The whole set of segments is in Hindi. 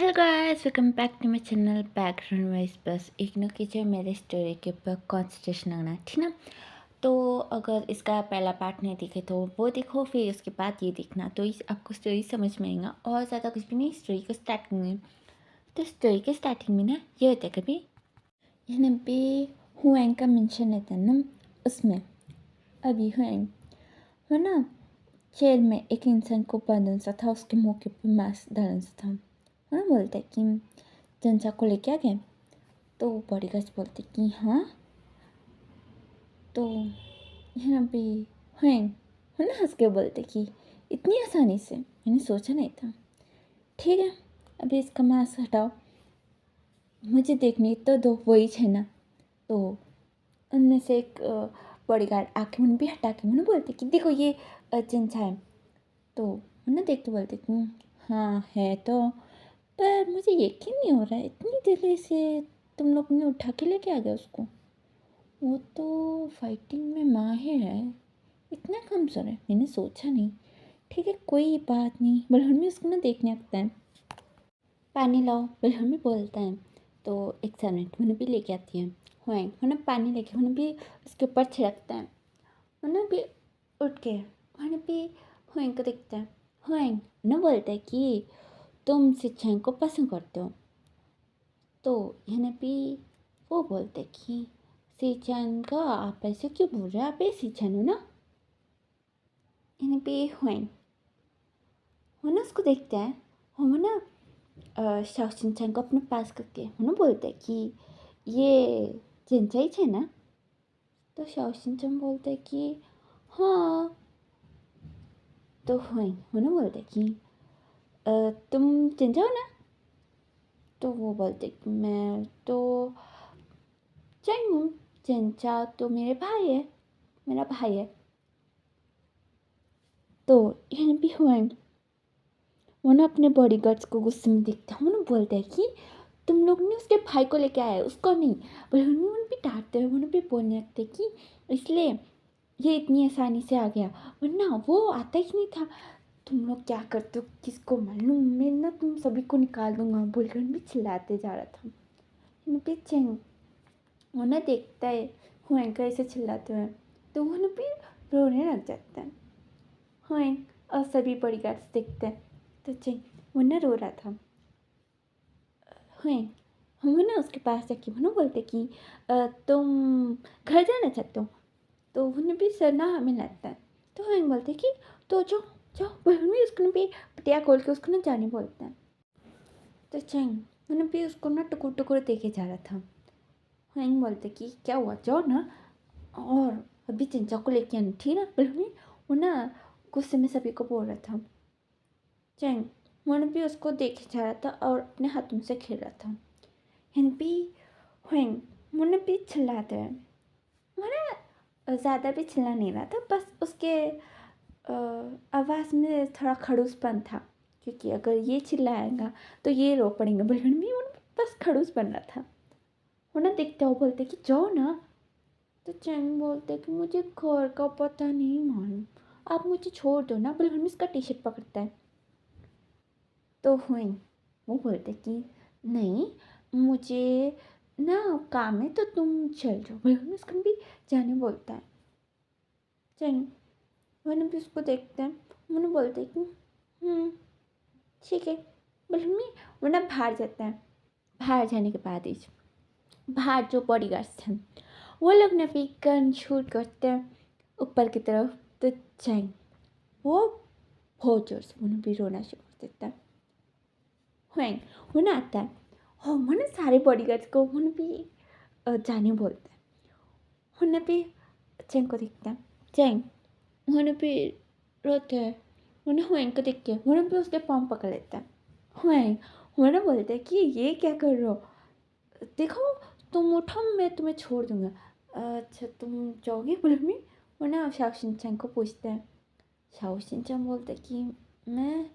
Hello guys, welcome back to my channel background wise. बस इग्नोर कीजिए मेरे स्टोरी के ऊपर कॉन्सेंट्रेशन लगना, ठीक ना। तो अगर इसका पहला पार्ट नहीं दिखे तो वो देखो, फिर उसके बाद ये देखना, तो इस आपको स्टोरी समझ में आएगा। और ज़्यादा कुछ भी नहीं, स्टोरी को स्टार्टिंग में, तो स्टोरी के स्टार्टिंग में ना ये होता है कभी यहाँ पे हुएंग का मेंशन रहता है ना उसमें। अभी हुएंग है ना, जेल में एक इंसान को बंधन सा था, उसके मुँह के ऊपर मास्क डालन सा था। है ना, बोलता है कि जनसा को लेके आ गए। तो बॉडीगार्ड्स बोलते कि हाँ। तो यहाँ पे हुएंग है ना हंस के बोलते कि इतनी आसानी से मैंने सोचा नहीं था। ठीक है, अभी इसका मास्क हटाओ, मुझे देखनी तो दो, वही है ना। तो उनमें से एक बॉडीगार्ड आके उन भी हटा के उन्हें बोलते कि देखो ये जनसा है। तो उन्हें देखते बोलते कि हाँ है तो, पर मुझे यकीन नहीं हो रहा है इतनी जल्दी से तुम लोग ने उठा के लेके आ गए उसको। वो तो फाइटिंग में माहिर है, इतना कमज़ोर है, मैंने सोचा नहीं। ठीक है कोई बात नहीं, बलहन उसको ना देखने आता है। पानी लाओ, बलहन बोलता है। तो एक सर्वेंट उन्हें भी लेके आती है। हुएंग उन्हें पानी लेके उन्हें भी उसके ऊपर छिड़कता है। उन्हें भी उठ के उन्हें भी हुएंग को देखता है। हुएंग उन्हें बोलता है कि तुम सिंचाई को पसंद करते हो। तो यहाँ भी वो बोलते कि सीचन का आप ऐसे क्यों बोल रहे हैं, आप ये सीचन हो ना। यहाँ पे हुएंग वो ना उसको देखते हैं। हम ना शाओ को अपने पास करके उन्हें बोलते हैं कि ये जिनचाई है ना। तो शाओ बोलते हैं कि हाँ। तो हुएंग उन्हें बोलते हैं कि तुम जिनचा हो ना। तो वो बोलते कि मैं तो चैंग हूँ, जिनचा तो मेरे भाई है, मेरा भाई है। तो यहाँ भी हुएंग वो ना अपने बॉडीगार्ड्स को गुस्से में देखते हैं। वो ना बोलते हैं कि तुम लोग ने उसके भाई को लेके आए, उसको नहीं। पर उन्होंने भी डांटते हुए उन्होंने भी बोलने लगते कि इसलिए ये इतनी आसानी से आ गया, वरना वो आता ही नहीं था। तुम लोग क्या करते हो किसको मालूम, मैं ना तुम सभी को निकाल दूंगा बोलकर भी चिल्लाते जा रहा था। पीछे वो ना देखता है हुएंग का ऐसे चिल्लाते हुए, तो वो भी रोने लग जाता है। हुएंग और सभी बॉडीगार्ड्स देखते हैं। तो चेंग वो ना रो रहा था। हुए हम ना उसके पास जाके वो ना बोलते कि तुम घर जाना चाहते हो। तो उन्हें भी सर ना हमें लगता है। तो हम बोलते कि तो जाओ जाओ, भी उसको भी पटिया खोल के उसको ना जाने बोलते हैं। तो चैंग उन्हें भी उसको ना टुकुर टुकुर देखे जा रहा था। हम बोलते कि क्या हुआ, जाओ ना, और अभी चिंचा को लेके आनी थी ना। बल्कि वो ना गुस्से में सभी को बोल रहा था। चैंग मन भी उसको देखे जा रहा था और अपने हाथों से खेल रहा था। हिन भी हुएंग मुन्ने भी चिल्लाते हैं। मुन्ने ज़्यादा भी चिल्ला नहीं रहा था, बस उसके आवाज़ में थोड़ा खड़ूसपन था, क्योंकि अगर ये चिल्लाएगा तो ये रो पड़ेंगे। बल्कि भी बस खड़ूस बन रहा था। वो ना देखते हो बोलते कि जाओ ना। तो चैंग बोलते कि मुझे घर का पता नहीं मालूम, आप मुझे छोड़ दो ना। बल्कि इसका टी शर्ट पकड़ता है। तो हुएंग वो बोलते कि नहीं, मुझे ना काम है, तो तुम चल जाओ। बल्कि उसको भी जाने बोलता है। चल मैंने भी उसको देखते हैं। मैंने बोलते कि ठीक है। बल्कि वो ना बाहर जाता है। बाहर जाने के बाद ही बाहर जो बॉडीगार्ड्स थे वो लोग ने भी गन शूट करते हैं ऊपर की तरफ। तो चैंग वो बहुत जोर से उन्हें भी रोना शुरू कर देता है। हुएंग वो ना आता है और मैंने सारे बॉडीगार्ड्स को उन्हें भी जाने बोलता है। उन्हें भी चैंग को देखता है। चैंग उन्हें भी रोते हैं। उन्हें हुएंग को देख के उन्हें भी उसके पाँव पकड़ लेता है। हुएंग उन्हें बोलते हैं कि ये क्या कर रहे हो, देखो तुम उठो मैं तुम्हें छोड़ दूंगा। अच्छा तुम जाओगे, बोले में वो ना शाओ शिनचैन को पूछते हैं। शाओ शिनचैन बोलते हैं कि मैं,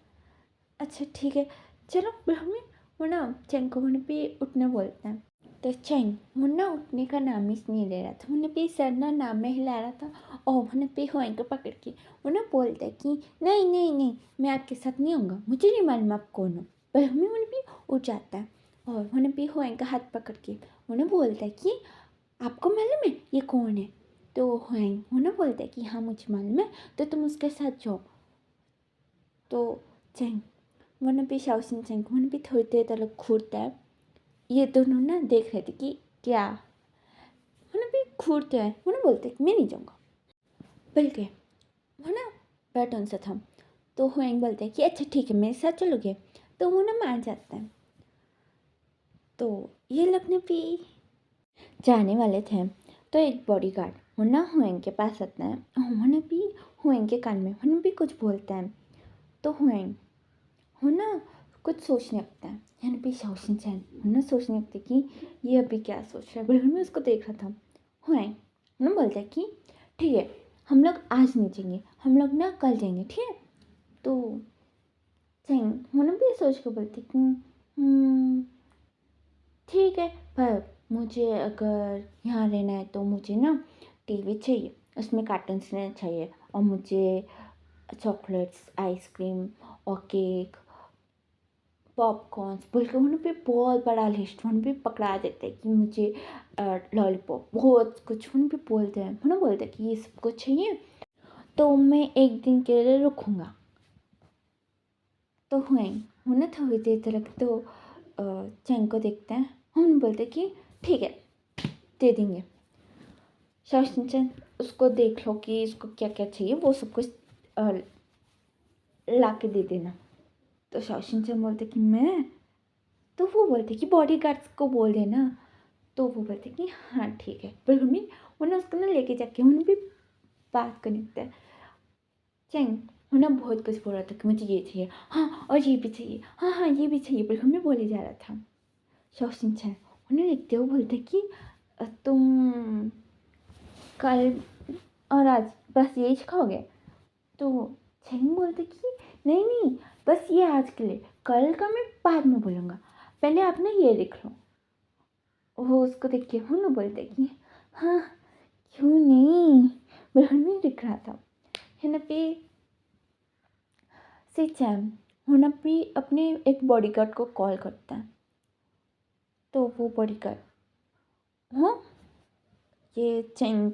अच्छा ठीक है चलो। बोले वो ना चैंग को उन्हें भी उठने बोलते हैं। तो चैंग मुन्ना उठने का नाम ही नहीं ले रहा था। उन्हें भी सर ना नाम में हिला रहा था और उन्हें भी हुएंग को पकड़ के उन्हें बोलता है कि नहीं नहीं नहीं, मैं आपके साथ नहीं आऊँगा, मुझे नहीं मालूम आप कौन हो। पर हमें उन्हें भी उठ जाता है और उन्हें भी हुएंग का हाथ पकड़ के उन्हें बोलता है कि आपको मालूम है ये कौन है। तो हुएंग उन्हें बोलता है कि हाँ मुझे मालूम है, तो तुम उसके साथ जाओ। तो चेंग उन्हें भी शाओसिन चेंग उन्हें भी थोड़ी देर तक घूरता है। ये दोनों ना देख रहे थे कि क्या, उन्हें भी घूरते हैं। उन्हें बोलते कि मैं नहीं जाऊँगा, बल्कि वो ना बैठ उनसे था। तो हुएंग बोलते हैं कि अच्छा ठीक है मेरे साथ चलोगे, तो वो ना मान जाता है। तो ये लोग ने भी जाने वाले थे, तो एक बॉडीगार्ड वो ना हुएंग के पास आता है। उन्होंने भी हुएंग के कान में उन्हें भी कुछ बोलता है। तो हुएंग वो ना कुछ सोचने लगता है, यानी भी शाओशिन चैन उन्हें सोचने लगता है कि ये अभी क्या सोच रहा है। बिल्कुल मैं उसको देख रहा था। हुएंग उन्हें बोलता है कि ठीक है हम लोग आज नहीं जाएंगे, हम लोग ना कल जाएंगे, ठीक है। तो चेंग उन्हें भी सोच के बोलती कि ठीक है, पर मुझे अगर यहाँ रहना है तो मुझे ना टीवी चाहिए, उसमें कार्टून्स रहना चाहिए, और मुझे चॉकलेट्स, आइसक्रीम और केक, पॉपकॉर्न्स बोल के उन्हें भी बहुत बड़ा लिस्ट उन्हें भी पकड़ा देते हैं कि मुझे लॉलीपॉप बहुत कुछ उन्हें भी बोलते हैं। उन्हें बोलते हैं कि ये सब कुछ चाहिए, तो मैं एक दिन के लिए रुकूँगा। तो हुए उन्हें थोड़ी देर तक तो चेंग को देखते हैं। हम बोलते कि ठीक है दे देंगे। शाओशिन चैन उसको देख लो कि इसको क्या क्या चाहिए, वो सब कुछ ला के दे देना। तो शाओशिन चैन बोलते कि मैं, तो वो बोलते कि बॉडी गार्ड्स को बोल देना। तो वो बोलते कि हाँ ठीक है। पर हमें उन्हें उसको ना लेके जाके उन्हें भी बात करने लगता है। चेंग उन्हें बहुत कुछ बोल रहा था कि मुझे ये चाहिए, हाँ और ये भी चाहिए, हाँ हाँ ये भी चाहिए, पर हमें बोले जा रहा था। शाओशिन चैन उन्हें देखते हुए बोलते कि तुम कल और आज बस यही खाओगे। तो चेंग बोलते कि नहीं नहीं बस ये आज के लिए, कल का मैं बाद में बोलूँगा, पहले आप ना ये लिख लो। वो उसको देख के वो ना बोलते कि हाँ क्यों नहीं, बिल्कुल नहीं लिख रहा था। है ना पे से चैम होना भी अपने एक बॉडीगार्ड को कॉल करता है। तो वो बॉडीगार्ड हाँ ये चेंग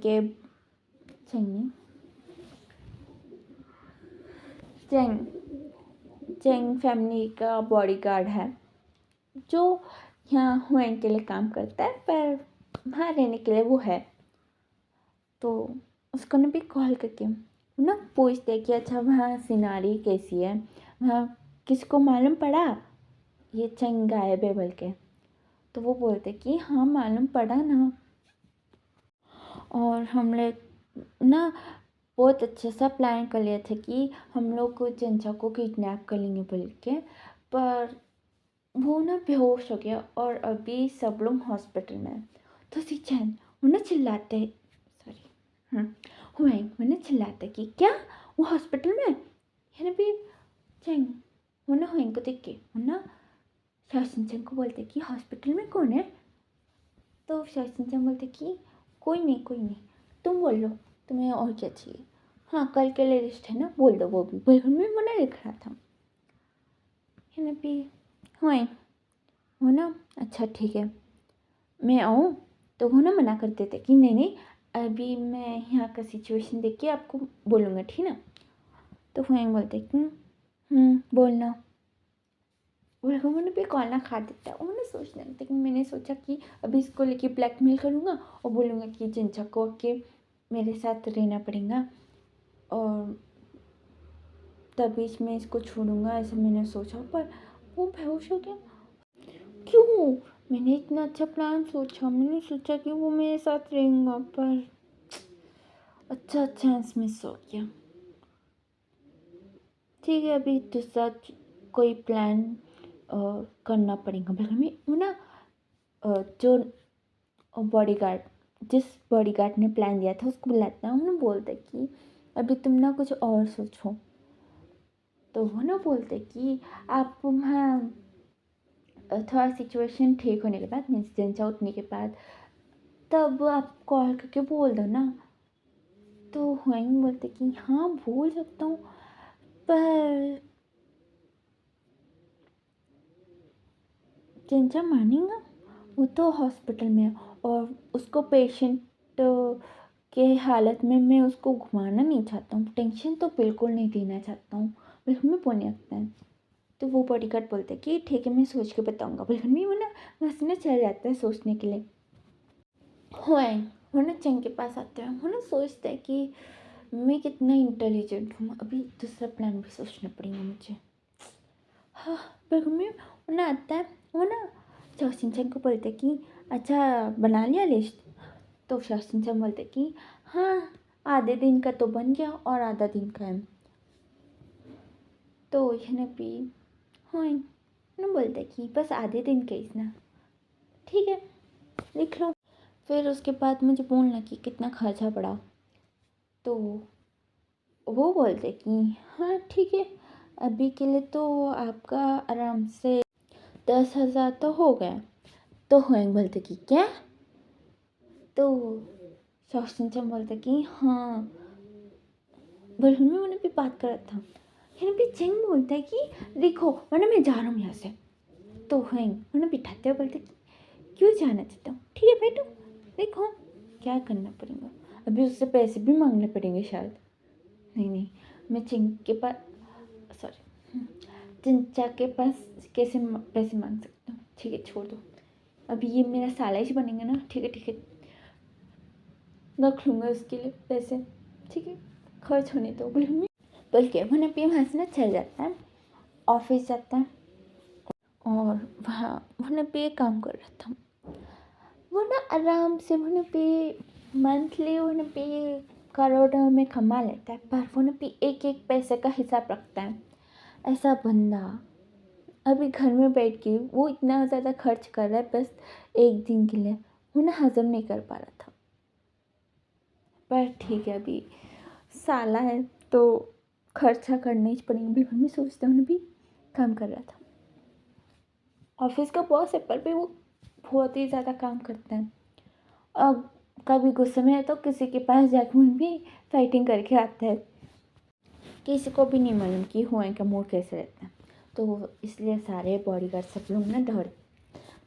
चेंग फैमिली का बॉडीगार्ड है, जो यहाँ हुएंग के लिए काम करता है, पर वहाँ रहने के लिए वो है। तो उसको ना भी कॉल करके ना पूछते कि अच्छा वहाँ सिनारी कैसी है, वहाँ किसको मालूम पड़ा ये चेंग गायब है बोल के। तो वो बोलते कि हाँ मालूम पड़ा ना, और हम लोग ना बहुत अच्छा सा प्लान कर लिए थे कि हम लोग चंचा को किडनैप कर लेंगे बोल के, पर वो ना बेहोश हो गया और अभी सब लोग हॉस्पिटल में हैं। तो सिचैन उन्हें चिल्लाते, सॉरी हुए उन्हें चिल्लाते कि क्या वो हॉस्पिटल में है ना भी। चैंग उन्हें हुएं को देख के उन्हें शाओशिन चैंग को बोलते कि हॉस्पिटल में कौन है। तो शाओशिन चैंग बोलते कि कोई नहीं तुम बोल लो तुम्हें और क्या चाहिए, हाँ कल के लिए लिस्ट है ना बोल दो, वो भी बिल्कुल में मना लिख रहा था। है ना भी हुए वो ना अच्छा ठीक है मैं आऊँ। तो वो ना मना कर देते कि नहीं नहीं अभी मैं यहाँ का सिचुएशन देख के आपको बोलूँगा, ठीक ना। तो हुएंग बोलते कि बोलना। उन्होंने भी कॉल ना खा देता है। उन्होंने सोचने लगता कि मैंने सोचा कि अभी इसको लेके ब्लैकमेल करूँगा और बोलूँगा कि जिनचा को के मेरे साथ रहना पड़ेगा और तभी मैं इसको छोड़ूंगा, ऐसा मैंने सोचा। पर वो बेहोश हो गया। क्यों, मैंने इतना अच्छा प्लान सोचा, मैंने सोचा कि वो मेरे साथ रहेगा, पर अच्छा चांस मिस हो गया। ठीक है अभी दूसरा कोई प्लान करना पड़ेगा। बल्कि मैं वो ना जो बॉडीगार्ड जिस बॉडीगार्ड ने प्लान दिया था उसको बुलाता है। उन्होंने बोलते कि अभी तुम ना कुछ और सोचो। तो वो ना बोलते कि आप वहाँ थोड़ा सिचुएशन ठीक होने के बाद, मीन्स जनचा उठने के बाद, तब आप कॉल करके बोल दो ना। तो वहीं बोलते कि हाँ बोल सकता हूँ, पर चिंचा मानेगा, वो तो हॉस्पिटल में है और उसको पेशेंट के हालत में मैं उसको घुमाना नहीं चाहता हूँ, टेंशन तो बिल्कुल नहीं देना चाहता हूँ, बिल्कुल में बोलने लगता है। तो वो बॉडीगार्ड बोलता है कि ठीक है मैं सोच के बताऊँगा, बिल्कुल में वो ना बस ना चल जाता है सोचने के लिए। वो ना चंग के पास आता है, वो ना सोचता है कि मैं कितना इंटेलिजेंट हूँ, अभी दूसरा प्लान भी सोचना पड़ेगा मुझे। हाँ, बिल्कुल में वो ना आता है, वो ना शॉशिनचैन को बोलते कि अच्छा बना लिया लिस्ट। तो शॉशिनचैन बोलते कि हाँ आधे दिन का तो बन गया और आधा दिन का है। तो यह ना भी हाँ ना बोलते कि बस आधे दिन का इसना ठीक है लिख लो। फिर उसके बाद मुझे बोलना कि कितना खर्चा पड़ा। तो वो बोलते कि हाँ ठीक है अभी के लिए तो आपका आराम से 10,000 तो हो गया। तो हुएंग बोलते कि क्या। तो शॉशिनचैन बोलते कि हाँ बलून में उन्हें भी बात कर रहा था। यहाँ पे चेंग बोलता है कि देखो वरना मैं जा रहा हूँ यहाँ से। तो हुएंग उन्हें बिठाते हुए बोलते कि क्यों जाना चाहता हूँ, ठीक है बैठो देखो क्या करना पड़ेगा, अभी उससे पैसे भी मांगने पड़ेंगे शायद। नहीं मैं चिंग के पास सॉरी चिंचा के पास कैसे पैसे मांग सकता हूँ, ठीक है छोड़ दो, अभी ये मेरा साला ही बनेंगे ना, ठीक है रख लूँगा उसके लिए पैसे, ठीक है खर्च होने दो बोल के वो ना पी वहाँ से ना चल जाता है, ऑफिस जाता है और वहाँ वो ना पे काम कर रहा था। वो ना आराम से वो ना पे मंथली वो ना पे करोड़ों में कमा लेता है, पर वो ना पे एक एक पैसे का हिसाब रखता है। ऐसा बंदा अभी घर में बैठ के वो इतना ज़्यादा खर्च कर रहा है बस एक दिन के लिए, वो ना हजम नहीं कर पा रहा था। पर ठीक है अभी साला है तो खर्चा करना ही पड़ेगा, भी मैं सोचता हूँ भी काम कर रहा था। ऑफिस का बॉस है पर भी वो बहुत ही ज़्यादा काम करता है। अब कभी गुस्से में है तो किसी के पास जाकर उन भी फाइटिंग करके आता है, किसी को भी नहीं मालूम कि हुआ का मूड कैसे रहता है। तो इसलिए सारे बॉडीगार्ड सब लोग ना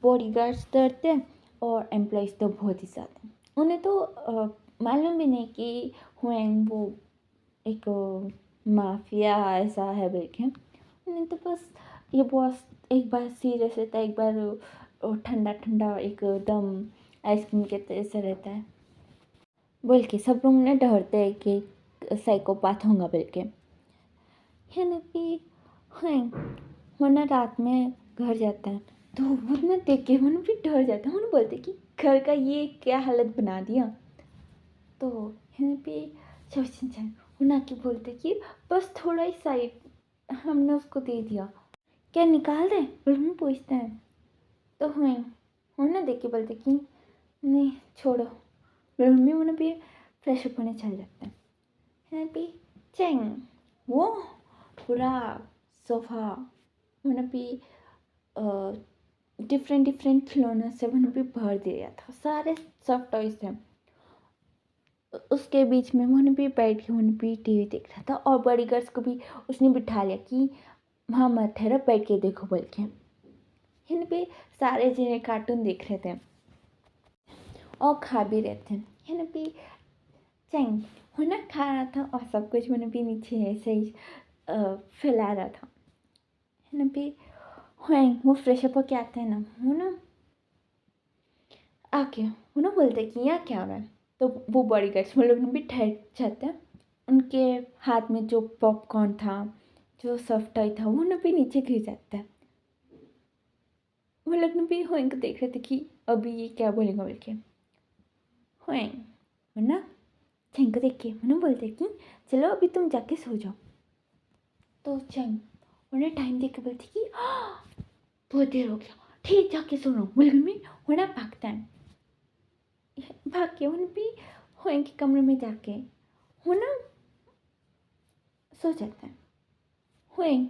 बॉडीगार्ड्स डरते हैं और एम्प्लॉयज़ तो बहुत ही ज़्यादा, उन्हें तो मालूम भी नहीं कि हुएंग वो एक माफिया ऐसा है बल्कि उन्हें तो बस ये बॉस एक बार सीरियस रहता है, एक बार ठंडा ठंडा एकदम आइसक्रीम के जैसे रहता है बोल के सब लोग ना डरते हैं कि साइकोपाथ होगा बोल के है ना कि हाँ वो ना रात में घर जाता है तो वो ना देख के वो ना भी डर जाता है, वो ना बोलते कि घर का ये क्या हालत बना दिया। तो यहाँ पे शॉशिनचैन वो ना के बोलते कि बस थोड़ा ही साइड हमने उसको दे दिया, क्या निकाल दे बिल्कुल पूछते हैं। तो हाँ वो ना देख के बोलते कि नहीं छोड़ो, बिल्कुल उन्हें भी फ्रेश अप होने चल जाता है। यहाँ पे चैंग वो पूरा सोफा उन्हें भी डिफरेंट डिफरेंट खिलौनों से उन्हें भी भर दिया था, सारे सॉफ्ट टॉयज थे। उसके बीच में उन्हें भी बैठ के उन्हें भी टीवी देख रहा था और बड़ी गर्ल्स को भी उसने बिठा लिया कि वहाँ मत ठहरो बैठ के देखो बोल के। इन पे सारे जने कार्टून देख रहे थे और खा भी रहे थे। इन पे चैंग वो ना खा रहा था और सब कुछ मैंने भी नीचे ऐसे ही फैला रहा था। है पे वो फ्रेश अप होके आते हैं ना, वो ना आके वो ना बोलते कि यहाँ क्या हो रहा है। तो वो बॉडीगार्ड्स वो लोग भी ठहर जाते हैं, उनके हाथ में जो पॉपकॉर्न था जो सॉफ्ट टॉय था वो ना भी नीचे गिर जाता है। वो लोग भी होएंग को देख रहे थे कि अभी ये क्या बोलेगा बोल के। होएंग ना चैंग को देख के वो बोलते कि चलो अभी तुम जाके सो जाओ। तो चैंग उन्हें टाइम देख के बोलती कि बहुत देर हो गया, ठीक जाके सो रहा बोल में वो ना भागता है, भाग के उन्हें भी होएंग के कमरे में जाके वो ना सो जाता है। होएंग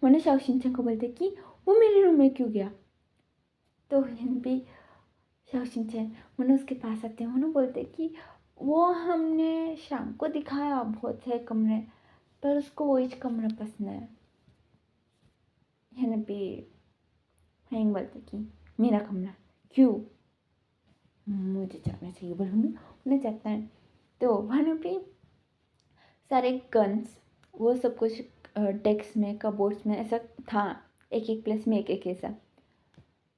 वो ना शॉशिनचैन को बोलते कि वो मेरे रूम में क्यों गया। तो भी शॉशिनचैन वो उसके पास आते हैं, वो बोलते कि वो हमने शाम को दिखाया बहुत से कमरे पर उसको वही कमरा पसंद है। भी हैंग बोलते कि मेरा कमरा क्यों, मुझे जाना चाहिए। बोले मम्मी उन्हें जाता है। तो वहाँ पे सारे गन्स वो सब कुछ डेस्क में कबोर्ड्स में ऐसा था, एक एक प्लेस में एक एक ऐसा।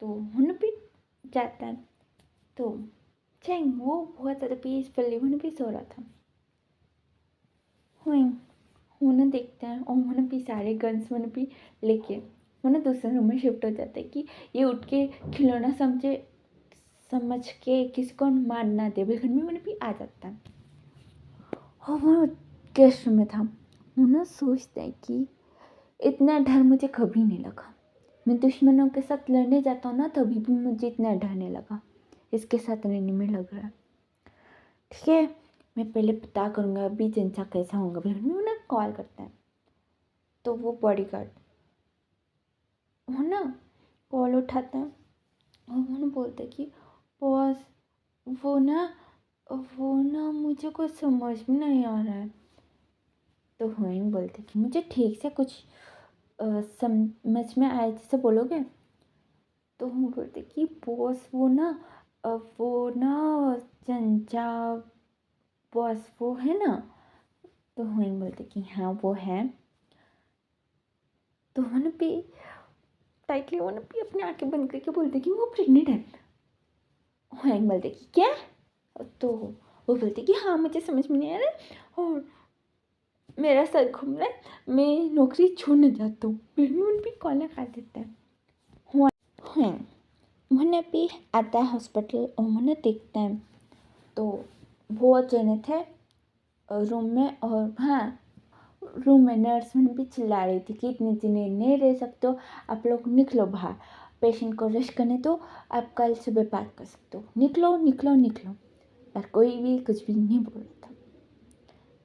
तो उन्हें भी जाता है। तो चैंग वो बहुत ज़्यादा पीसफुली उन्हें भी सो रहा था। हुई उन्हें देखते हैं और उन्हें भी सारे गन्स उन्हें भी लेके उन्हें दूसरे रूम में शिफ्ट हो जाता है कि ये उठ के खिलौना समझ के किसी को मार ना दे। बिल्कुल में उन्हें भी आ जाता है और वो गेस्ट रूम में था। उन्हें सोचता है कि इतना डर मुझे कभी नहीं लगा। मैं दुश्मनों के साथ लड़ने जाता हूँ ना, तभी भी मुझे इतना डर नहीं लगा, इसके साथ रहने में लग रहा है। ठीक है, मैं पहले पता करूँगा अभी जनसा कैसा होगा। बिल्कुल में उन्हें कॉल करता है। तो वो बॉडीगार्ड वो ना कॉल उठाता है और उन्हें बोलता है कि बॉस वो ना मुझे कुछ समझ में नहीं आ रहा है। तो हुएंग बोलते कि मुझे ठीक से कुछ समझ में आए जैसे बोलोगे। तो वो बोलते कि बॉस वो ना चंचा बॉस वो है ना। तो हुएंग बोलते कि हाँ वो है। तो उन्होंने भी टाइटली उन्होंने भी अपनी आंखें बंद करके बोलते कि वो प्रेग्नेंट है। हुएंग बोलते कि क्या। तो वो बोलते कि हाँ मुझे समझ में नहीं आ रहा है और मेरा सर घूम रहा है, मैं नौकरी छोड़ने जाता हूँ। फिर भी उन भी कॉलर खा देता है। हुआ मैंने भी आता है हॉस्पिटल और मैंने देखता है। तो वो अचानक थे रूम में और हाँ रूम में नर्स मैंने भी चिल्ला रही थी कि इतने दिन नहीं रह सकते हो, आप लोग निकलो बाहर, पेशेंट को रेस्ट करने दो, आप कल सुबह बात कर सकते हो, निकलो निकलो निकलो। पर कोई भी कुछ भी नहीं बोल रहा था।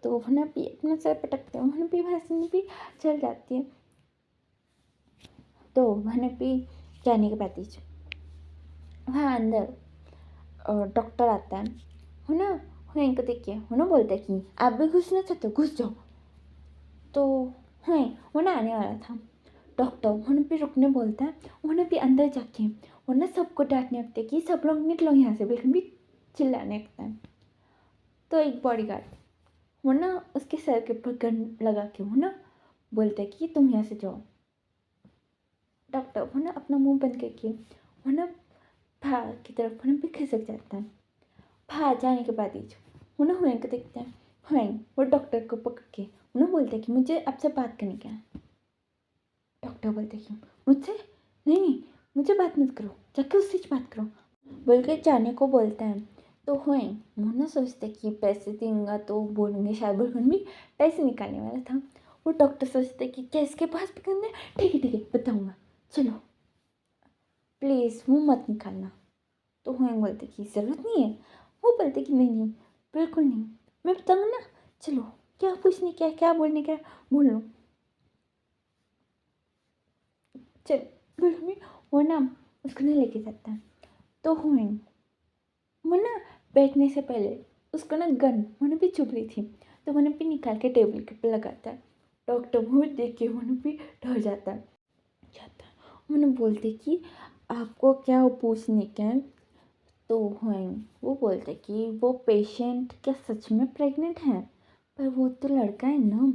तो उन्हें भी अपना सर पटकते हैं, उन्हें भी भाषण भी चल जाती है। तो उन्हें भी जाने के बाद वहाँ अंदर डॉक्टर आता है ना। हाँ इनको देखिए है ना, बोलता है कि आप भी घुसना चाहते हो घुस जाओ। तो हाँ वो ना आने वाला था। डॉक्टर उन्हें भी रुकने बोलता है, उन्हें भी अंदर जाके उन्हें सबको डांटने लगते कि सब लोग निकलो यहाँ से। बिल्कुल भी चिल्लाने लगता है। तो एक बॉडीगार्ड वो ना उसके सर के ऊपर गन लगा के वो ना बोलता है कि तुम यहाँ से जाओ। डॉक्टर वो ना अपना मुंह बंद करके वो ना बाहर की तरफ उन्हें भी खिसक जाता है। बाहर जाने के बाद ही उन्हें हुएंग को देखते हैं। हुएंग वो डॉक्टर को पकड़ के उन्हें बोलते हैं कि मुझे आपसे बात करने का है। डॉक्टर बोलते हैं कि मुझसे नहीं नहीं मुझे बात मत करो, जाके उससे बात करो बोल के जाने को बोलता है। तो हुएंग वो ना सोचते कि पैसे देंगे तो बोलूँगे शायद बोलूँगी भी पैसे निकालने वाला था। वो डॉक्टर सोचते कि क्या इसके पास भी करना है, ठीक है बताऊँगा, चलो प्लीज़ मुँह मत निकालना। तो हुएंग बोलते कि ज़रूरत नहीं है। वो बोलते कि नहीं नहीं बिल्कुल नहीं, मैं बताऊँगा ना, चलो क्या पूछने क्या क्या बोलने क्या बोल लो। चल बिल्कुल वो ना उसको ना लेके जाता है। तो हुएंग वो ना बैठने से पहले उसको ना गन मैंने भी चुभ रही थी, तो मैंने भी निकाल के टेबल के ऊपर लगाता है। डॉक्टर वो देख के मैंने भी डर जाता है। मैंने बोलते कि आपको क्या वो पूछने का है। तो वो बोलते कि वो पेशेंट क्या सच में प्रेग्नेंट है, पर वो तो लड़का है ना।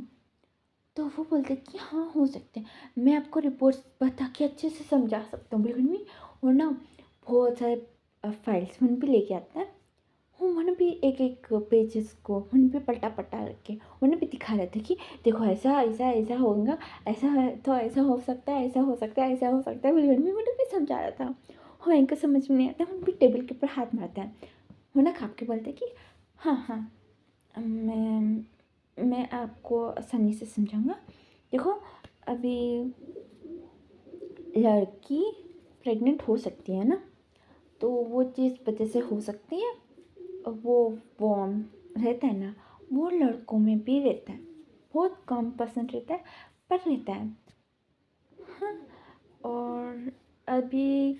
तो वो बोलते कि हाँ हो सकते हैं, मैं आपको रिपोर्ट्स बता के अच्छे से समझा सकता हूँ बिल्कुल नहीं। और ना बहुत सारे फाइल्स मैंने भी लेके आता है। उन्होंने भी एक एक पेजेस को उन्हें भी पलटा पलटा रख के उन्हें भी दिखा रहे थे कि देखो ऐसा ऐसा ऐसा होगा, ऐसा है तो ऐसा हो सकता है, ऐसा हो सकता है, ऐसा हो सकता है। बिल्कुल भी उन्हें भी समझा रहा था। हाँ इनको समझ में नहीं आता, उन भी टेबल के ऊपर हाथ मारता है। वो ना खाप के बोलते कि हाँ हाँ मैं आपको आसानी से समझाऊंगा। देखो अभी लड़की प्रेग्नेंट हो सकती है ना, तो वो चीज़ वजह से हो सकती है, वो वॉर्म रहता है ना, वो लड़कों में भी रहता है, बहुत कम परसेंट रहता है पर रहता है। हाँ और अभी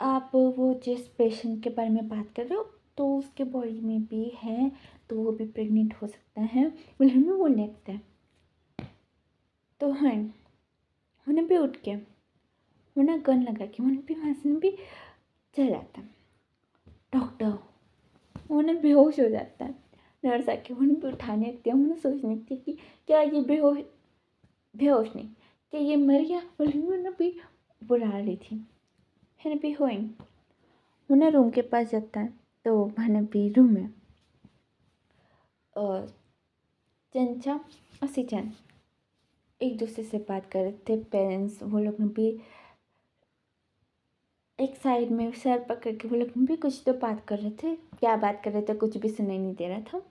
आप वो जिस पेशेंट के बारे में बात कर रहे हो तो उसके बॉडी में भी है, तो वो भी प्रेग्नेंट हो सकता है बोले में बोलने लगता है। तो हाँ उन्हें भी उठ के वो ना गन लगा के वहाँ पे हंसने भी चल जाता है। डॉक्टर वो ना बेहोश हो जाता है। नर्स आके उन्हें भी उठाने लगती है। उन्हें सोचने लगती है कि क्या ये बेहोश बेहोश नहीं, क्या ये मर गया। उन्हें भी बुला रही थी है ना भी होई। उन्हें रूम के पास जाता है तो वहाँ भी रूम है और चंचा और सिचन एक दूसरे से बात कर रहे थे। पेरेंट्स वो लोग भी एक साइड में सर पकड़ के वो लोग भी कुछ तो बात कर रहे थे। क्या बात कर रहे थे कुछ भी सुनाई नहीं दे रहा था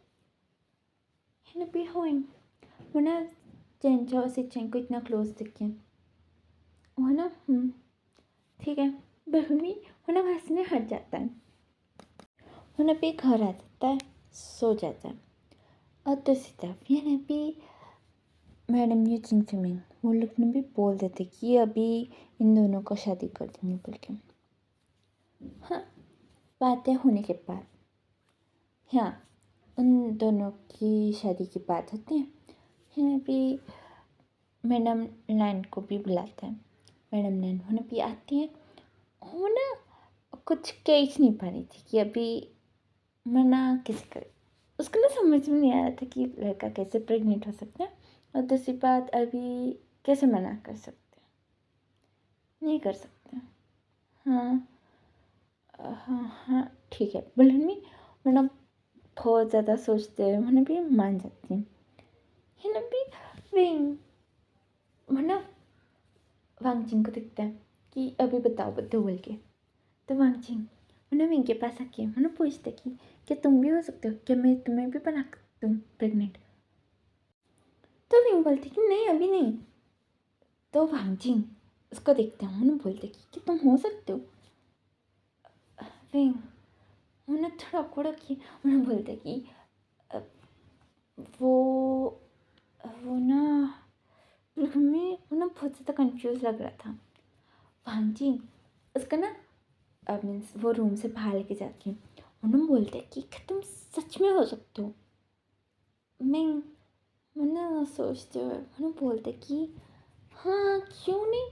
है ना भी होई। वो ना चंचा और सिचन को इतना क्लोज दिखे वो ना ठीक है बहनी वो ना वहाँ से हट जाता है। वो ना भी घर आ जाता है सो जाता है। और दूसरी तरफ ये ना भी मैडम ये जिंगफिमिंग वो लोग ने भी बोल देते कि अभी इन दोनों को शादी कर देंगे बोल के। हाँ बातें होने के बाद हाँ उन दोनों की शादी की बात होती है ना भी मैडम लैंड को भी बुलाता है। मैडम लैंड होने भी आती है। वो ना कुछ कह नहीं पा रही थी कि अभी मना कैसे करे। उसको ना समझ में नहीं आ रहा था कि लड़का कैसे प्रेग्नेंट हो सकता है और दूसरी बात अभी कैसे मना कर सकते हैं, नहीं कर सकते। हाँ हाँ हाँ ठीक है बुल्हन में मतलब बहुत ज़्यादा सोचते हुए मैंने भी मान जाती हूँ है ना भी विंग मतलब वांगचिंग को दिखता है कि अभी बताओ बता बोल के। तो वांगचिंग उन्हें विंग के पास आके उन्हें पूछते कि क्या तुम भी हो सकते हो, क्या मैं तुम्हें भी बना दूँ प्रेग्नेंट। तो विंग बोलती कि नहीं अभी नहीं। तो वांगचिंग उसको देखते हैं उन्हें बोलते कि तुम हो सकते हो। विंग उन्हें थोड़ा कोड़ा कि उन्हें बोलते कि "अ, वो ना मैं उन्हें बहुत ज़्यादा कंफ्यूज लग रहा था। वांगचिंग उसका ना मीन्स वो रूम से बाहर लेके जाती हूँ। उन्होंने बोलते कि क्या तुम सच में हो सकते हो। मैं ना सोचते हुए उन्होंने बोलते कि हाँ क्यों नहीं,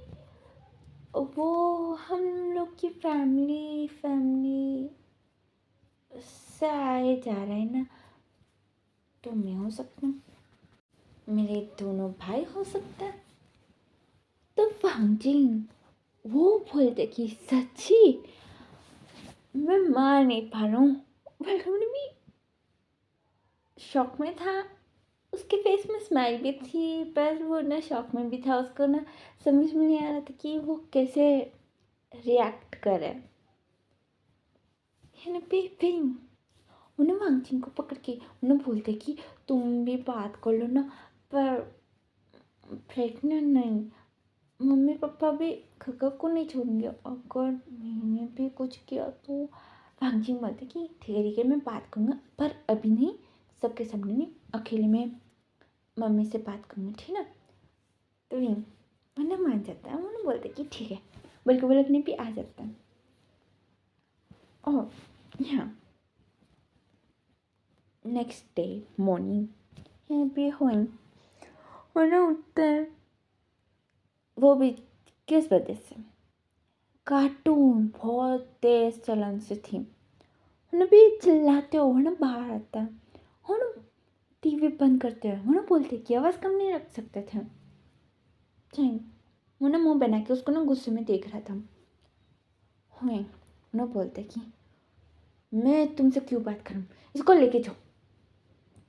वो हम लोग की फैमिली से आए जा रहे हैं ना, तो मैं हो सकता हूँ, मेरे दोनों भाई हो सकता है। तो वांगजिंग वो बोलते कि सच्ची, मैं मान नहीं पा रहा हूँ। वरुण भी शॉक में था। उसके फेस में स्माइल भी थी पर वो ना शॉक में भी था। उसको ना समझ में नहीं आ रहा था कि वो कैसे रिएक्ट करे है ना। पिंग उन्हें वांगचिंग को पकड़ के उन्हें बोलते कि तुम भी बात कर लो ना, पर प्रेग्नेंट नहीं, मम्मी पापा भी खका को नहीं छोड़ेंगे अगर मैंने भी कुछ किया तो। वांगचिंग बोलते कि ठीक है मैं बात करूँगा पर अभी नहीं, सबके सामने नहीं, अकेले में मम्मी से बात करूँगा ठीक है। तो विंग मतलब मान जाता है। उन्होंने बोलते कि ठीक है बल्कि वो लगने भी आ जाता है। और यहाँ नेक्स्ट डे मॉर्निंग यहाँ पे हुई और ना उठते हैं वो भी किस वजह से कार्टून बहुत तेज चलन से थी। उन्हें भी चिल्लाते हो ना बाहर आता है और टीवी बंद करते हुए उन्हें बोलते कि आवाज़ कम नहीं रख सकते थे। चाहिए वो ना मुँह बना के उसको ना गुस्से में देख रहा था। हुए उन्हें बोलते कि मैं तुमसे क्यों बात करूँ, इसको लेके जाओ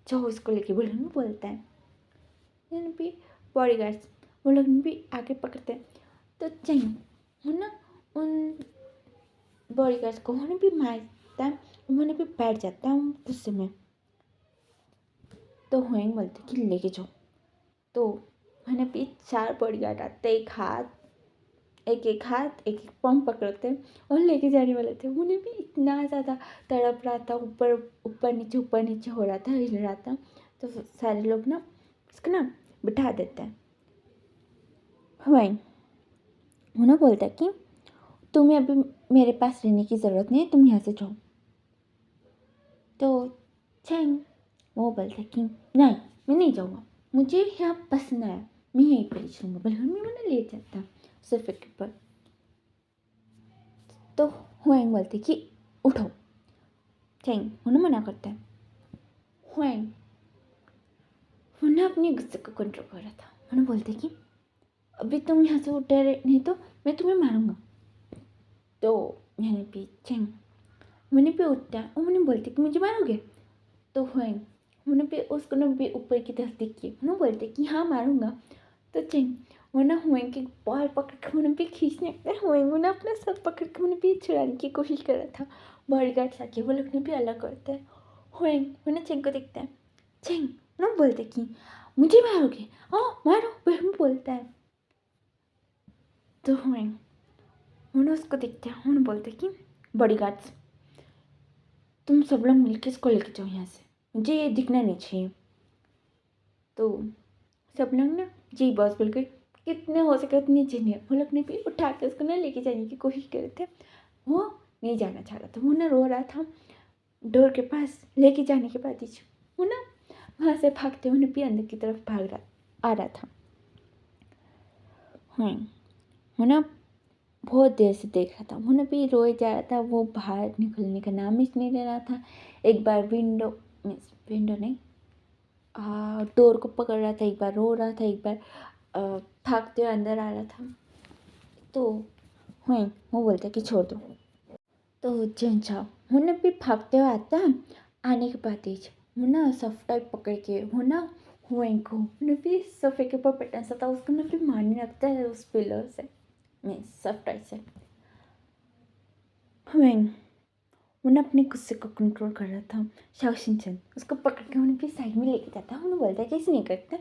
जाओ इसको लेके बोलता है। यानी भी बॉडी गार्ड्स वो लोग भी आगे पकड़ते हैं। तो चाहिए वो ना उन बॉडी गार्ड्स को उन्होंने भी मारता है, उन्होंने भी बैठ जाता है गुस्से में। तो हुएंग बोलते कि लेके जाओ। तो मैंने भी 4 बॉडी गार्ड आते, एक हाथ एक पंप पकड़ते और लेके जाने वाले थे। उन्हें भी इतना ज़्यादा तड़प रहा था, ऊपर नीचे हो रहा था, हिल रहा था। तो सारे लोग ना उसको ना बिठा देते हैं। हुएंग उन्हें बोलता है कि तुम्हें अभी मेरे पास रहने की ज़रूरत नहीं है, तुम यहाँ से जाओ। तो चैंग वो बोलता कि नहीं मैं नहीं जाऊँगा, मुझे यहाँ पसंद आया, मैं यहीं पर ही रहूँगा। बल्कि मैं ले जाता सोफे के ऊपर। तो हुएंग बोलते कि उठो। चेंग उन्हें मना करता है। हुएंग उन्हें अपने गुस्से को कंट्रोल कर रहा था। उन्हें बोलते कि अभी तुम यहाँ से उठे नहीं तो मैं तुम्हें मारूंगा। तो यानी भी चेंग मुन्ने पे उठता है और मुन्ने बोलते कि मुझे मारोगे। तो हुएंग मुन्ने पे उसको ना भी ऊपर की तरफ देखिए, उन्हें बोलते कि हाँ मारूंगा। तो चेंग वो ना हुएंग के बाल पकड़ के मुन्ने पे खींचने लगता है। हुएंग उन्हें अपना सर पकड़ के मुन्ने पे छुड़ाने की कोशिश कर रहा था। बॉडीगार्ड आके वो लोग ने भी अलग करता है। हुएंग उन्हें चेंग को देखता है। चेंग उन्हें बोलते कि मुझे मारोगे, हाँ मारो, वह बोलता है। तो हुएंग उन्हें उसको देखते हैं। उन्हें बोलते कि बॉडीगार्ड्स तुम सब लोग मिलकर इसको लेके जाओ यहाँ से, मुझे ये दिखना नहीं चाहिए। तो सब लोग ना जी बॉस बिल्कुल कितने हो सके उतनी चाहिए वो लोग ने भी उठा के उसको ना लेके जाने की कोशिश कर रहे थे। वो नहीं जाना चाह रहा था, वो ना रो रहा था डोर के पास। लेके जाने के बाद ही वो ना वहाँ से भागते हुए भी अंदर की तरफ आ रहा था। हाँ वो ना बहुत देर से देख रहा था, वो भी रोए जा रहा था। वो बाहर निकलने का नाम ही नहीं ले रहा था। एक बार विंडो नहीं डोर को पकड़ रहा था, एक बार रो रहा था, एक बार भागते हुए अंदर आ रहा था। तो वहीं वो बोलता कि छोड़ दो। तो चंचा उन्हें भी भागते हुए आता है। आने के बाद ही वो ना सफ्टा पकड़ के वो ना हुएं को उन्हें भी सोफे के ऊपर बैठा सा था, उसको ना भी मारने लगता है उस पिलर से, मैं सफ्टा से। हुएं उन्हें अपने गुस्से को कंट्रोल कर रहा था। शाओशिनचन उसको पकड़ के उन्हें भी साइड में लेके जाता है। उन्हें बोलता है कि ऐसे नहीं करता।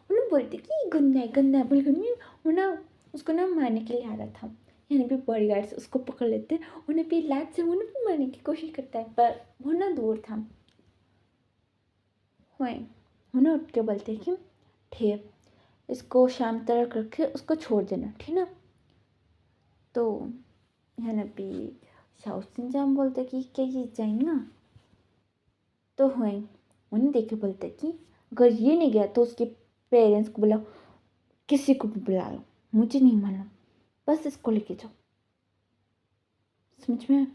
उन्हें बोलते कि ये गंदा है बिल्कुल नहीं। उन्हें उसको ना मारने के लिए आ रहा था। यानी भी बॉडीगार्ड्स उसको पकड़ लेते हैं। उन्हें भी लात से उन्हें भी मारने की कोशिश करता है, पर वो ना दूर था। उन्हें उठ के बोलते हैं कि ठीक इसको शाम तक रख के उसको छोड़ देना, ठीक ना। तो यानी भी शाओशिनचन बोलते कि क्या ये जाएंगा। तो उन्हें देख के बोलते कि अगर ये नहीं गया तो उसके पेरेंट्स को बुलाओ, किसी को भी बुला लो, मुझे नहीं मालूम, बस इसको लेके जाओ, समझ में।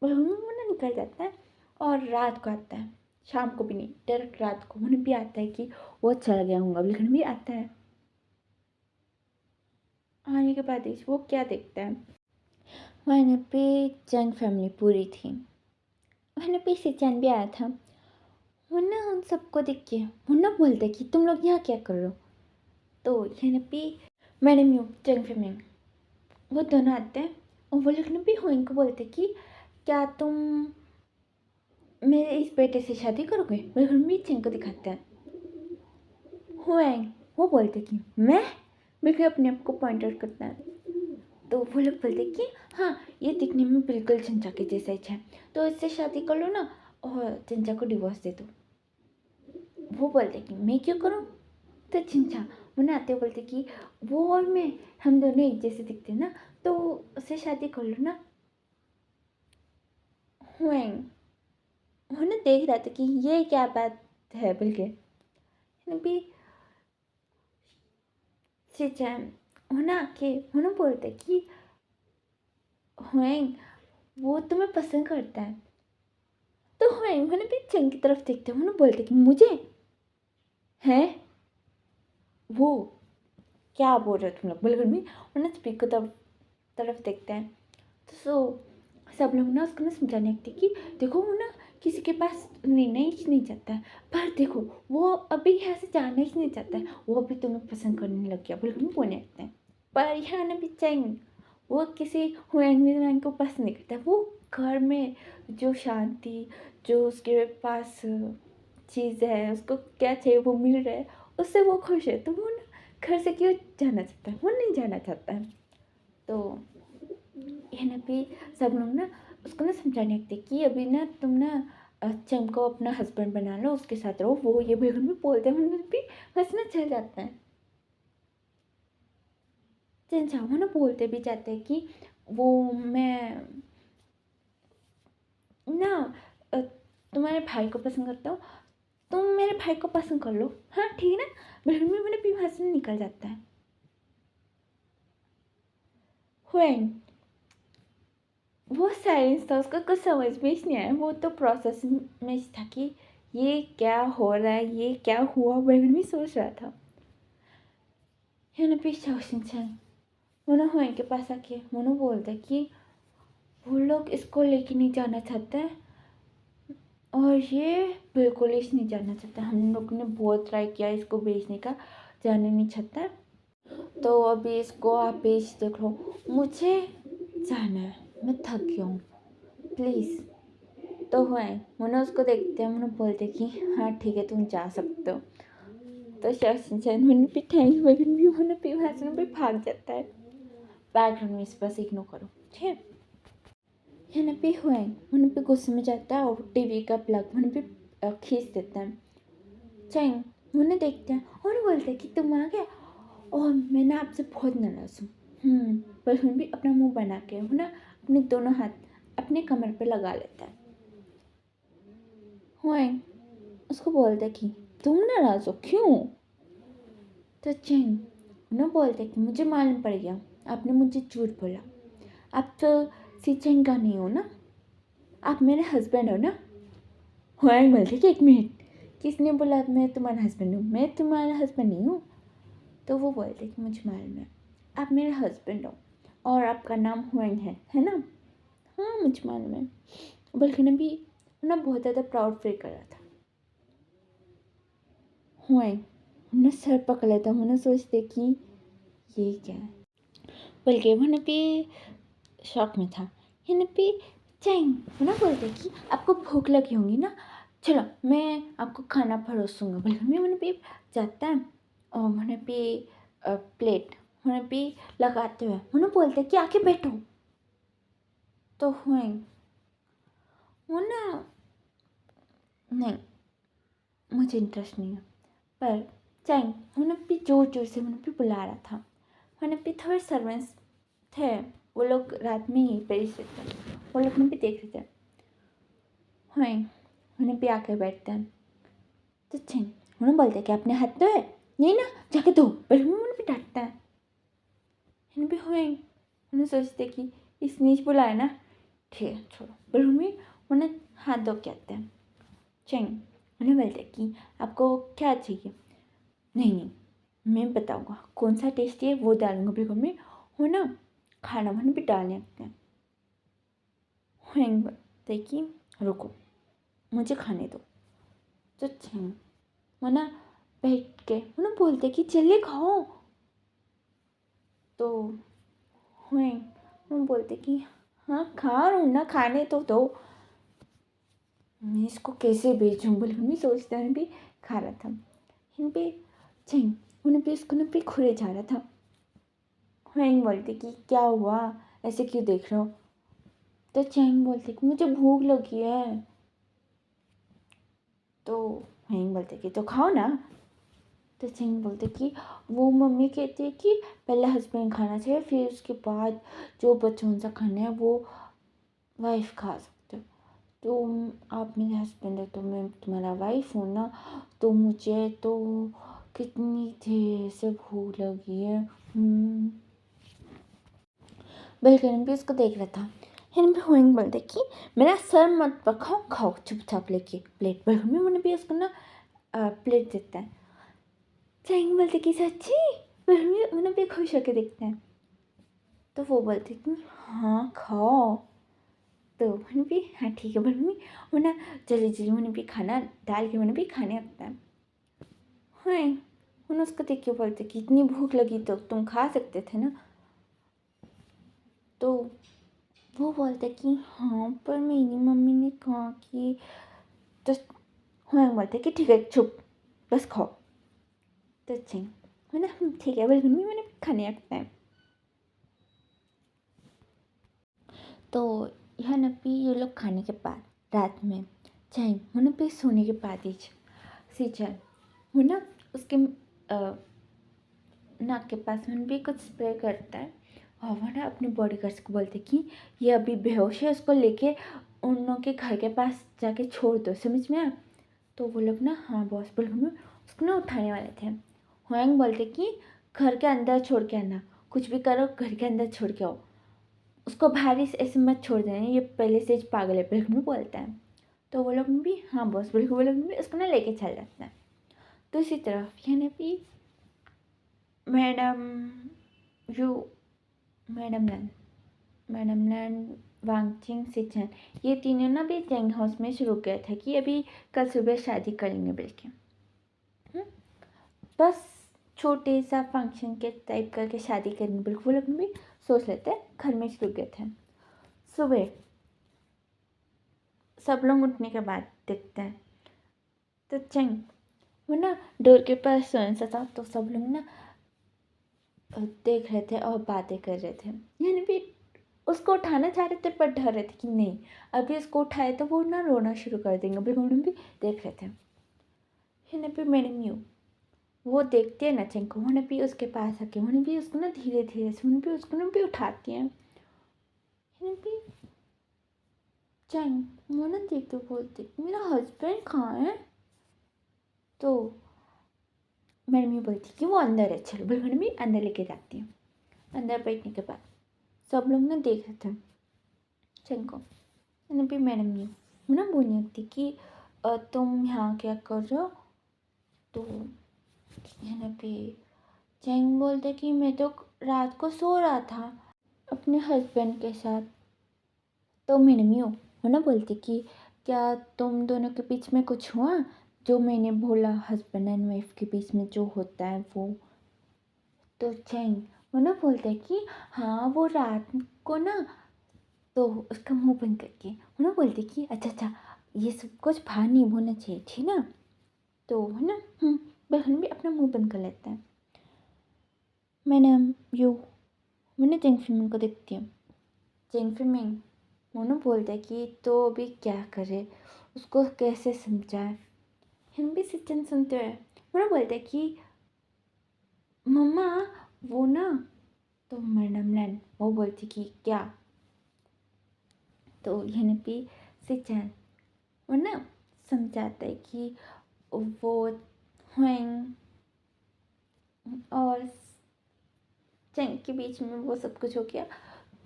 उन्हें निकल जाता है और रात को आता है, शाम को भी नहीं, डायरेक्ट रात को उन्हें भी आता है कि वो चला गया होगा, लेकिन भी आता है। आने के बाद वो क्या देखता है, वहाँ पे चंग फैमिली पूरी थी। वहाँ पे सिचैन भी आया था। वो ना उन सबको देख के वो ना बोलते कि तुम लोग यहाँ क्या कर रहे हो। तो यहाँ पे मैडम यू चंग फैमिली वो दोनों आते हैं और वो लोग भी हुएंग को बोलते कि क्या तुम मेरे इस बेटे से शादी करोगे। बिल्कुल भी चंग को दिखाते हैं। हुएंग वो बोलते कि मैं, बिल्कुल अपने आप को पॉइंट आउट करता है। तो वो लोग बोलते कि हाँ ये दिखने में बिल्कुल चंचा के जैसा ही है, तो इससे शादी कर लो ना और चंचा को डिवोर्स दे दो। वो बोलते कि मैं क्यों करूँ। तो चिंचा उन्हें आते बोलते कि वो और मैं हम दोनों एक जैसे दिखते हैं ना, तो उससे शादी कर लो ना। हुएंग उन्हें देख रहा था कि ये क्या बात है, बिल्कुल भी चिंचन उन्हें आके उन्हें बोलते कि हुएंग वो तुम्हें पसंद करता है। तो हुएंग उन्हें भी चंग की तरफ देखते हैं, उन्हें बोलते कि मुझे हैं वो क्या बोल रहे हो तुम लोग, बिल्कुल भी। उन्हें स्पीकर तरफ देखते हैं। तो सब लोग ना उसको ना समझाने लगते कि देखो वो ना किसी के पास निर्णय ही नहीं चाहता है, पर देखो वो अभी यहाँ से जाना ही नहीं चाहता है, वो अभी तुम्हें पसंद करने लग गया, बिल्कुल बोलने लगते हैं। पर यहाँ ना भी चाहिए वो किसी हुएंग को पसंद नहीं करता। वो घर में जो शांति, जो उसके पास चीज़ है, उसको क्या चाहिए वो मिल रहा है, उससे वो खुश है। तो वो ना घर से क्यों जाना चाहता है, वो नहीं जाना चाहता है। तो यह ना भी सब लोग ना उसको ना समझाने लगते कि अभी ना तुम ना चंग को अपना हस्बैंड बना लो, उसके साथ रहो। वो ये बिल्कुल भी बोलते हैं, उन्हें भी हंसना चल जाता है। चंचाओ ना बोलते भी जाते हैं कि वो मैं ना तुम्हारे भाई को पसंद करता हूँ, तुम मेरे भाई को पसंद कर लो, हाँ ठीक है ना। बिल्कुल भी मैंने भी हंसना निकल जाता है। हुएंग वो साइलेंस था, उसका कुछ समझ में ही नहीं आया। वो तो प्रोसेस में था कि ये क्या हो रहा है, ये क्या हुआ, मैं भी सोच रहा था। पीछे मोनो हुए के पास आके मोनो बोलता है कि वो लोग इसको लेके नहीं जाना चाहते हैं और ये बिल्कुल ही नहीं जाना चाहता। हम लोग ने बहुत ट्राई किया इसको बेचने का, जाने नहीं चाहता। तो अभी इसको आप बेच देख लो, मुझे जाना है, मैं थक गया हूँ, प्लीज़। तो हुआ है, मोनो उसको देखते हैं, मोनो बोलते कि हाँ ठीक है, तुम जा सकते हो। तो शासन मैंने भी थैंक वगैरह भी मोनो भी भाषण पे भाग जाता है। बैकग्राउंड में इस बस इग्नोर करो, ठीक है। यहाँ पे हुआ है, मोनो पे गुस्से में जाता है और टीवी का प्लग मोनो पे खींच देता है। चैंग मोनो देखते हैं और बोलते हैं कि तुम आ गया, और मैं ना आपसे बहुत नाराज़ हूँ। पर हम भी अपना मुंह बना के ना अपने दोनों हाथ अपने कमर पे लगा लेता है। हुआंग उसको बोलते कि तुम नाराज़ हो क्यों। तो चैंग ना बोलते कि मुझे मालूम पड़ गया, आपने मुझे झूठ बोला, आप तो सी चैंग का नहीं हो ना, आप मेरे हस्बैंड हो ना। हुआंग बोलते कि एक मिनट, किसने बोला मैं तुम्हारा हस्बैंड हूँ, मैं तुम्हारा हस्बैंड नहीं हूँ। तो वो बोलते कि मुझे मालूम है, आप मेरे हस्बैंड हो और आपका नाम हुआंग है ना। हाँ मुझे मालूम है। बल्कि ने भी ना बहुत ज़्यादा प्राउड फील कर रहा था। हुआंग हमने सर पकड़ लेता, मैंने सोचते कि ये क्या है। बल्कि मैंने भी शॉक में था। ये भी चैंग ना बोलते कि आपको भूख लगी होगी ना, चलो मैं आपको खाना परोसूंगा। बल्कि मैंने भी जाता है और मैंने भी प्लेट मैंने भी लगाते हुए मैंने बोलते कि आके बैठो। तो हुआंग वो ना नहीं, मुझे इंटरेस्ट नहीं है। पर चैंग मैंने भी जोर जोर से मैंने भी बुला रहा था। मैंने भी थोड़े सर्वेंट्स थे, वो लोग रात में ही पे थे, वो लोग ने भी देख रहे थे। हाँ मैंने भी आकर बैठते हैं। तो चैंग उन्होंने बोलते कि अपने हाथ धोए नहीं ना, जाके धो। पर मैंने भी डांटता है। मैंने भी हुए उन्हें सोचते कि इस नीच बुलाए ना, ठीक है छोड़ो। पर उन्हें हाथ धो के आते हैं। चैंग उन्हें बोलते कि आपको क्या चाहिए। नहीं नहीं, मैं बताऊँगा कौन सा टेस्टी है वो डालूंगा। बिल्कुल मैं हो ना खाना मैंने भी डालने लगते हैं। हुएंग बोलते कि रुको मुझे खाने दो। तो चैंग वो ना बैठ के उन्हें बोलते कि चलिए खाओ। तो हुएंग वो बोलते कि हाँ खा रहा हूँ ना, खाने तो दो, मैं इसको कैसे बेचूँ। बोले मैं सोचता हूँ भी खा रहा था। इन पे चैंग उन्हें भी उसको ना भी खुले जा रहा था। हुएंग बोलते कि क्या हुआ, ऐसे क्यों देख रहे हो। तो चैंग बोलते कि मुझे भूख लगी है। तो हुएंग बोलते कि तो खाओ ना। तो चैंग बोलते कि वो मम्मी कहती है कि पहले हस्बैंड खाना चाहिए, फिर उसके बाद जो बच्चों सा खाना है वो वाइफ खा सकते हो। तो आप मेरे हस्बैंड है तो मैं तुम्हारा वाइफ हूँ ना, तो मुझे तो कितनी देर से भूख लगी है। बिल्कुल भी उसको देख रहा था। हिरन भी हुएंग बोलते कि मेरा सर मत पकाओ, खाओ चुपचाप लेके प्लेट। बिल्कुल भी मैंने भी उसको ना प्लेट देता है। चैंग बोलते कि सच्ची। बिल्कुल मैंने भी खुश होकर देखते हैं। तो वो बोलते कि हाँ खाओ। तो मैंने भी हाँ ठीक है। बिल्कुल वो ना जल्दी जल्दी मैंने भी खाना डाल के मैंने भी खाने लगता है। हाँ उन्होंने उसको देख के बोलते कि इतनी भूख लगी तो तुम खा सकते थे ना। तो वो बोलते कि हाँ पर मेरी मम्मी ने कहा कि, तो हाँ बोलते कि ठीक है चुप बस खाओ। तो चिंग है ना ठीक है बिल्कुल मैंने खाने लगता है। तो यह नपी ये लोग खाने के बाद रात में चाहे उन्हें पे सोने के बाद ही सीचल वो ना उसके नाक के पास में भी कुछ स्प्रे करता है और वो ना अपने बॉडी गार्ड्स को बोलते कि ये अभी बेहोश है, उसको लेके उन लोगों के घर के पास जाके छोड़ दो, समझ में आया। तो वो लोग ना हाँ बॉस बोल में उसको ना उठाने वाले थे। हुआंग बोलते कि घर के अंदर छोड़ के आना, कुछ भी करो घर के अंदर छोड़ के आओ। उसको भारी से ऐसे मत छोड़ देना, ये पहले से ही पागल है, बिल्कुल भी बोलता है। तो वो लोग भी हाँ बॉस, बिल्कुल वो लोग भी उसको ना लेके चल जाता है। दूसरी तरफ यानी कि मैडम यू मैडम लैन वांगचिंग सिचन, ये तीनों ना भी जेंग हाउस में शुरू किया था कि अभी कल सुबह शादी करेंगे बोल के। बस छोटे सा फंक्शन के टाइप करके शादी करेंगे बिल्कुल, वो लोग भी सोच लेते हैं। घर में शुरू किए थे। सुबह सब लोग उठने के बाद देखते हैं तो चेंग वो ना डोर के पास सोने सा था, तो सब लोग ना देख रहे थे और बातें कर रहे थे। यानी भी उसको उठाना चाह रहे थे पर डर रहे थे कि नहीं अभी उसको उठाए तो वो ना रोना शुरू कर देंगे, अभी उन्होंने भी देख रहे थे। यानी भी मैडम यू वो देखते हैं ना चेंग को, उन्हें भी उसके पास आके उन्हें भी उसको ना धीरे धीरे से उन्हें भी उसको ना भी उठाती हैं। यानी भी चेंग वो ना देखते बोलते मेरा हस्बैंड कहाँ है। तो मैडम ये बोलती कि वो अंदर है, चलो बिल्कुल भी अंदर लेके जाती है। अंदर बैठने के बाद सब लोग ना देख रहे थे चेंग को। यानी भी मैडम ये वो ना बोलने लगती कि तुम यहाँ क्या कर रहे हो। तो यानी भी चेंग बोलते कि मैं तो रात को सो रहा था अपने हस्बैंड के साथ। तो मैडम यू वो ना बोलती कि क्या तुम दोनों के बीच में कुछ हुआ, जो मैंने बोला हस्बैंड एंड वाइफ के बीच में जो होता है वो। तो चेंग वो ना बोलते कि हाँ वो रात को ना, तो उसका मुंह बंद करके वो ना बोलते कि अच्छा अच्छा ये सब कुछ बाहर नहीं बोलना चाहिए ठीक ना। तो है ना बहन भी अपना मुंह बंद कर लेता है। मैडम यू मैंने जेंग फिल्म को देखती हूँ। जेंग फिल्म वो ना बोलता है कि तो अभी क्या करे, उसको कैसे समझाए। हम भी सिचन सुनते हैं। वो ना बोलता है कि मम्मा वो ना, तो मैडम लैन वो बोलती कि क्या। तो यानी भी सिचन वो ना समझाता है कि वो हुएंग और चेंग के बीच में वो सब कुछ हो गया,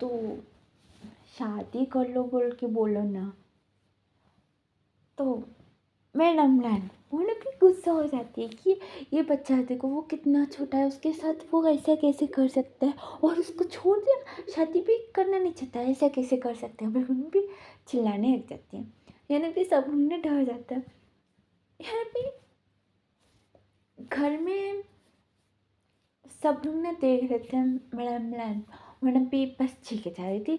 तो शादी कर लो बोल के बोलो ना। तो मैडम लैन वो ना भी गुस्सा हो जाती है कि ये बच्चा देखो वो कितना छोटा है, उसके साथ वो ऐसा कैसे कर सकता है, और उसको छोड़ दिया, शादी भी करना नहीं चाहता है, ऐसा कैसे कर सकते हैं। बिल्कुल भी चिल्लाने लग जाती हैं। यानी भी सब लोग ने डर जाता है। यानी भी घर में सब लोग ना देख रहे थे मैडम लैन, मैडम भी बस छीके जा रही थी।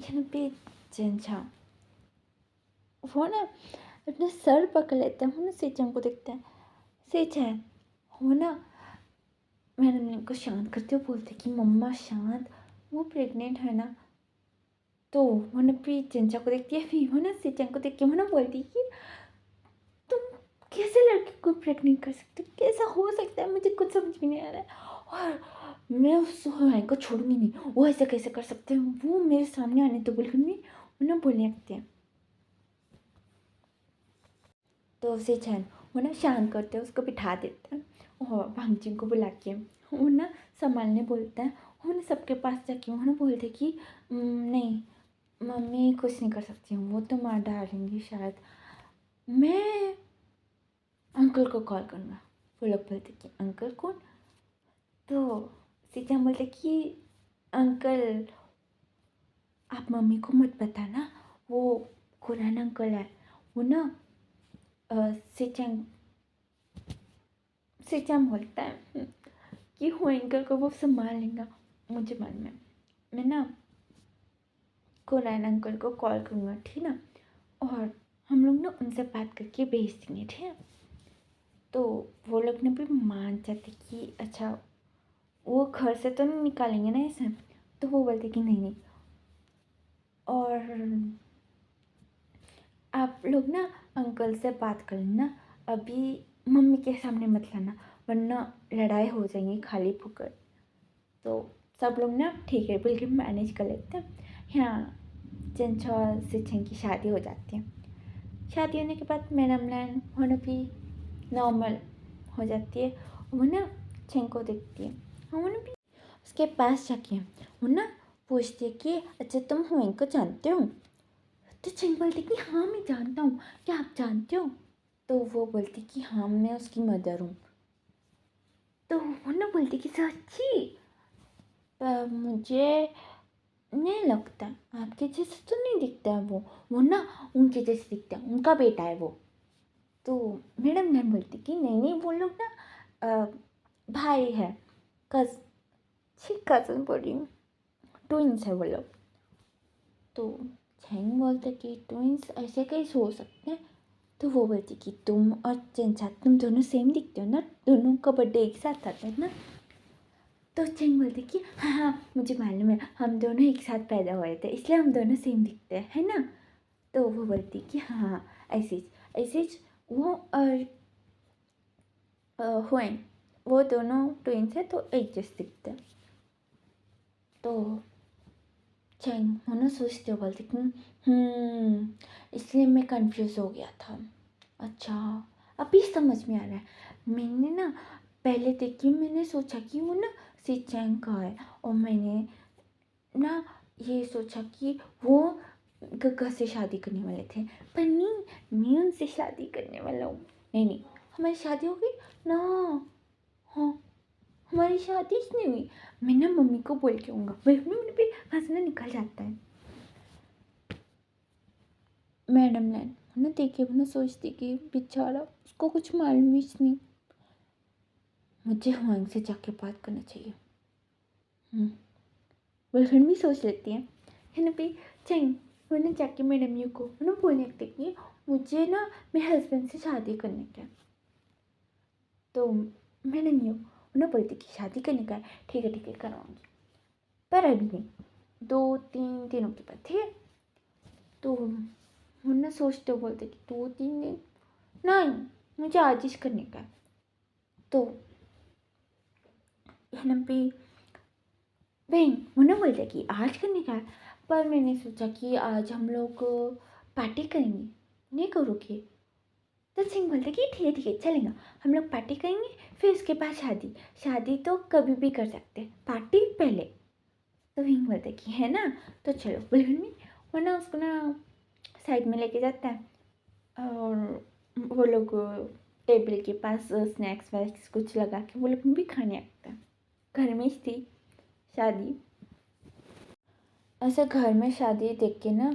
यानी भी जेंछा वो ना अपने सर पकड़ लेते हैं, वो ना सेचन को देखते हैं। सेचन वो ना मैडम को शांत करते हुए बोलते कि मम्मा शांत, वो प्रेग्नेंट है ना। तो वो ना भी जेंछा को देखती है, फिर वो ना सेचन को देख के वो ना बोलती कि तुम कैसे लड़की को प्रेग्नेंट कर सकते हो, कैसा हो सकता है, मुझे कुछ समझ में नहीं आ रहा है, और मैं उस भाई को छोड़ूंगी नहीं, वो ऐसे कैसे कर सकते हैं, वो मेरे सामने आने तो बिल्कुल नहीं। वो ना बोलने लगते हैं। तो उसे चैन वो ना शांत करते हैं, उसको बिठा देते हैं और भांगचिंग को बुला के वो ना संभालने बोलता है। वो ना सबके पास जाके वो ना बोलते कि नहीं मम्मी कुछ नहीं कर सकती हूँ, वो तो मार डालेंगी शायद, मैं अंकल को कॉल करूँगा। वो लोग बोलते कि अंकल कौन। तो सीता बोलते कि अंकल आप मम्मी को मत बताना, वो कुरान अंकल है। वो ना सिचंग सिचंग बोलता है कि वो अंकल को वो संभाल लेगा। मुझे मालूम है, मैं ना कुरान अंकल को कॉल करूँगा ठीक ना, और हम लोग ना उनसे बात करके भेज देंगे ठीक है। तो वो लोग ने भी मान जाते कि अच्छा वो घर से तो नहीं निकालेंगे ना ऐसे। तो वो बोलते कि नहीं नहीं, और आप लोग ना अंकल से बात कर लेना, अभी मम्मी के सामने मत लाना वरना लड़ाई हो जाएंगी खाली फुकट। तो सब लोग ना ठीक है बिल्कुल मैनेज कर लेते हैं। यहाँ जेंछा और सिचन की शादी हो जाती है। शादी होने के बाद मैडम लैन होना भी नॉर्मल हो जाती है। वो ना चेंग को देखती है, वो ना भी उसके पास जाके वो ना पूछती है कि अच्छा तुम हुएं को जानते हो। तो चेंग बोलती कि हाँ मैं जानता हूँ, क्या आप जानते हो? तो वो बोलती कि हाँ मैं उसकी मदर हूँ। तो वो ना बोलती कि सच्ची? पर मुझे नहीं लगता, आपके जैसे तो नहीं दिखता है वो ना उनके जैसे दिखता है, उनका बेटा है वो। तो मैडम मैम बोलती कि नहीं नहीं वो लोग ना भाई है, कज छी कज़न बोल रही हूँ, ट्विंस है वो लोग। तो चैंग बोलते कि ट्विंस ऐसे कैसे हो सकते हैं? तो वो बोलती कि तुम और चेंचा तुम दोनों सेम दिखते हो ना, दोनों का बर्थडे एक साथ आता है ना। तो चेंग बोलती कि हाँ हाँ मुझे मालूम है, हम दोनों एक साथ पैदा हुए थे इसलिए हम दोनों सेम दिखते हैं, है ना। तो वो बोलती कि हाँ हाँ ऐसे ही वो और हुए, वो दोनों ट्विंस है तो एक जैसे दिखते हैं। तो चैंग वो ना सोचते हो बोलती कि इसलिए मैं कंफ्यूज हो गया था। अच्छा अभी समझ में आ रहा है। मैंने ना पहले देखी, मैंने सोचा कि वो ना सी चैंग का है, और मैंने ना ये सोचा कि वो गग्गा से शादी करने वाले थे, पर नहीं मैं उनसे शादी करने वाला हूँ। नहीं नहीं हमारी शादी हो गई ना। हाँ हमारी शादी नहीं हुई। मैं ना मम्मी को बोल के आऊँगा, मम्मी भी हंसना निकल जाता है। मैडम ने ना देखे वो ना सोचती कि बेचारा उसको कुछ मालूम ही नहीं, मुझे हुआंग से जाके बात करना चाहिए। बलखंड भी सोच लेती है ना भी चैंग वो ना जाके मैडम यू को ना बोलने लगती कि मुझे ना मेरे हस्बैंड से शादी करने का। तो मैडम यू ना बोलती कि शादी करने का है, ठीक है करवाऊँगी, पर अभी नहीं, 2-3 दिनों के बाद, ठीक है। तो वो ना सोचते बोलते कि 2-3 दिन नहीं, मुझे आज ही करने का है। तो है ना भी बहन वो ना बोलते कि आज करने का है, पर मैंने सोचा कि आज हम लोग पार्टी करेंगे, नहीं करोगे? तो सिंह बोलते कि ठीक है चलेगा, हम लोग पार्टी करेंगे फिर उसके बाद शादी, शादी तो कभी भी कर सकते हैं, पार्टी पहले। तो विंग बोलते कि है ना, तो चलो बुलहन में वो ना उसको ना साइड में लेके जाता है, और वो लोग टेबल के पास स्नैक्स वैक्स कुछ लगा के वो लोग भी खाने आता है। घर में ही थी शादी, ऐसे घर में शादी देख के ना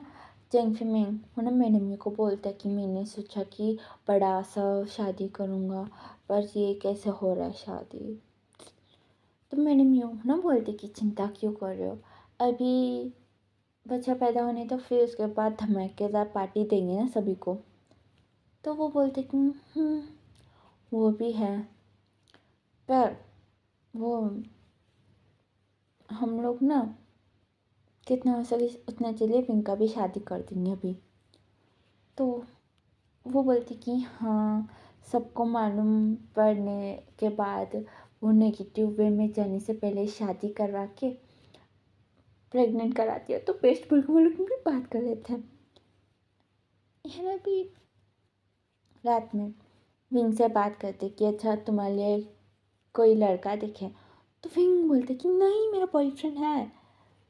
चेंग फिमिंग वो ना मेरे मम्मी को बोलता है कि मैंने सोचा कि बड़ा सा शादी करूँगा, पर ये कैसे हो रहा है शादी। तो मैंने म्यू ना बोलती कि चिंता क्यों कर रहे हो, अभी बच्चा पैदा होने तो फिर उसके बाद धमाकेदार पार्टी देंगे ना सभी को। तो वो बोलते कि वो भी है, पर वो हम लोग ना कितना हो सके उतना चलिए पिंका भी शादी कर देंगे अभी। तो वो बोलती कि हाँ सबको मालूम पड़ने के बाद वो नेगेटिव वे में जाने से पहले शादी करवा के प्रेग्नेंट करा दिया, तो पेस्ट बिल्कुल वो लोग भी बात कर रहे थे। है ना भी रात में विंग से बात करते कि अच्छा तुम्हारे लिए कोई लड़का दिखे, तो विंग बोलते कि नहीं मेरा बॉयफ्रेंड है।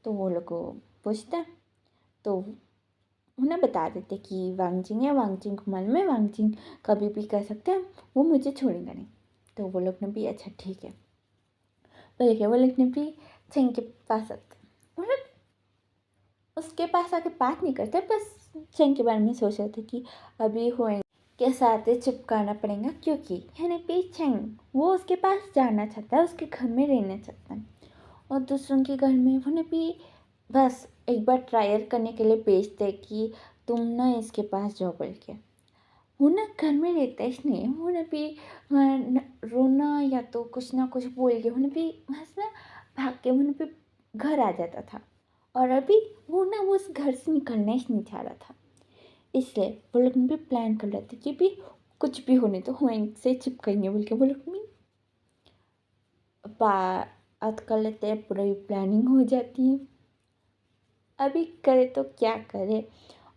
तो वो लोग को पूछता है, तो उन्हें बता देते कि वांगजिंग है, वांगजिंग को मालूम है, वांगजिंग कभी भी कर सकते हैं, वो मुझे छोड़ेगा नहीं। तो वो लोग ने भी अच्छा ठीक है बोले क्या, वो लोग ने भी चेंग के पास आते, वो लोग उसके पास आके बात नहीं करते, बस चेंग के बारे में सोच रहे थे कि अभी हुए के साथ चिपकाना पड़ेगा, क्योंकि है ना पे चेंग वो उसके पास जाना चाहता है, उसके घर में रहना चाहता है, और दूसरों के घर में वो भी बस एक बार ट्रायल करने के लिए भेजते कि तुम ना इसके पास जाओ बोल के। वो ना घर में रहता ही नहीं, वो ना भी रोना या तो कुछ ना कुछ बोल के वो भी बस ना भाग के वो भी घर आ जाता था, और अभी वो ना वो उस घर से निकलना ही नहीं चाह रहा था। इसलिए वो लोग भी प्लान कर रहे थे कि भी कुछ भी होने तो वहीं से चिपकाएंगे बोल के वो लोग भी बात कर लेते हैं, पूरी प्लानिंग हो जाती है। अभी करे तो क्या करे,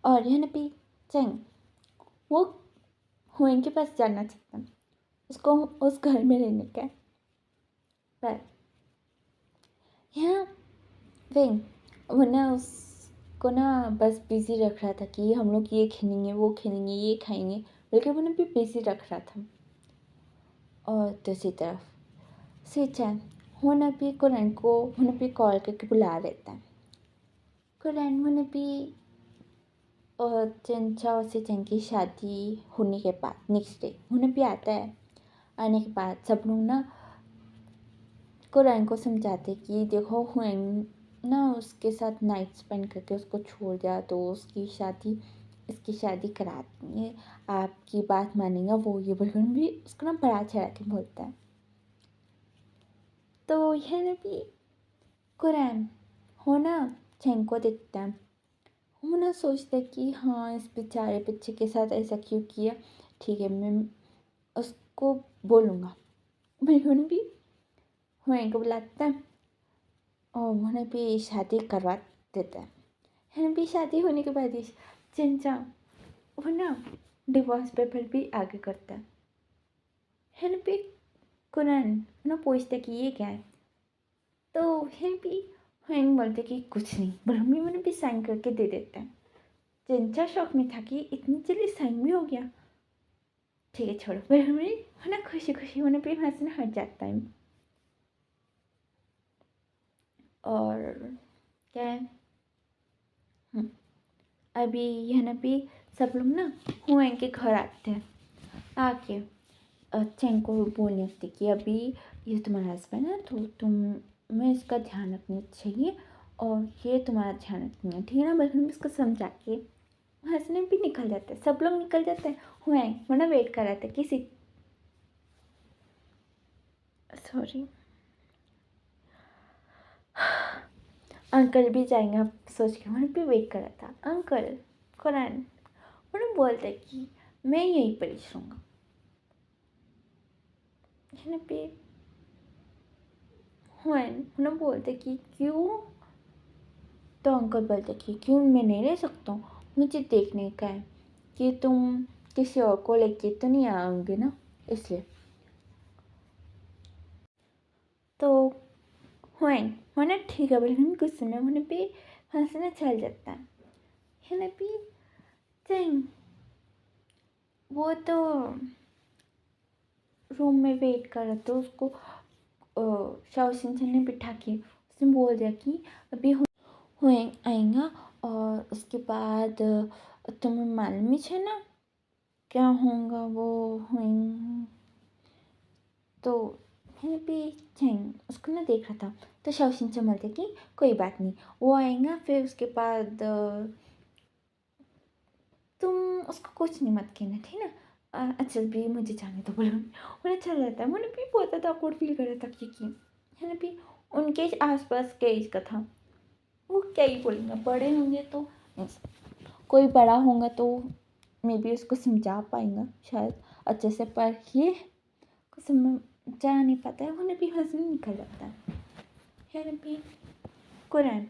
और यह ना भी चेंग वो हुएं के पास जाना चाहता है, उसको उस घर में रहने का है, पर यहाँ वे वो ना उसको ना बस बिज़ी रख रहा था कि हम लोग ये खेलेंगे, वो खेलेंगे, ये खाएँगे, बल्कि वो ना भी बिज़ी रख रहा था। और दूसरी तरफ सिचन होना भी कुरैन को होना भी कॉल करके बुला लेता है। कुरैन होना भी और चंचा और सिचन की शादी होने के बाद नेक्स्ट डे होना भी आता है। आने के बाद सब लोग ना कुरैन को समझाते कि देखो हुएंग ना उसके साथ नाइट स्पेंड करके उसको छोड़ दिया तो इसकी शादी करा देंगे, आपकी बात मानेगा वो ये बोलकर भी उसको ना बड़ा चढ़ा के बोलता है। तो यह ना भी कुरैन हो ना चैंग को देखता है। वो ना सोचता है कि हाँ इस बेचारे बच्चे के साथ ऐसा क्यों किया, ठीक है मैं उसको बोलूँगा। बिल्कुल भी हुएंग को बुलाता है और उन्हें भी शादी करवा देता है। है भी शादी होने के बाद ही चिंचा वो ना डिवोर्स पेपर भी आगे करता है ना भी कुरैन ना पूछते कि ये क्या है। तो है भी हैंग बोलते कि कुछ नहीं, ब्रह्मी मैंने भी साइन करके दे देता है। चिंचा शौक में था कि इतनी जल्दी साइन भी हो गया। ठीक है छोड़ो, ब्रह्मी है ना खुशी खुशी उन्हें भी वहाँ से हट जाता है। और क्या है अभी यह ना भी सब लोग ना हुएं के घर आते हैं। आके चैंग को बोलने लगते कि अभी ये तुम्हारा हस्बैंड है तो तुम्हें इसका ध्यान रखना चाहिए और ये तुम्हारा ध्यान रखना है, ठीक है ना। बल्कि इसको समझा के हंसने भी निकल जाते हैं, सब लोग निकल जाते हैं। हुए वरना वेट कर रहे थे किसी सॉरी अंकल भी जाएंगे आप सोच के मैंने भी वेट कर रहा था। अंकल कुरान उन्हें बोलते कि मैं यहीं पर ही रहूँगा। पे हुए उन्हें बोलते कि क्यों। तो अंकल बोलते कि क्यों मैं नहीं रह सकता हूँ, मुझे देखने का है कि तुम किसी और को लेके तो नहीं आओगे ना, इसलिए। तो हुए होना ठीक है बोले कुछ समय होने पे हंसना चल जाता है ना भी चैंग वो तो रूम में वेट कर रहा था। उसको शाओ सिंचन ने बिठा के उसने बोल दिया कि अभी हुए आएगा और उसके बाद तुम्हें मालूम ही है ना क्या होगा वो हुए। तो है भी चैंग उसको ना देख रहा था। तो शाओ सिंचन बोलते कि कोई बात नहीं वो आएगा, फिर उसके बाद तुम उसको कुछ नहीं मत कहना, ठीक है ना। अच्छा भी मुझे जाने तो बोलो उन्हें चल जाता है। मैंने भी बहुत ज़्यादा awkward फील कर रहा था क्योंकि है ना भी उनके आसपास के एज का था। वो क्या ही बोलेंगे, बड़े होंगे तो कोई बड़ा होगा तो मे बी उसको समझा पाएंगा शायद अच्छे से, पर ये को समझा नहीं पाता है। उन्हें भी हंसने निकल जाता है ना भी कुरान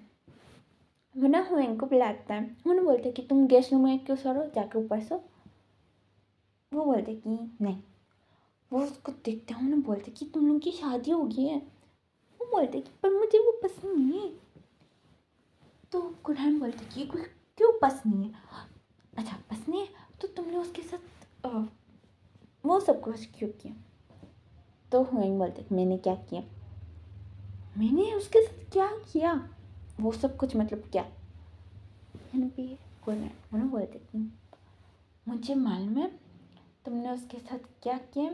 वो ना हुए को बुलाता है। उन्हें बोलते कि तुम गेस्ट रूम में क्यों सो रहो, जाके ऊपर सो। वो बोलते कि नहीं। वो उसको देखते हैं उन्हें बोलते कि तुम लोग की शादी हो गई है। वो बोलते कि पर मुझे वो पसंद नहीं है। तो कुरैन बोलते कि क्यों पसंद नहीं है, अच्छा पसंद नहीं है तो तुमने उसके साथ वो सब कुछ क्यों किया। तो हुएंग बोलते कि मैंने क्या किया, मैंने उसके साथ क्या किया, वो सब कुछ मतलब क्या है ना भी। कुरैन उन्हें बोलते कि मुझे मालूम है तुमने उसके साथ क्या किया,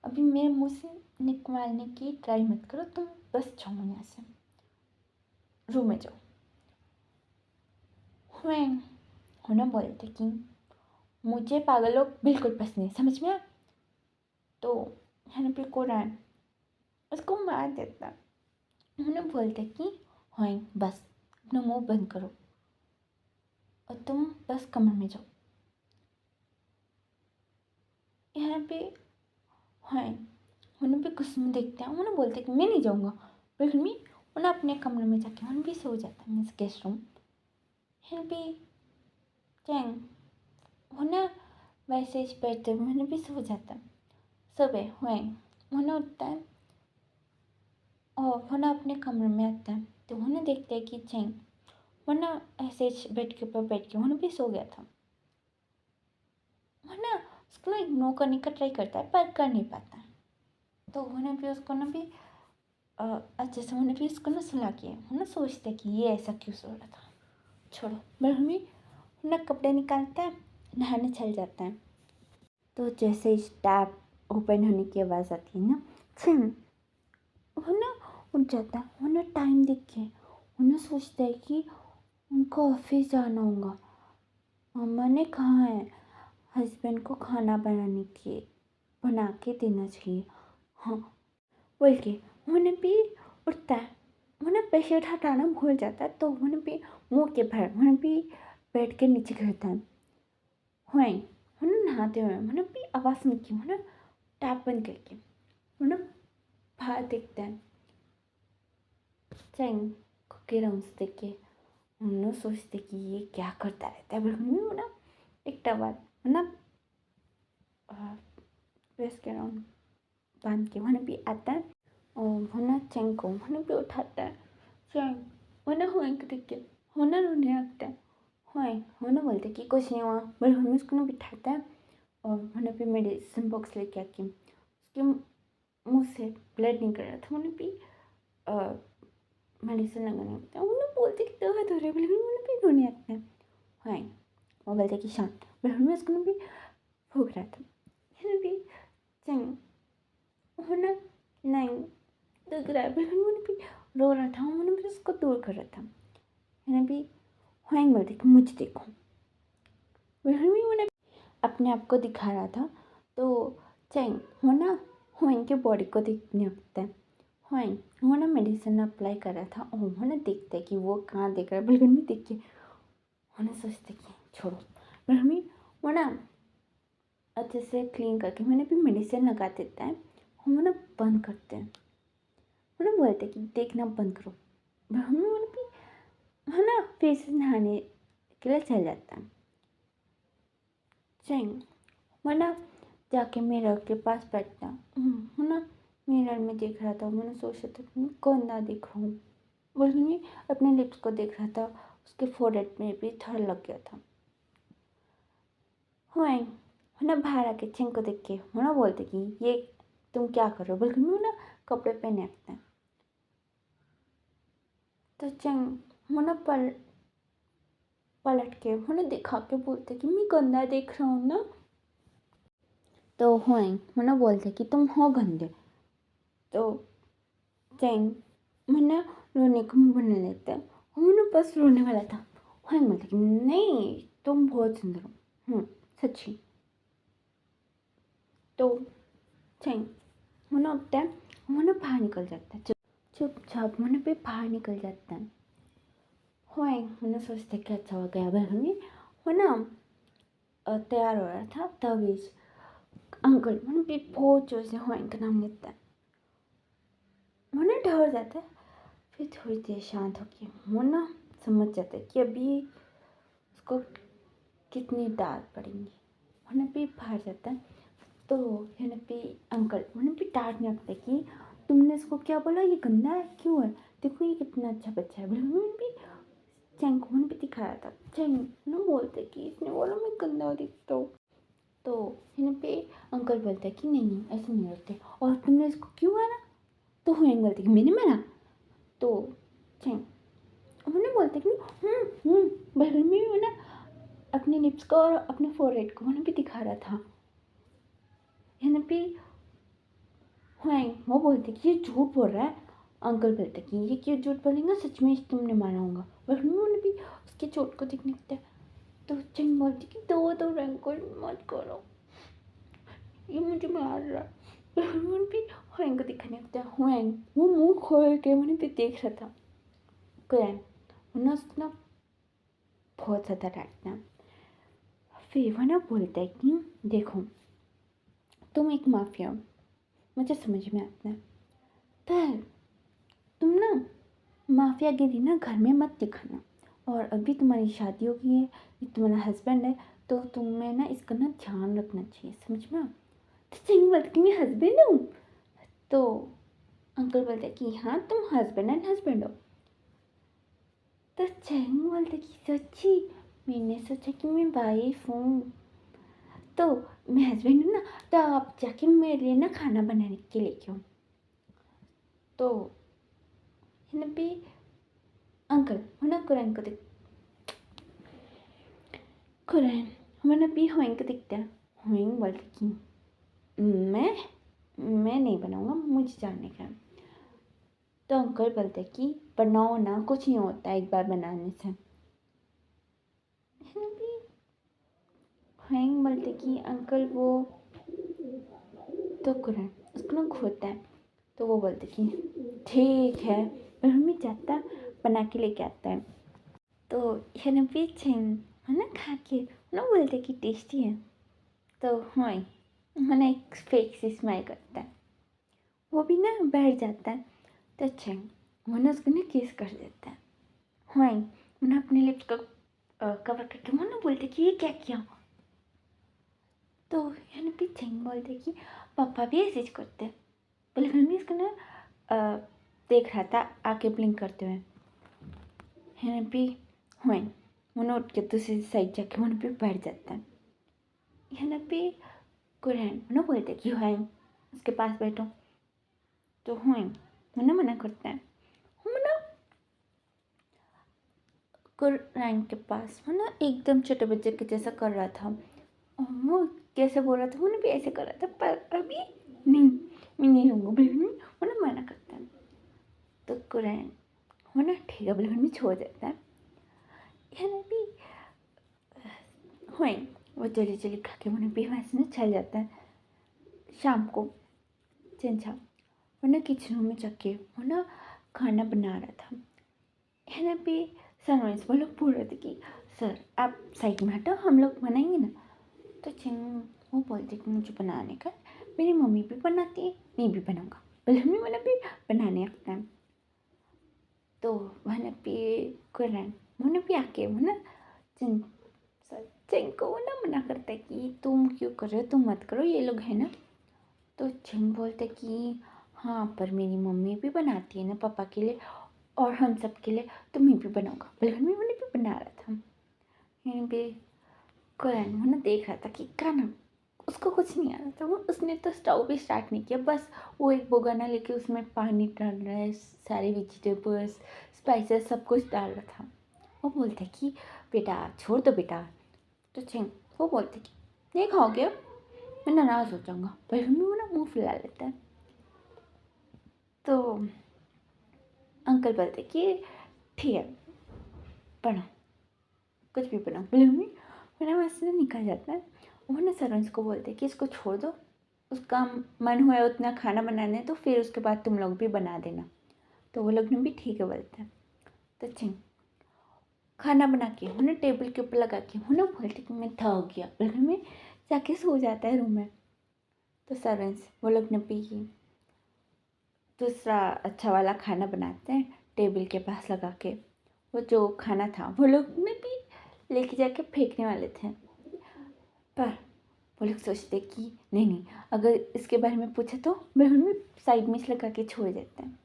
अभी मेरे मुँह से निकलवाने की ट्राई मत करो, तुम बस जाओ यहाँ से, रूम में जाओ। हुएंग होना बोलते कि मुझे पागल लोग बिल्कुल पसंद नहीं, समझ में आया। तो है ना भी कुरैन उसको मार देता। उन्हें बोलते कि हुएंग बस अपना मुंह बंद करो और तुम बस कमरे में जाओ। यहाँ पे हुएंग उन्हें भी गुस्से में देखते हैं। उन्हें बोलते कि मैं नहीं जाऊँगा, लेकिन मैं उन्हें अपने कमरे में जाके उन्हें भी सो जाता है मीन्स गेस्ट रूम। है भी चैंग उन्हें वैसे ही बैठते हुए उन्हें भी सो जाता है। सुबह हुएंग उन्हें उठता है और वो ना अपने कमरे में आता है, तो वो ना देखता है कि चैंग वो ना ऐसे बेड के ऊपर बैठ के वो ना भी सो गया था। वो ना उसको ना इग्नोर करने का ट्राई करता है पर कर नहीं पाता है। तो वो ना भी उसको ना भी अच्छे से उन्हें भी उसको ना सुला के वो ना सोचते कि ये ऐसा क्यों सो रहा था, छोड़ो। ब्रह्मी ना कपड़े निकालता है, नहाने चल जाता है। तो जैसे ही टैप ओपन होने की आवाज़ आती है ना, छिम, वो ना उठ जाता है। वो ना टाइम देख के वो ना सोचता है कि उनको ऑफिस जाना होगा, मम्मा ने कहा है हस्बैंड को खाना बना के देना चाहिए। हाँ, बोल के उन्हें भी उठता है। उन्हें बेडशीट हटाना भूल जाता है, तो उन्हें भी मुंह के भर उन्हें भी बैठ के नीचे गिरता है। हुए उन्हें नहाते हुए उन्हें भी आवाज़ सुन के उन्हें टैप बंद करके उन्हें बाहर देखता है। चैंग को गिरा उनसे देख के उन्हें सोचते कि ये क्या करता रहता है। बिल्कुल ना एक टवल ना वेस्ट के राउंड बांध के उन्हें भी आता है और वो ना चैंग को उन्हें भी उठाता है। चैंग वो ना हुए को देख के वो ना रोने लगता है। हुए वो ना बोलते कि कुछ नहीं हुआ, बट हमें उसको ना बिठाता है और उन्हें भी मेडिसिन बॉक्स लेके आके उसके मुंह से ब्लड निकल रहा था। उन्हें भी मेडिसिन लगाने लगता है। उन्हें बोलते कि दवा दो रहे, बोले उन्हें भी रोने लगता है। हाँ, वो बोलते कि शांत, बट हमें उसको ना भी भूख रहा था। फिर भी चैंग वो ना नहीं दिख रहा है, बट उन्हें भी रो रहा था। उन्हें भी उसको दूर कर रहा था। उन्हें भी ह्वांग बोलते कि मुझे देखो, उन्हें अपने आप को दिखा रहा था। तो चैंग वो ना ह्वांग के बॉडी को देखने लगता है। ह्वांग वो ना मेडिसिन अप्लाई कर रहा था और वो ना देखता है कि वो कहाँ देख रहा है। बिल्कुल भी देख के उन्हें सोचते कि छोड़ो। बिल्कुल वो ना अच्छे से क्लीन करके मैंने भी मेडिसिन लगा देता है। वो ना बंद करते हैं। वो ना बोलते कि देखना बंद करो। हम भी है ना फेस नहाने के लिए चल जाता है। चैंग वो ना जाके मिरर के पास बैठता है ना। मिरर में देख रहा था। मैंने सोचा था कि मैं गंदा दिख रहा हूँ। बोलने अपने लिप्स को देख रहा था, उसके फोrehead में भी थर लग गया था। हुए है ना बाहर आके चैंग को देख के वो ना बोलते कि ये तुम क्या कर रहे हो, बल्कि मैं ना कपड़े पहने रखते हैं। तो चैंग वो ना पलट के वो ना दिखा के बोलते कि मैं गंदा देख रहा हूँ ना। तो हुए वो ना बोलते कि तुम हो गंदे। तो चैंग मैं ना रोने का मुँह बना लेता है। वो ना बस रोने वाला था। हुए बोलते कि नहीं तुम बहुत सुंदर हो, सच्ची। तो चैंग वो ना उठता है, वो ना बाहर निकल जाता है। चुपचाप वो ना पे बाहर निकल जाता है। हुए वो ना सोचते कि अच्छा हो गया बल्कि वो ना तैयार हो रहा था तभी अंकल मैंने भी बहुत जोर से हुए का नाम लेता है। वो ना ठहर जाता है, फिर थोड़ी देर शांत होके वो ना समझ जाता है कि अभी उसको कितनी डांट पड़ेंगी। वो ना भी बाहर जाता है। तो ये ना भी अंकल उन्हें भी डांटने लगता है कि तुमने इसको क्या बोला, ये गंदा है क्यों है, देखो ये कितना अच्छा बच्चा है। उन्होंने भी चैंग को भी दिखाया था। चैंग ना बोलते कि इसने बोला मैं गंदा दिखता हूँ। तो यहाँ पे अंकल बोलते हैं कि नहीं नहीं ऐसे नहीं होते, और तुमने इसको क्यों मारा। तो हुएंग बोलते कि मैंने मारा। तो चैंग उन्होंने बोलते कि बहन में वो ना अपने लिप्स को और अपने फोरहेड को उन्हें भी दिखा रहा था। यहाँ पे हुएंग वो बोलते कि ये झूठ बोल रहा है। अंकल बोलते कि ये क्यों झूठ बोलेंगे, सच में तुमने मारा होगा। बहन में उन्हें भी उसके चोट को देखने लगता है। तो चैंग बोलती कि दो अंकल मत करो, ये मुझे मार रहा है। हुएंग भी हुएंग को दिखाने लगता है। हुएंग वो मुंह खोल के उन्हें भी देख रहा था। ग्रैंड उन्हें उसने बहुत ज़्यादा डांटना। फिर वो ना बोलता है कि देखो तुम एक माफिया हो, मुझे समझ में आता है, पर तुम ना माफियागिरी ना घर में मत दिखाना। और अभी तुम्हारी शादी हो गई है, ये तुम्हारा हस्बैंड है, तो तुम्हें ना इसका ना ध्यान रखना चाहिए, समझ में। तो चैंग बोलती कि मैं हस्बैंड हूँ। तो अंकल बोलते कि हाँ तुम हस्बैंड एंड हस्बैंड हो। तो चैंग बोलते कि सच्ची, मैंने सोचा कि मैं वाइफ हूँ, तो मैं हस्बैंड हूँ ना, तो आप जाके मेरे लिए ना खाना बनाने के लेके आओ। तो भी अंकल होना कुरान को देख, कुरान हमारा भी होएंग को दिखता है। होएंग बोलते कि मैं नहीं बनाऊँगा, मुझे जानने का है। तो अंकल बोलते कि बनाओ ना, कुछ नहीं होता एक बार बनाने से। भी होएंग बोलते कि अंकल वो तो कुरान उसको ना खोता है। तो वो बोलते कि ठीक है, और मम्मी जाता बना के लेके आता है। तो है भी छिंग है ना, खा के ना बोलते कि टेस्टी है। तो हाँ मैंने एक फेक सी स्माइल करता है, वो भी ना बैठ जाता है। तो अच्छा मैंने उसको ना किस कर देता है। हाँ मैंने अपने लिप्स को कवर करके मैंने बोलते कि ये क्या किया। तो यानी भी छिंग बोलते कि पापा भी ऐसे ही करते हैं। बोले मैं भी इसको ना देख रहा था आके ब्लिंक करते हुए। है भी हुए मैंने उठ के दूसरी साइड जाके मैंने भी बैठ जाता है। है भी कुरान मैंने बोलते कि हुए उसके पास बैठो। तो हुए मैंने मना करता है। मैंने कुरान के पास मैंने एकदम छोटे बच्चे के जैसा कर रहा था। और वो कैसे बोल रहा था मैंने भी ऐसे कर रहा था, पर अभी नहीं, मैं नहीं लूँगा बिल्कुल। मैंने मना करता है। तो कुरान मैंने ठीक है बिल्कुल में छोड़ देता है। है भी हुए वो जल्दी जल्दी खा के मैंने भी वहाँ से ना चल जाता है। शाम को चिंचा वो ना किचन रूम में जाके वो ना खाना बना रहा था। है ना भी सनराइज वो लोग बोल रहे थे कि सर आप साइड में हटो, हम लोग बनाएंगे ना। तो चिंग वो बोलते कि मुझे बनाने का, मेरी मम्मी भी बनाती है, मैं भी बनाऊँगा, बोले मम्मी मैंने भी बनाने आता है। तो वह भी कुरान मैंने भी आके वो ना चिंग चिंग को वो ना मना करता है कि तुम क्यों कर रहे हो, तुम मत करो, ये लोग है ना। तो चिंग बोलते कि हाँ पर मेरी मम्मी भी बनाती है ना पापा के लिए और हम सब के लिए, तो मैं भी बनाऊँगा, बल्कि मैंने भी बना रहा था। यहीं पे कुरान वो ना देख रहा था कि खाना उसको कुछ नहीं आ रहा था। वो उसने तो स्टोव भी स्टार्ट नहीं किया, बस वो एक बोगाना लेके उसमें पानी डाल रहा है, सारे वेजिटेबल्स स्पाइसेस सब कुछ डाल रहा था। वो बोलते कि बेटा छोड़ दो बेटा। तो चिंग वो बोलते कि नहीं खाओगे अब, मैं नाराज़ हो जाऊँगा, पर वो ना मुँह फुला लेता है। तो अंकल बोलते कि ठीक है बनाओ, कुछ भी बनाओ, बोले मम्मी मेरा वहाँ से निकल जाता है। वो ना सर्वेंट्स को बोलते कि इसको छोड़ दो, उसका मन हुआ उतना खाना बनाने, तो फिर उसके बाद तुम लोग भी बना देना। तो वो लोग ने भी ठीक है बोलते हैं। तो चिंग खाना बना के उन्हें टेबल के ऊपर लगा के उन्हें बोलते कि मैं थक गया, बल्कि मैं जाके सो जाता है रूम में। तो सर्वेंट्स वो लोग ने भी दूसरा अच्छा वाला खाना बनाते हैं टेबल के पास लगा के। वो जो खाना था वो लोग ने भी लेके जाके फेंकने वाले थे, पर वो लोग सोचते कि नहीं नहीं, अगर इसके बारे में पूछे तो बिल्कुल भी साइड में लगा के छोड़ देते हैं।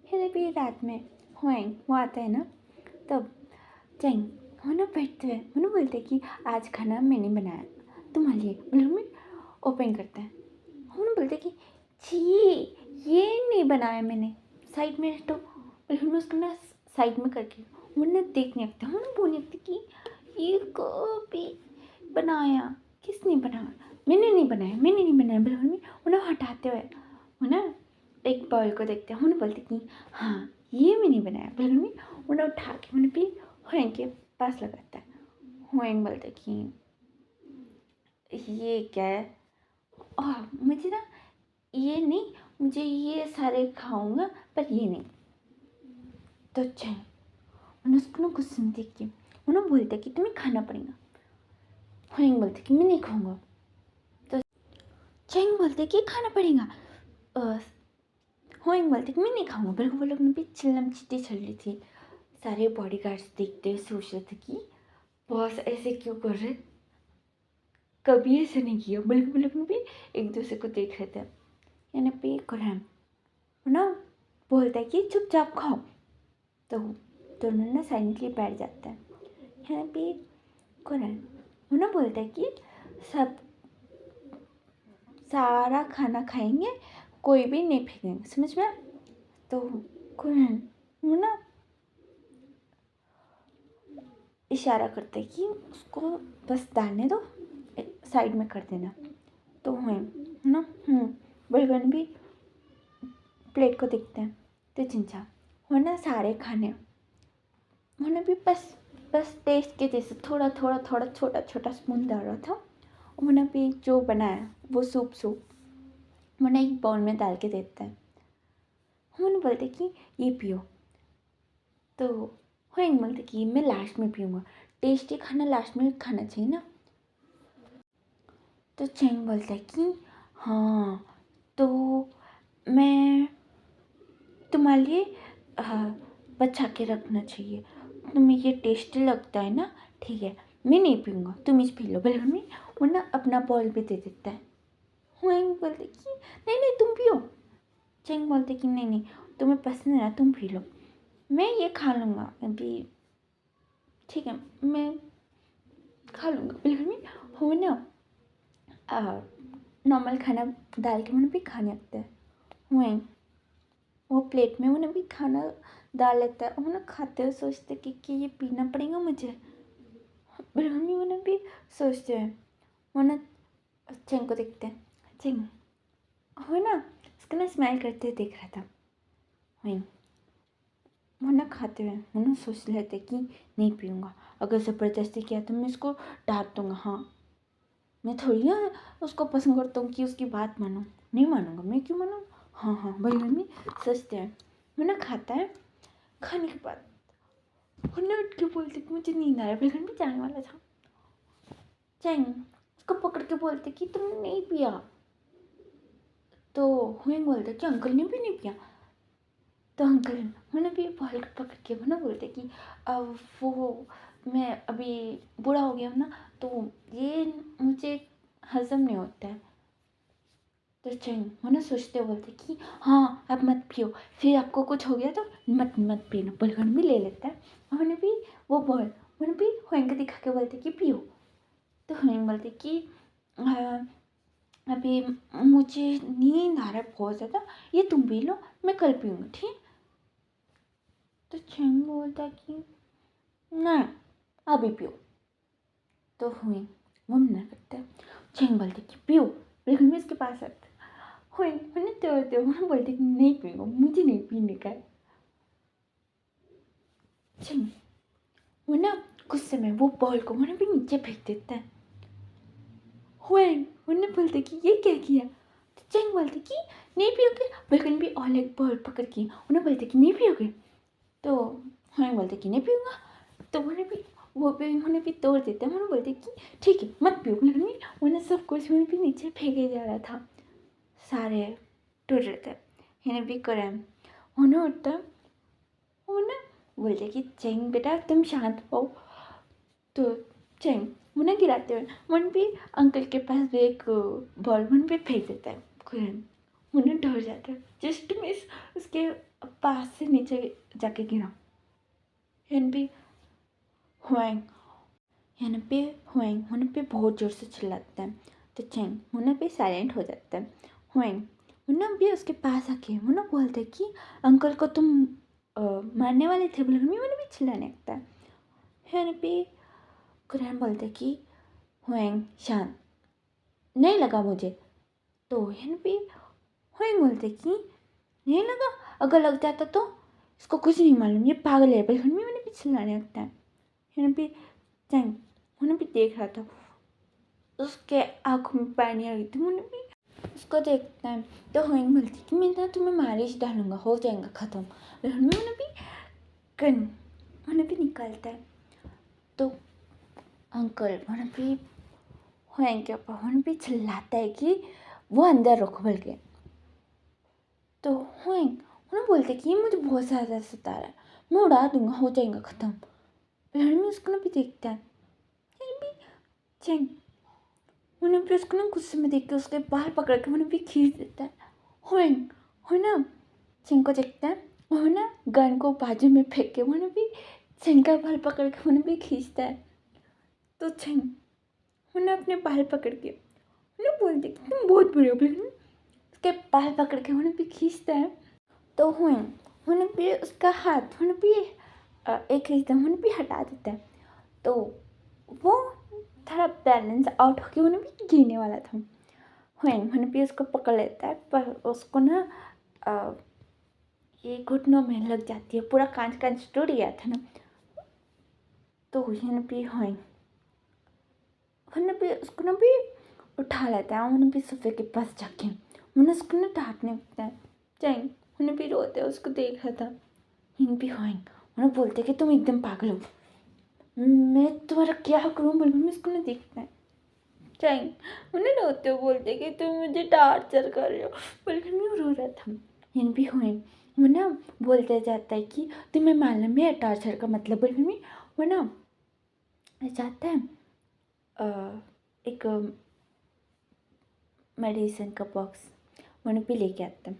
फिर भी रात में हुएंग वो आता है ना, तब चैंग वो ना बैठते हुए मैंने बोलते कि आज खाना मैंने बनाया तुम्हारे लिए, बिल्कुल में ओपन करता है। हम बोलते कि छी ये नहीं बनाया मैंने, साइड में हटो, बिल्कुल में उसको ना साइड में करके वो ना देखने लगते हैं, हम बोलने लगते कि ये को भी बनाया, किसने बनाया, मैंने नहीं बनाया, मैंने नहीं बनाया, बिल्कुल में उन्हें हटाते हुए वो ना एक बॉल को देखते हैं, उन्हें बोलते कि हाँ ये मैंने बनाया, बिल्कुल में उन्हें उठा के उन्हें भी हुएंग के पास लगाता है। हुएंग बोलते कि ये क्या है, और मुझे ना ये नहीं, मुझे ये सारे खाऊंगा पर ये नहीं। तो अच्छा उन्हें उसको ना गुस्से में देख के उन्हें बोलते कि तुम्हें खाना पड़ेगा। हुएंग बोलते कि मैं नहीं खाऊंगा। तो चैंग बोलते कि खाना पड़ेगा। हुएंग बोलते कि मैं नहीं खाऊंगा, बल्कि वो लोग ने भी चिल्लम चिट्टी चल रही थी। सारे बॉडी गार्ड्स देखते हुए सोच रहे थे कि बॉस ऐसे क्यों कर रहे, कभी ऐसे नहीं किया, बल्कि वो लोग भी एक दूसरे को देख रहे थे। यानी पे कुरान है ना, बोलता है कि चुपचाप खाओ। तो दोनों ना साइलेंटली बैठ जाता है। यहाँ पे कुरैन वो ना बोलता है कि सब सारा खाना खाएंगे, कोई भी नहीं फेंकेंगे, समझ में। तो कुरैन वो ना इशारा करते कि उसको बस डालने दो, साइड में कर देना। तो है ना बलगन भी प्लेट को देखते हैं। तो चिंचा हो ना सारे खाने मैंने भी बस टेस्ट के जैसे थोड़ा थोड़ा थोड़ा छोटा छोटा स्पून डाल रहा था। मैंने भी जो बनाया वो सूप मैंने एक बाउल में डाल के देता है। मैंने बोलते कि ये पियो। तो हाँ बोलते कि मैं लास्ट में पीऊँगा, टेस्टी खाना लास्ट में खाना चाहिए ना। तो चैंग बोलता है कि हाँ तो मैं तुम्हारे लिए बचा के रखना चाहिए, तुम्हें ये टेस्टी लगता है ना, ठीक है मैं नहीं पीऊँगा, तुम इस पी लो। भले में वो ना अपना बॉल भी दे देता है। हुएंग बोलते कि नहीं नहीं तुम पियो। चैंग बोलते कि नहीं नहीं तुम्हें पसंद है ना, तुम पी लो, मैं ये खा लूँगा अभी, ठीक है मैं खा लूँगा। भले में हो ना नॉर्मल खाना डाल के मैंने भी खाने लगता है। हुएंग वो प्लेट में उन्हें भी खाना डाल लेता है। उन्हें खाते हुए सोचते कि ये पीना पड़ेगा मुझे। ब्रह्मी उन्हें भी सोचते हैं। उन्हें चेंग को देखते हैं, चेंग हो ना उसका ना स्माइल करते देख रहा था। वहीं वो ना खाते हुए वो ना सोच लेते कि नहीं पीऊँगा, अगर ज़बरदस्ती किया तो मैं इसको डांट दूँगा। हाँ मैं थोड़ी ना उसको पसंद करता हूँ कि उसकी बात मानूँ, नहीं मानूँगा, मैं क्यों मानूँ। हाँ ब्रह्मी सोचते हैं। वो ना खाता है, खाने के बाद उन्हें उठ के बोलते कि मुझे नींद आ रहा है, बिल्कुल भी जाने वाला था। चैंग उसको पकड़ के बोलते कि तुमने नहीं पिया। तो हुएंग बोलते कि अंकल ने भी नहीं पिया। तो अंकल मैंने भी बॉल पकड़ के वो ना बोलते कि अब वो मैं अभी बूढ़ा हो गया हूँ ना, तो ये मुझे हजम नहीं होता है। तो चैंग वो ना सोचते बोलते कि हाँ अब मत पियो, फिर आपको कुछ हो गया तो मत पीना। बलगन भी ले लेता है। उन्होंने भी वो बॉल उन्होंने भी हुएंग दिखा के बोलते कि पियो। तो हुएंग बोलते कि अभी मुझे नींद आ रहा है बहुत ज़्यादा, ये तुम पी लो मैं कल पीऊँगा, ठीक। तो चैंग बोलता कि नहीं अभी पियो। तो हुई वो मना करता है। चैंग बोलते कि पियो, बिल्कुल भी इसके पास आता हुई मैंने तो वो बोलते कि नहीं पीऊँगा, मुझे नहीं पीने का है। चैंग वो ना गुस्से में वो बॉल को मैंने भी नीचे फेंक देता है। हुएंग उन्हें बोलते कि ये क्या किया। तो चैंग बोलते कि नहीं पियोगे, बिल्कुल भी और एक बॉल पकड़ के उन्हें बोलते कि नहीं पियोगे। तो हुएंग बोलते कि नहीं पीऊँगा। तो उन्हें भी वो भी उन्हें भी तोड़ देते हैं। उन्हें बोलते कि ठीक है मत पियो। उन्हें सब कुछ उन्हें भी नीचे फेंके जा रहा था, सारे टूट रहे थे। इन्हें भी करें उन्हें उठता उन्हें बोलते कि चैंग बेटा तुम शांत हो। तो चैंग उन्हें गिराते हुए मन भी अंकल के पास भी एक बॉल मन पे फेंक देता है। कुरन उन्हें डर जाता है, जस्ट मिस उसके पास से नीचे जाके गिरा। हिन भी हुएंग हुएंग पे बहुत ज़ोर से चिल्लाता है। तो चैंग मुन्ना पे साइलेंट हो जाता है। हुएंग मुन्ना भी उसके पास आके मुन्ना बोलते कि अंकल को तुम मारने वाले थे, बोले मुन्ना भी चिल्लाने लगता है। हिन पे कुरैन बोलते कि हुएंग शांत, नहीं लगा मुझे। तो हिन पे हुएंग बोलते कि नहीं लगा, अगर लग जाता तो इसको कुछ नहीं मालूम, ये पागल है, बोले मैंने भी चिल्लाने लगता है। हिन पे चैंग उन्हें भी देख रहा था, उसके आँखों में पानी आ गई थी। उन्हें भी उसको देखता है। तो हुएंग बोलती कि मैं ना तुम्हें मालिश डालूंगा, हो जाएगा ख़त्म। उन्हें भी गन उन्हें भी निकालता है। तो अंकल उन्हें भी हुएंग के ऊपर उन्हें भी चिल्लाता है कि वो अंदर रखो बोल के। तो हुएंग उन्हें बोलते कि मुझे बहुत ज़्यादा सता रहा है, मैं उड़ा दूंगा, हो जाएगा ख़त्म। में उसको ना भी देखता है। भी चैंग उन्हें भी उसको ना गुस्से में देख के उसके बाल पकड़ के उन्हें भी खींच देता है। हुएंग हो ना चिंग को देखता है, वो ना गन को बाजू में फेंक के वो ना भी चिंग का बाल पकड़ के वो ना भी खींचता है। तो चिंग वो ना अपने बाल पकड़ के वो ना बोलते कि तुम बहुत बुरे हो, उसके बाल पकड़ के वो ना भी खींचता है। तो वो ना भी उसका हाथ वो ना भी एक एकदम वो ना भी हटा देता है। तो वो थोड़ा बैलेंस आउट होके वो ना भी गिरने वाला था। वो ना भी उसको पकड़ लेता है, पर उसको ना ये घुटनों में लग जाती है, पूरा कांच कांच टूट गया था ना। तो वो ना भी उसको ना भी उठा लेता है, वो ना भी सोफे के पास जाके वो ना उसको ना डांटने लगता है। जाएंगे वो ना भी रोते उसको देख रहा था। हिन भी वो ना बोलते कि तुम एकदम पागल हो, मैं तुम्हारा क्या करूँ, बोल मैं इसको ना देखता है। जाएंगे उन्हें रोते हो बोलते कि तुम मुझे टार्चर कर रहे हो, बोलकर मैं रो रहा था। हिन भी वो ना बोलते जाता है कि तुम्हें मालूम है टार्चर का मतलब, बोल में वो ना जाता है एक मेडिसिन का बॉक्स उन्हें भी लेके आता है।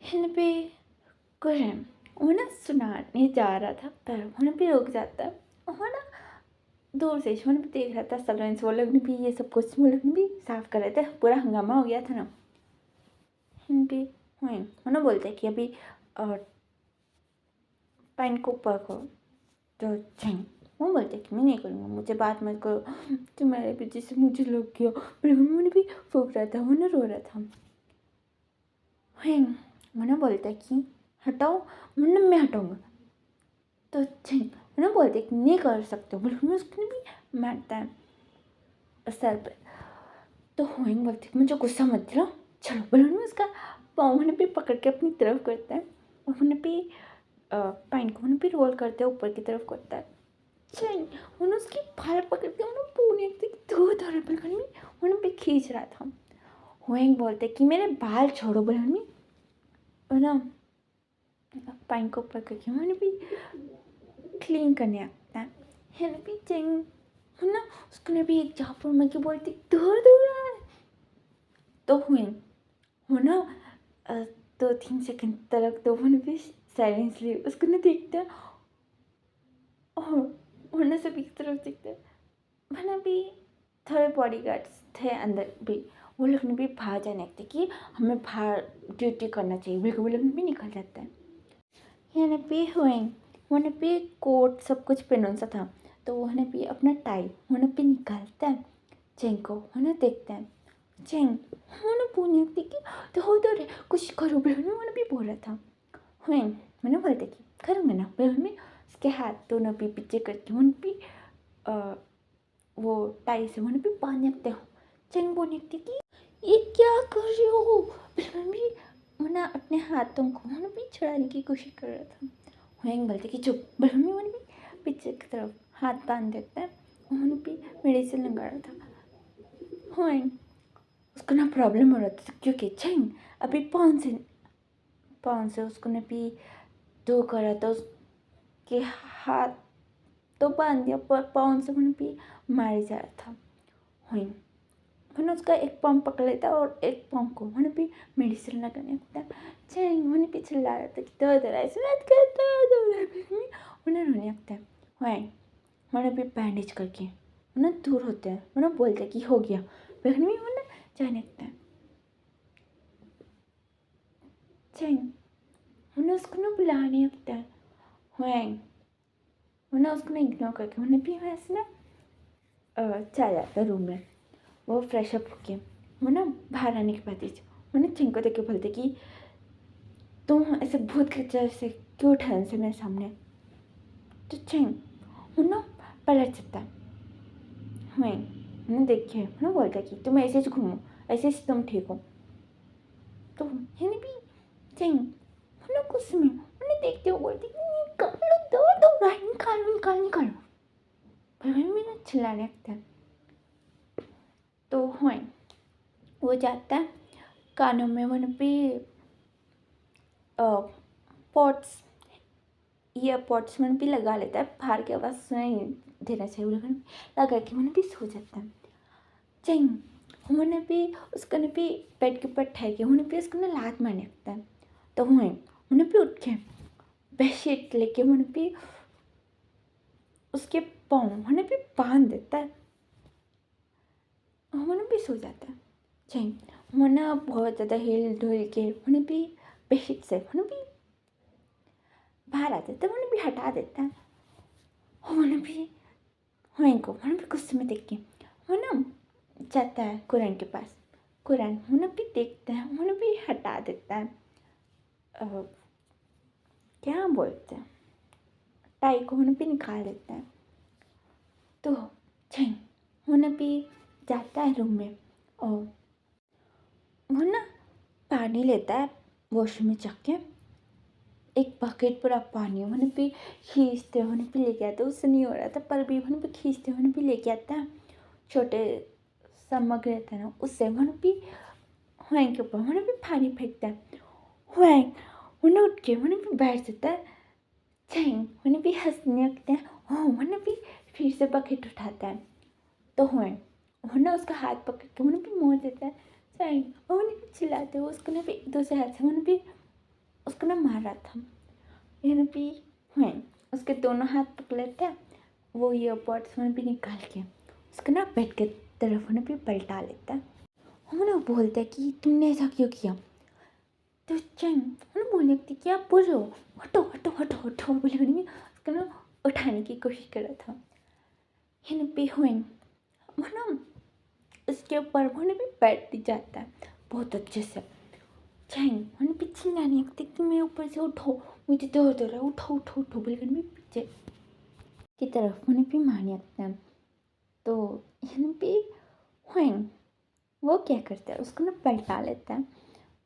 हिन पे कुछ वो ना सुनाने जा रहा था, पर उन्हें भी रुक जाता है। वो ना दूर से भी देख रहा था, सलोंस वो लोग ने भी ये सब कुछ वो लोग ने भी साफ कर रहे थे, पूरा हंगामा हो गया था ना। हिन भी वो ना बोलते कि अभी पेन को पकड़ो। तो चाहिए वो बोलते कि मैं नहीं करूँगा, मुझे बात मत करो, तुम्हारे पीछे से मुझे लग गया, पर उन्होंने भी फूक रहा था, वो ना रो रहा था। वो ना बोलता कि हटाओ, मैं हटाऊँगा। तो चाहिए वो ना बोलते कि नहीं कर सकते, बोले उसको भी मारता है सर पे। तो होइंग बोलते कि मुझे गुस्सा मत दिलाओ, चलो, बोले उसका पाँव ने भी पकड़ के अपनी तरफ करता है, और उन्हें भी पैंट को उन्हें भी रोल करते हैं ऊपर की तरफ करता है। चल उन्हें उसकी बाल पकड़ के उन्हें पूने दो बल में उन्हें भी खींच रहा था। होइंग बोलते कि मेरे बाल छोड़ो, बोले और ना पैंट को पकड़ के उन्हें भी क्लीन करने आता है। है ना भी चेंग ना उसको भी एक झापड़ में की बोलती दूर दूर आ। तो हुए वो ना 2-3 सेकंड तक तो वो भी साइलेंसली उसको ना देखते हैं, और उन्हें सभी की तरफ देखते हैं। वरना भी थोड़े बॉडीगार्ड्स थे अंदर भी, वो लोग ने भी बाहर जाने लगते कि हमें बाहर ड्यूटी करना चाहिए, बिल्कुल वो लोग भी निकल जाता है। यहाँ भी हुए उन्हें भी कोट सब कुछ पहनून सा था, तो उन्हें भी अपना टाई उन्हें भी निकालता है। चेंग को उन्हें देखता है। चेंग उन्हें पूछने लगती कि तो रे कुछ करो, उन्हें भी बोल रहा था। हुए मैंने बोलते कि करूँगा ना, में उसके हाथ दोनों भी पीछे करके उन भी वो टाई से उन्हें भी बांध रखते हो। चेंग बोलने लगती कि ये क्या कर रही हो, बिल्कुल भी उन्हें अपने हाथों को उन्हें भी छुड़ाने की कोशिश कर रहा था। हुएंग बोलते कि चुप, बिल्कुल भी उन्हें भी पीछे की तरफ हाथ बांध देता है, उन्हें भी मेडिसिन लगा रहा था। हुएंग उसको ना प्रॉब्लम हो रहा था, क्योंकि चेंग अभी पाँव से उसको ने भी दो करा था, उसके हाथ तो बांध दिया, पर पाँव से उन्हें भी मारे जा रहा था। हुई मैंने उसका एक पाँव पकड़ लेता और एक पाँव को मैंने भी मेडिसिन लगाने लगता। चेंग मैंने भी चिल्ला रहा था कि दर्द ऐसे मत कर, उन्हें रोने लगता है। हुई मैंने भी बैंडेज करके उन्हें दूर होते हैं, उन्हें बोलते कि हो गया, फिर भी उन्हें जाने लगता है। चेंग उन्हें उसको ना बुलाने लगता है। हुई उन्हें उसको ना इग्नोर करके उन्हें भी वैसे ना चला जाता रूम में। वो फ्रेश अप होके वो ना बाहर आने के बाद उन्हें चिंग को देख के बोलते कि तुम ऐसे भूत के जैसे क्यों ठहर से मेरे सामने। तो चिंग वो ना पलट सकता है। हुई उन्हें देख के उन्हें बोलता कि तुम ऐसे ही घूमो, ऐसे ही तुम ठीक हो। तो यानी भी चिंग उन्हें गुस्से में उन्हें देखते हुए बोलती निकालो, दो निकालो निकालो निकालो, पर मैं ना चिल्लाने लगता है। तो हुई वो जाता है कानों में वो भी पॉट्स ईयरपॉड्स में भी लगा लेता है, बाहर की आवाज़ सुनाई देना चाहिए, लेकिन लगा के मैंने भी सो जाता है। चेंग उन्होंने भी उसको ने भी बेड के ऊपर ठहर के उन्हें भी उसको ना लात मारने लगता है। तो हुए उन्हें भी उठ के बेडशीट लेके उन्हें भी उसके पाँव उन्हें भी बांध देता है, उन्हें भी सो जाता है। चाहिए वो ना बहुत ज़्यादा हिल डुल के उन्हें भी बेडशीट से उन्हें भी बाहर आ जाता है, उन्हें भी हटा देता है। उन्हें भी हुए को उन्हें भी गुस्से में देख के वो ना जाता है कुरान के पास, कुरान उन्हें भी देखता है, उन्हें भी हटा देता है। अ, क्या बोलते हैं, टाई को उन्हें भी निकाल देता है। तो छें उन्हें भी जाता है रूम में और वो ना पानी लेता है वॉशरूम में जाके, एक बकेट पूरा पानी उन्हें भी खींचते उन्हें भी लेके आता है। उससे नहीं हो रहा था पर भी उन्हें भी खींचते उन्हें भी लेके आता है। छोटे सा मग रहता है ना, उससे उन्हें भी हुए के ऊपर उन्हें भी पानी फेंकता है। हुए उन्हें उठ के उन्हें भी बैठ जाता है। छें उन्हें भी हंसने लगते हैं। हाँ उन्हें भी फिर से बकेट उठाता है। तो हुए उन्हें उसका हाथ पकड़ के उन्हें भी मोड़ देता है। छें उन्हें भी चिल्लाते हुए उसको ना भी दूसरे हाथ से उन्हें भी उसको ना मार रहा था। उन्हें भी हुए उसके दोनों हाथ पकड़ लेते हैं। वो ईयरबड्स उन्हें भी निकाल के उसको ना बेड के तरफ उन्हें भी पलटा लेता है। हम ना बोलते हैं कि तुमने ऐसा क्यों किया। तो चैन उन्हें बोलने लगती कि आप बोल रहे हो, हटो हटो हटो हटो बोले उन्हें उसको ना उठाने की कोशिश कर रहा था। हिन पे हुए वो ना उसके ऊपर उन्हें भी बैठ जाता है बहुत अच्छे से। चैन उन्हें भी चिल्लाने लगती कि मेरे ऊपर से उठो, मुझे दर्द हो रहा है, उठो उठो उठो बोले उन्हें भी पीछे की तरफ उन्हें भी मारने लगता है। तो हिन पे हुए वो क्या करता है, उसको ना पलटा लेता है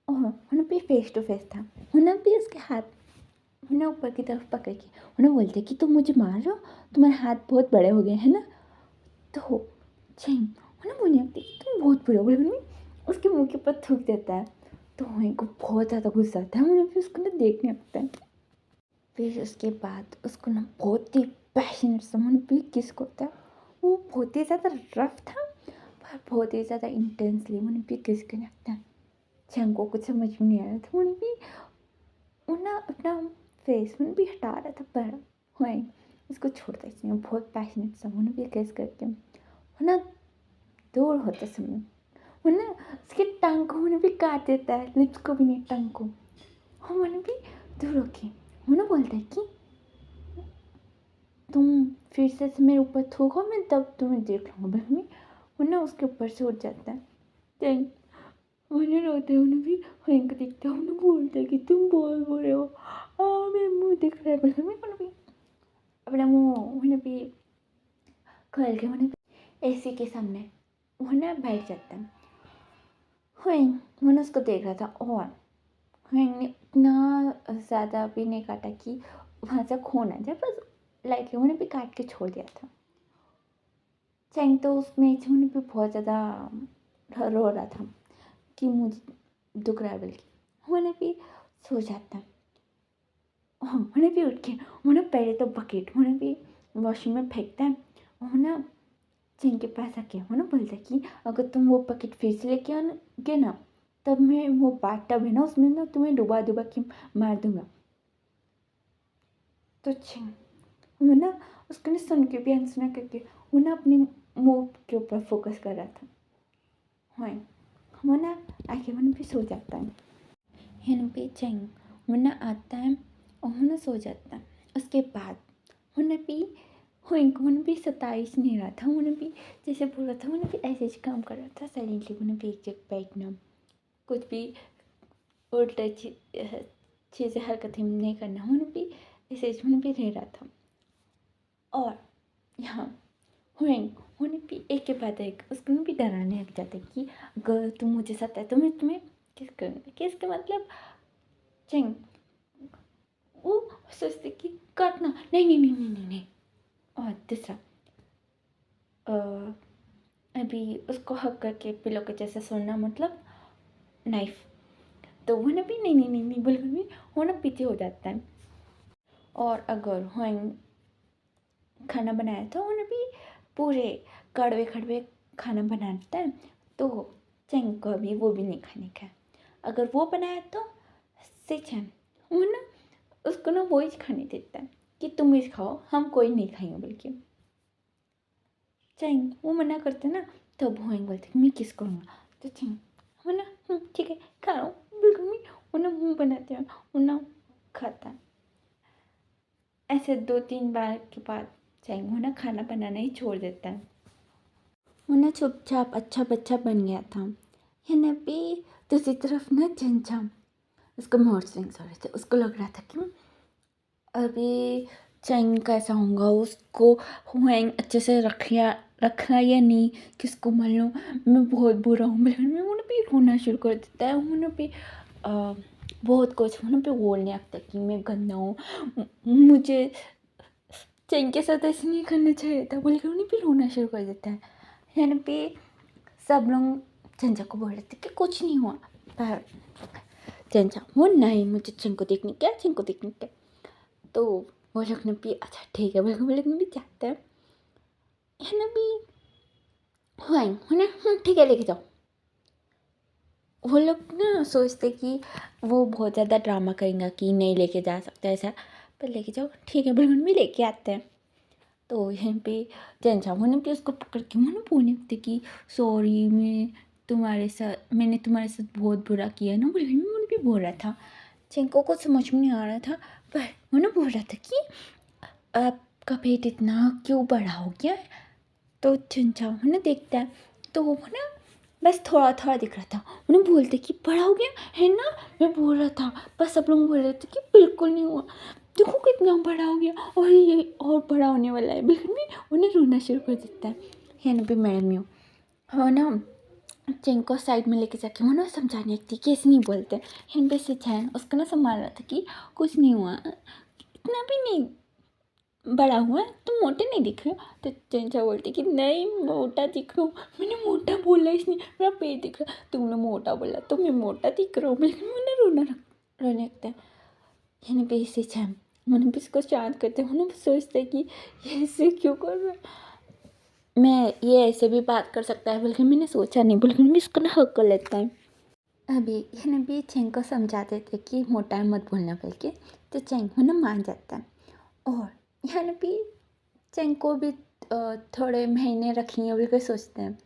और उन्हें भी फेस टू फेस था। उन्हें भी उसके हाथ उन्हें ऊपर की तरफ पकड़ के उन्हें बोलते कि तुम मुझे मार रहे हो, तुम्हारे हाथ बहुत बड़े हो गए हैं ना। तो चैन उन्हें बोलने लगती कि तुम बहुत बुरे हो बोले उसके मुंह के ऊपर थूक देता है। तो उन्हें को बहुत ज़्यादा गुस्सा आता है, उन्हें भी उसको ना देखने लगता है। फिर उसके बाद उसको ना बहुत ही पैशनेट से उन्हें भी किस करता है। वो बहुत ही ज़्यादा रफ था पर बहुत ही ज़्यादा इंटेंसली उन्हें भी किस करने लगता है। चैन को कुछ समझ में नहीं आया था, उन्हें भी वो ना अपना फेस में भी हटा रहा था पर वही इसको छोड़ता इसलिए बहुत पैशनेट सा उन्हें भी केस करके वो ना दूर होता समय वो ना उसके टंग को उन्हें भी काट देता है, लिप्स को भी नहीं, टंग को हम उन्हें भी दूर होके उन्हें बोलता है कि तुम फिर से मेरे ऊपर थूको मैं तब तुम्हें देख लूँगा। बस में वो ना उसके ऊपर से उठ जाता है। उन्हें रोते उन्हें भी भयंकर दिखता है, उन्हें बोलता है कि तुम बोल बोल रहे हो, मेरे मुंह दिख रहा है। बस में उन्हें भी अपना मुंह उन्हें भी खोल के उन्हें एसी के सामने उन्हें बैठ जाता है। उन्हें उसको देख रहा था और ने इतना ज़्यादा भी नहीं काटा कि वहाँ से खून आ जाए, बस लाइटली उन्हें भी काट के छोड़ दिया था। चैंग तो उसमें उन्हें भी बहुत ज़्यादा रो रहा था कि मुझे दुख रहा है, बल्कि उन्हें भी सो जाता है। उन्हें भी उठ के उन्हें पहले तो बकेट उन्हें भी वॉशरूम में फेंकता है और ना चैंग के पास आके उन्हें बोलता है कि अगर तुम वो बकेट फिर से लेके आगे ना तब मैं वो बाथटब है ना उसमें ना तुम्हें डुबा डुबा के मार दूंगा। तो चैंग वो ना उसको ना सुन के भी अनसुना करके वो ना अपने मुंह के ऊपर फोकस कर रहा था। हाँ वो ना आके वो भी सो जाता है। हिन पे चैंग वो ना आता है और वो ना सो जाता है। उसके बाद उन्हें भी उन्हें भी 27 नहीं रहा था, उन्हें भी जैसे बोल रहा था उन्हें भी ऐसे ही काम कर रहा था साइलेंटली। उन्हें भी एक जगह बैठना, कुछ भी उल्टा चीज़ें हरकतें नहीं करना, उन्हें भी ऐसे उन्हें भी रह रहा था। और यहाँ उन्हें भी एक के बाद एक उसको भी डराने लग जाता है कि अगर तुम मुझे सता है तो मैं तुम्हें किस करूँगी, किस का मतलब चैंग वो सोचते कि काटना, नहीं नहीं नहीं नहीं नहीं नहीं। और दूसरा अभी उसको हक करके पिलो के जैसे सोना मतलब नाइफ, तो वो ना भी नहीं नहीं नहीं नहीं बिल्कुल भी वो ना पीछे हो जाता है। और अगर खाना बनाया तो उन्हें भी पूरे कड़वे कड़वे खाना बनाता है तो चैंग को अभी वो भी नहीं खाने का है। अगर वो बनाया तो सच है। वो ना उसको ना वो ही खाने देता है कि तुम ही खाओ, हम कोई नहीं खाएंगे बल्कि। चाहेंगे वो मना करते ना, तब हुएंगे बोलते मैं किस करूँगा, तो चाहेंगे वो ना ठीक है खा रहा हूँ बिल्कुल नहीं, वो ना मुँह बनाते हैं, वो ना खाता है। ऐसे 2-3 बार के बाद चाहेंगे वो ना खाना बनाना ही छोड़ देता है। वो ना चुपचाप अच्छा बच्चा बन गया था। है ना भी दूसरी तरफ ना झंझा, उसको मूड स्विंग्स हो रहे थे। उसको लग रहा था कि अभी चैंग कैसा होगा, उसको हुएंग अच्छे से रखना या नहीं, किसको मालूम, मैं बहुत बुरा हूँ बहन में। वो ना भी रोना शुरू कर देता है। वो ना भी बहुत कुछ वो ना भी बोलने लगता है कि मैं गंदा हूँ, मुझे चैंग के साथ ऐसे नहीं करना चाहिए था बोल के उन्हें भी रोना शुरू कर देता है। यानी पे सब लोग चंचा को बोल रहे थे कि कुछ नहीं हुआ, पर चंचा वो नहीं, मुझे चैंग को देखने क्या, चैंग को देखने क्या। तो वो लोग ने भी अच्छा ठीक है बोले, वो लोग ने भी चाहते है ना भी हुआंग है ना, ठीक है लेके जाओ। वो लोग ना सोचते कि वो बहुत ज़्यादा ड्रामा करेंगे कि नहीं लेके जा सकते ऐसा, पर लेके जाओ ठीक है बिल्कुल भी लेके आते हैं। तो यहाँ पे चंचा वो ने भी उसको पकड़ के वो ना बोलने लगते कि सॉरी मैंने तुम्हारे साथ बहुत बुरा किया ना, बोले मैंने भी बोल रहा था। चिंको को समझ में नहीं आ रहा था, पर वो ना बोल रहा था कि आपका पेट इतना क्यों बड़ा हो गया है। तो चंचा वो ना देखता है, तो वो ना बस थोड़ा थोड़ा दिख रहा था। उन्हें बोलते कि बड़ा हो गया है ना, मैं बोल रहा था, बस सब लोग बोल रहे थे कि बिल्कुल नहीं हुआ, देखो कितना बड़ा हो गया और ये और बड़ा होने वाला है। बिल्कुल भी उन्हें रोना शुरू कर देता है ना भी मैडम यू हो ना चिंग को साइड में लेके जाके वो ना समझाने लगती कि ऐसे नहीं बोलते। हिन पे से चैन उसको ना संभाल रहा था कि कुछ नहीं हुआ, इतना भी नहीं बड़ा हुआ है, तुम मोटे नहीं दिख रहे हो। तो चंचा बोलती कि नहीं मोटा दिख रहा हूँ, मैंने मोटा बोला इसने, मेरा पेट दिख रहा, तुमने मोटा बोला तो मैं मोटा दिख रहा हूँ। बिल्कुल मैंने रोने लगता है। यानी पे इसे चैन मैंने भी इसको शांत करते हैं, उन्हें सोचते कि ये ऐसे क्यों कर रहा है, मैं ये ऐसे भी बात कर सकता है, बल्कि मैंने सोचा नहीं, बल्कि भी इसको ना हक कर लेता है। अभी यानी भी चेंग को समझाते थे कि मोटा मत बोलना बल्कि, तो चेंग वो ना मान जाता है। और यानी भी चेंग को भी थोड़े महीने रखेंगे बोल के सोचते हैं।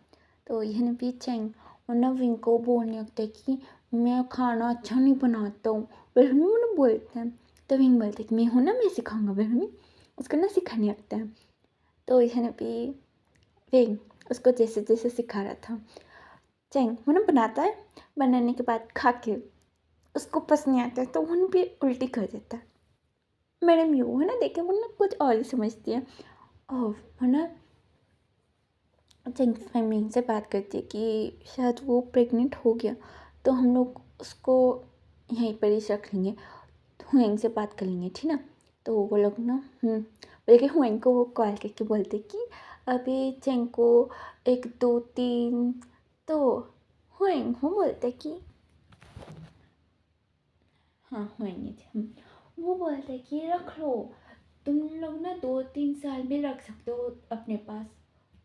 तो यानी भी चेंग और ना विंग को बोलने लगता है कि मैं खाना अच्छा नहीं बनाता हूँ, बिल्कुल भी उन्हें बोलते हैं। तो विंग बोलते कि मैं हूँ ना, मैं सिखाऊंगा, बिल्कुल भी उसको ना सिखाने लगता है। तो यानी भी विंग उसको जैसे जैसे सिखा रहा था, चेंग वो ना बनाता है, बनाने के बाद खा के उसको पसंद नहीं आता है तो उन भी उल्टी कर देता है। मैडम यू है ना देखे वो ना कुछ और ही समझती है। और है ना चेंग फैमिंग से बात करती है कि शायद वो प्रेग्नेंट हो गया, तो हम लोग उसको यहीं पर ही रख लेंगे, हुएंग से बात कर लेंगे ठीक ना। तो वो लोग ना बल्कि हुएंग को वो कॉल करके बोलते कि अभी चेंग को 1 2 3, तो हुएंग वो बोलते कि हाँ होएंगे वो बोलते कि रख लो, तुम लोग ना 2-3 साल भी रख सकते हो अपने पास।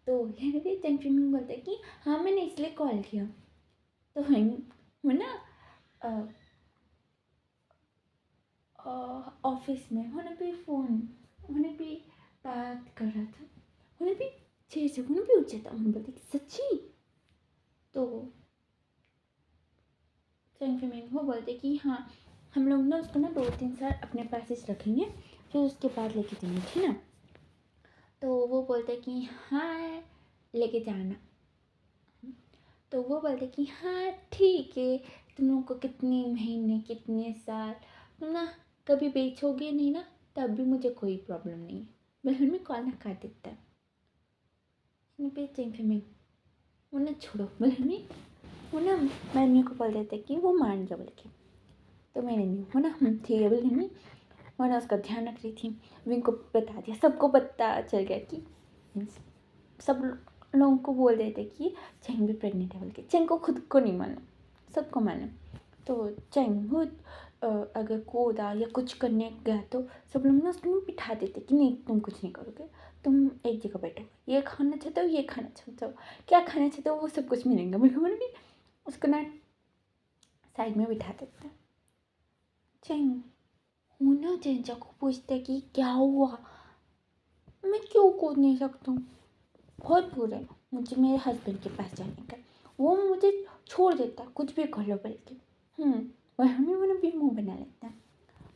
तो यानी कि चंचुमिंग बोलते कि हाँ मैंने इसलिए कॉल किया। तो वो ना ऑफिस में होने पे फ़ोन होने पे बात कर रहा था, होने पे छः से होने पे उठ था, उन्होंने बोलते कि सच्ची। तो चंचुमिंग वो बोलते कि हाँ हम लोग ना उसको ना 2-3 साल अपने पास ही रखेंगे, फिर उसके बाद लेके जाएंगे ठीक ना। तो वो बोलते कि हाँ लेके जाना। तो वो बोलते कि हाँ ठीक है, तुम लोग को कितने महीने कितने साल तुम ना कभी बेचोगे नहीं ना, तब भी मुझे कोई प्रॉब्लम नहीं है, बहन में कॉल ना काट देता है। बेचेंगे में वो ना छोड़ो बहन में वो ना मम्मी को बोल देते कि वो मान जाओ बोल के। तो मैंने नहीं हो ना ठीक है बहन में वो ना उसका ध्यान रख रही थी। विंग को बता दिया, सबको पता चल गया कि सब लोगों को बोल देते कि चेंग भी प्रेग्नेंट है बोल के। चेंग को खुद को नहीं मालूम, सबको मालूम। तो चेंग खुद अगर कूदा या कुछ करने गया तो सब लोग ना उसको बिठा देते कि नहीं तुम कुछ नहीं करोगे, तुम एक जगह बैठो, ये खाना चाहते हो ये खाना चाहते हो, क्या खाना चाहते हो वो सब कुछ मिलेगा बिल्कुल भी उसको ना साइड में बिठा देते हैं। चेंग वो ना चेंजा को पूछता है कि क्या हुआ। मैं क्यों कूद नहीं सकता हूँ, बहुत बुरा है मुझे मेरे हस्बैंड के पास जाने का। वो मुझे छोड़ देता है कुछ भी कर लो बल्कि। और हमें वो भी मुँह बना लेता है।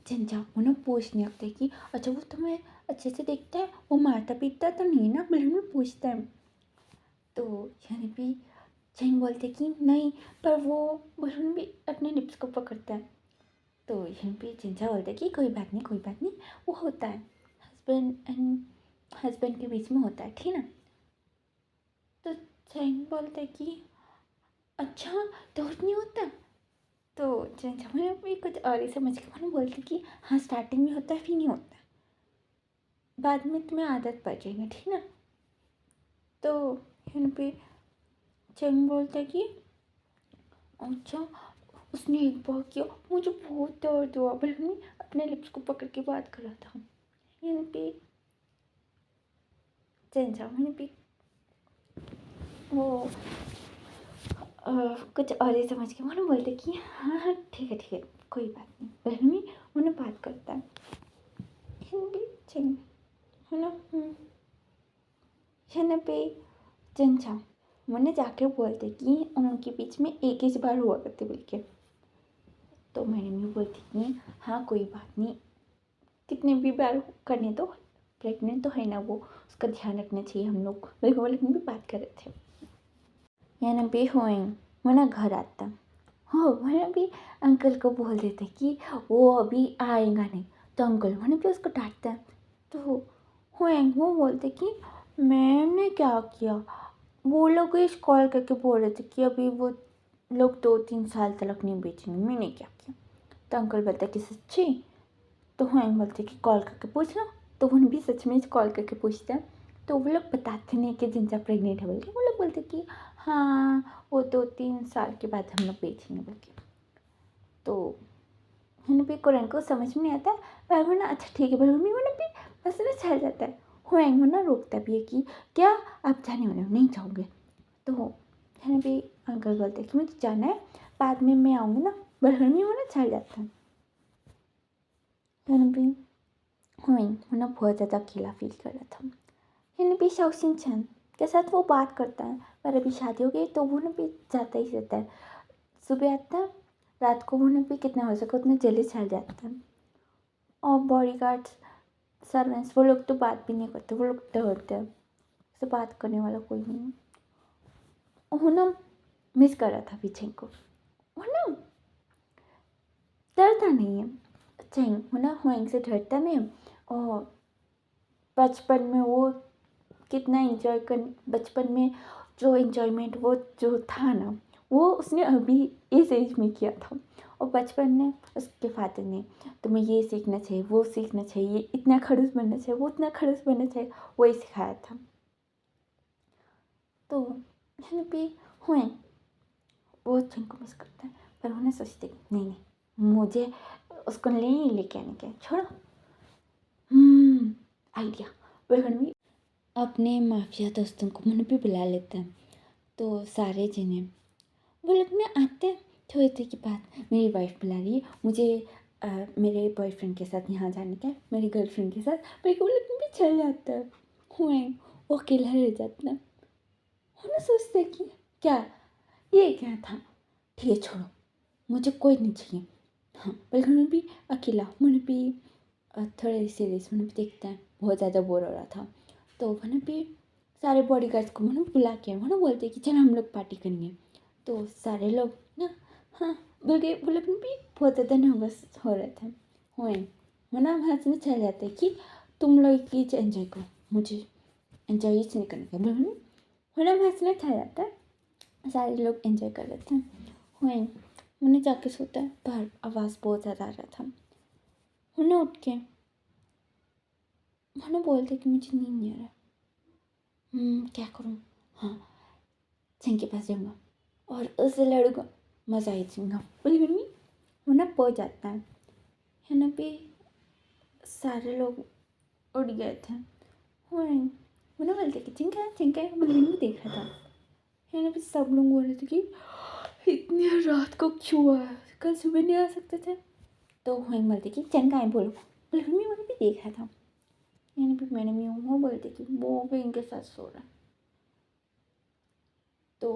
चंचा वो ना पूछने लगता है कि अच्छा वो तुम्हें अच्छे से देखता है, वो मारता पीटता तो नहीं ना, बल्कि में पूछता है। तो यानी भी चैन बोलते कि नहीं, पर वो बलून भी अपने लिप्स को पकड़ता है। तो यहाँ पे चिंचा बोलता है कि कोई बात नहीं, कोई बात नहीं, वो होता है हस्बैंड के बीच में होता है, ठीक ना। तो चैन बोलता है कि अच्छा तो नहीं होता। तो चिंचा मैंने भी कुछ और ही समझ के मैंने बोलती कि हाँ स्टार्टिंग में होता है फिर नहीं होता, बाद में तुम्हें आदत पड़ जाएगी, ठीक ना। तो यहाँ पे चैन बोलता है कि अच्छा उसने एक बार किया, मुझे बहुत दर्द हुआ, बल्कि मैं अपने लिप्स को पकड़ के बात कर रहा था। यहाँ पे चेंजा मैंने भी वो कुछ और ही समझ के मैंने बोलते कि हाँ हाँ ठीक है कोई बात नहीं, बल्कि मैं उन्हें बात करता है। यहाँ पे चेंज है ना। यहाँ पे चेंजा मैंने जाके बोलते कि उनके बीच में एक ही बार हुआ करते बोल के। तो मैंने भी बोलती कि हाँ कोई बात नहीं, कितने भी बार करने तो, प्रेग्नेंट तो है ना वो, उसका ध्यान रखना चाहिए हम लोग, बिल्कुल भी बात कर रहे थे। यानी भी होएंग वो ना घर आता हो, मैंने भी अंकल को बोल देते कि वो अभी आएगा नहीं। तो अंकल मैंने भी उसको डांटता है। तो होएंग वो बोलते कि मैंने क्या किया, वो लोग इस कॉल करके बोल रहे थे कि अभी वो लोग 2-3 साल तक नहीं बेचेंगे, मैंने क्या किया। तो अंकल बोलते कि सच्ची। तो हाँ बोलते कि कॉल करके पूछना। तो वो भी सच में कॉल करके पूछता है। तो वो लोग बताते नहीं कि जिनसा प्रेग्नेंट है बोल के, वो लोग बोलते कि हाँ वो 2-3 साल के बाद हम लोग बेचेंगे बोल के। तो मैंने भी कुरन को समझ में नहीं आता है, पर वो ना अच्छा ठीक है पर मम्मी मैंने भी बस ना चल जाता है। हुएंग वो ना रोकता भी है कि क्या आप जाने वाले हो, नहीं जाओगे। तो मैंने भी अंकल बोलते कि मुझे जाना है, बाद में मैं आऊँगी ना, बरहमी वो ना चल जाता है। मैंने भी हुई वो ना बहुत ज़्यादा अकेला फील कर रहा था। मैंने भी शाओसिन चैन के साथ वो बात करता है, पर अभी शादी हो गई तो वो ना भी जाता ही रहता है। सुबह आता है, रात को वो ना भी कितना हो सके उतना जल्दी चल जाता है। और बॉडी गार्ड्स सर्वेंट्स वो लोग तो बात भी नहीं करते, वो लोग डरते हैं, उससे बात करने वाला कोई नहीं। वो ना मिस कर रहा था पीछे को, वो ना डरता नहीं है। चेंग वो ना हुएंग से डरता नहीं है। और बचपन में वो कितना इंजॉय कर, बचपन में जो इंजॉयमेंट वो जो था ना, वो उसने अभी इस एज में किया था। और बचपन में उसके फादर ने तुम्हें ये सीखना चाहिए, वो सीखना चाहिए, इतना खड़ूस बनना चाहिए, वो इतना खड़ूस बनना चाहिए, वही सिखाया था। तो यहाँ पे हुए वो को मिस करता है, पर उन्हें सोचते नहीं नहीं मुझे उसको नहीं लेके आने के, छोड़ो। आइडिया भी अपने माफिया दोस्तों को मन भी बुला लेता है। तो सारे जने वो लोग ना आते हैं, थोड़ी देर के बाद मेरी वाइफ बुला रही है मुझे, मेरे बॉयफ्रेंड के साथ यहाँ जाने का है, मेरी गर्लफ्रेंड के साथ, पर वो लोग भी चल जाता है। हुए वो अकेला रह जाता है। वो ना सोचते हैं कि क्या ये क्या था, ठीक है छोड़ो, मुझे कोई नहीं चाहिए। हाँ पर मैंने भी अकेला, मैंने भी थोड़े सीरीज मैंने भी देखता है, बहुत ज़्यादा बोर हो रहा था। तो मैंने भी सारे बॉडीगार्ड्स को मैंने बुला के मैंने बोलते कि चल हम लोग पार्टी करेंगे। तो सारे लोग ना हाँ बोल के वो लोग भी बहुत ज़्यादा नर्वस हो रहे थे। हुए वरना वहाँ से चल जाते कि तुम लोग की एंजॉय करो, मुझे एंजॉय ही नहीं करने का, बोलो वरना वहाँ से चल जाता है। सारे लोग एंजॉय कर रहे थे। हुए मैंने जाके सोता है, पर आवाज़ बहुत ज़्यादा आ रहा था। मैंने उठ के मैंने बोलते कि मुझे नींद नहीं आ रहा, क्या करूँ। हाँ सिंह के पास जाऊँगा और उससे लड़ूंगा, मज़ा ही जाऊँगा बोली मम्मी। वो ना पहुँच जाता है ना भी सारे लोग उड़ गए थे। वो ना बोलते कि चिंका बोली मम्मी देख रहा था। है ना भी सब लोग बोल रहे थे कि इतनी रात को क्यों आया, कल सुबह नहीं आ सकते थे। तो हुएंग बोलते कि चंगा है बोलो, बोले मम्मी मैंने भी देखा था। यानी भी मैंने भी वो बोलते कि वो भी इनके साथ सो रहा है। तो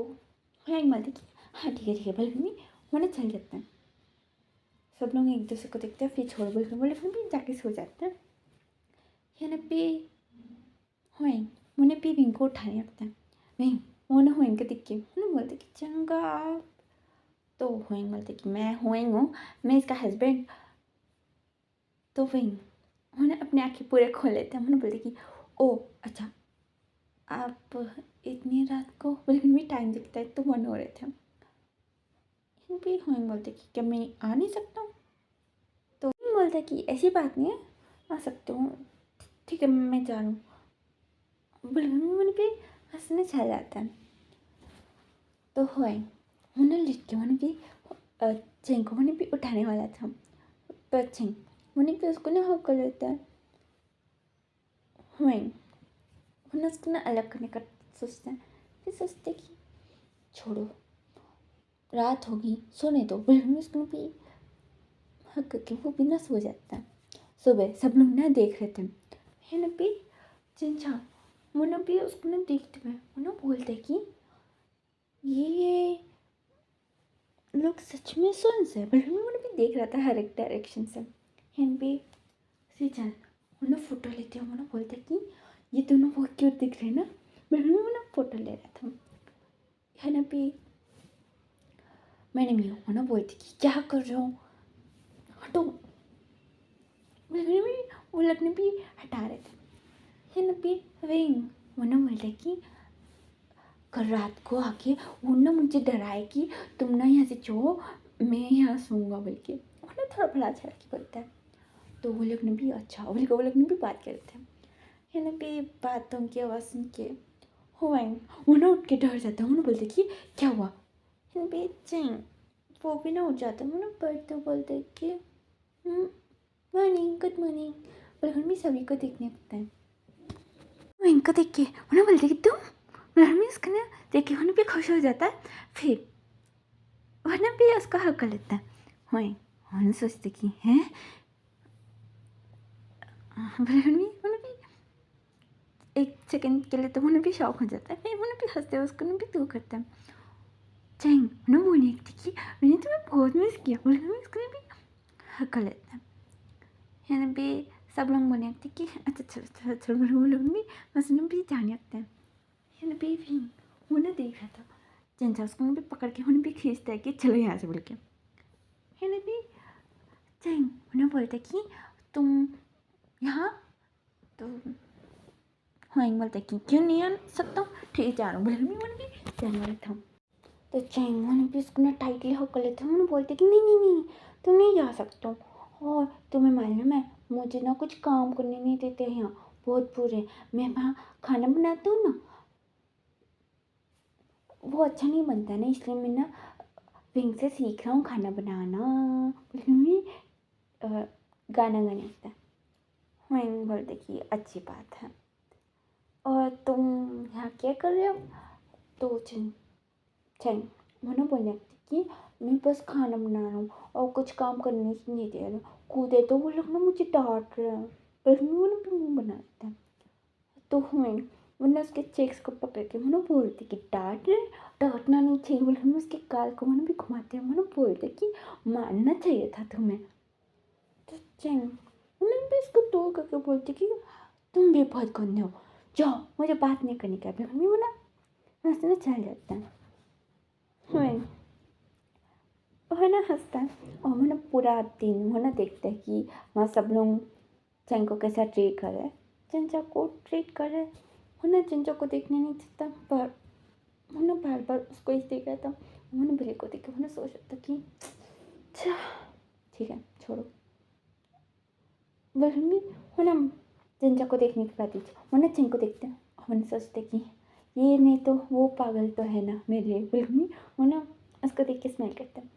हुएंग बोलते कि हाँ ठीक है बोले मम्मी होने चल जाते हैं। सब लोग एक दूसरे को देखते हैं फिर छोड़ बोले मम्मी जाके सो जाते हैं। यानी भी हुएंग मैंने भी विंग को उठाने लगता है। विंग वो ना हुएंग के दिख के उन्हें बोलते कि चंगा आप। तो हुएंग बोलते कि मैं हुएंग हूँ, मैं इसका हस्बैंड। तो विंग उन्हें अपनी आँखें पूरे खोल लेते हैं। उन्हें बोलते कि ओ अच्छा आप इतनी रात को बिल्कुल भी टाइम दिखता है तो 1 हो रहे थे। इन भी हुएंग बोलते कि क्या मैं आ नहीं सकता हूँ। तो विंग बोलता कि ऐसी बात नहीं है, आ सकते हूँ, ठीक है मैं जा रहा हूँ। बिल्कुल मैंने भी हंसने चल जाता है। तो हुएंग उन्हें लिट के मैंने भी चेंग को मैंने भी उठाने वाला था, पर चेंग मैंने भी उसको ना हक कर लेता है। हुएंग उन्हें उसको ना अलग करने का सोचते हैं, फिर सोचते कि छोड़ो रात होगी सोने दो। बिल्कुल उसको भी हक करके वो भी ना सो जाता है। सुबह सब लोग ना देख रहे थे, है ना भी चिंचा मुन्ना भी उसको ना देखते हुए मुन्ना बोलते कि ये लोग सच में सुन से। बट मुन्ना भी देख रहा था हर एक डायरेक्शन से। हिन भी सीजन मुन्ना फोटो लेते हुए मुन्ना बोलते कि ये दोनों बहुत क्यूट दिख रहे हैं ना। बट मुन्ना फोटो ले रहा था। है ना भी मैंने म्यू मुन्ना बोलती कि क्या कर रहे हो, हटो। वो लगने भी हटा रहे थे। है ना भी विंग मुन्ना बोलते कि कल रात को आके वो ना मुझे डराए कि तुम ना यहाँ से जो मैं यहाँ सोऊंगा बोल के। उन्हें थोड़ा बड़ा अच्छा लगे बोलता है। तो वो लोग ने भी अच्छा बोल के वो लोग ने भी बात करते थे। है ना भी बातों की आवाज़ सुन के हुआ वो ना उठ के डर जाता है। उन्हें बोलते कि क्या हुआ। है ना भी चैंग वो भी ना उठ जाता है। उन्हें पढ़ते बोलते कि मॉर्निंग गुड मॉर्निंग बोले हम भी सभी को देखने लगता है। इनको देख के उन्हें बोलते कि तुम हमें उसको ना देख के उन्हें भी खुश हो जाता है। फिर उन्हें भी उसका हक कर लेता है। वहीं उन्हें सोचते कि हैं उन्हें भी एक सेकंड के लिए तो उन्हें भी शौक हो जाता है। फिर उन्हें भी हंसते हैं, उसको भी तू करता है। चैंग उन्हें बोलने लगती कि मैंने तुम्हें बहुत मिस किया। उन्हें उसको भी हक कर लेता है ना भी सब लोग बोलने लगते कि अच्छा चलो चलो चलो वो लोग भी बस उन्हें भी जाने लगते हैं। है ना भी उन्हें देख रहा था चंचा उसको भी पकड़ के उन्हें भी खींचता है कि चलो यहाँ से बोल के। है ना भी चैंग उन्हें बोलते कि तुम यहाँ तो हुएंग बोलते कि क्यों नहीं आ सकता हूँ, ठीक है जा रहा हूँ। बोले मैंने भी जाने वाला था। तो चैंग उन्हें भी उसको ना टाइटली हक कर लेते हैं। उन्हें बोलते कि नहीं नहीं नहीं तुम नहीं जा सकते हो और तुम्हें मालूम है मुझे ना कुछ काम करने नहीं देते यहाँ, बहुत बुरे। मैं वहाँ खाना बनाता हूँ ना वो अच्छा नहीं बनता ना, इसलिए मैं ना विंग से सीख रहा हूँ खाना बनाना। बोले गाना गाने लगता है। विंग बोलते कि अच्छी बात है और तुम यहाँ क्या कर रहे हो। तो चैंग मैंने बोलने लगती कि मैं बस खाना बना रहा हूँ और कुछ काम करने ही नहीं दे रहा। कूदे तो वो लोग ना मुझे डांट रहे हैं, पर मैंने भी मुँह बना देता है। तो हुए मैंने उसके चेक्स को पकड़ के मैंने बोलती कि डांट रहे, डांटना नहीं चाहिए। बोले मैं उसके गाल को मैंने भी घुमाते मैंने बोलते कि मारना चाहिए था तुम्हें। तो चैंग मैंने भी इसको तोड़ करके बोलती कि तुम भी बहुत गंदे हो, जाओ मुझे बात नहीं करनी क्या। मम्मी बोला हंसने चल जाता है। वह ना हंसता है और मैंने पूरा दिन वो ना देखते हैं कि वहाँ सब लोग चैंग को कैसा ट्रीट कर रहे हैं, चंचा को ट्रीट कर रहे हैं। वो ना चंचा को देखने नहीं चाहता पर वो ना बार बार उसको ही देख रहा था। मैंने बिल्ली को देख के मैंने सोच रहा था कि अच्छा ठीक है छोड़ो। बल्कि वो ना चंचा को देखने के बाद वो ना चैंग को देखते हैं और मैंने सोचते कि ये नहीं तो वो पागल तो है ना मेरे लिए। बिल्कुल वो ना उसको देख के स्माइल करता है।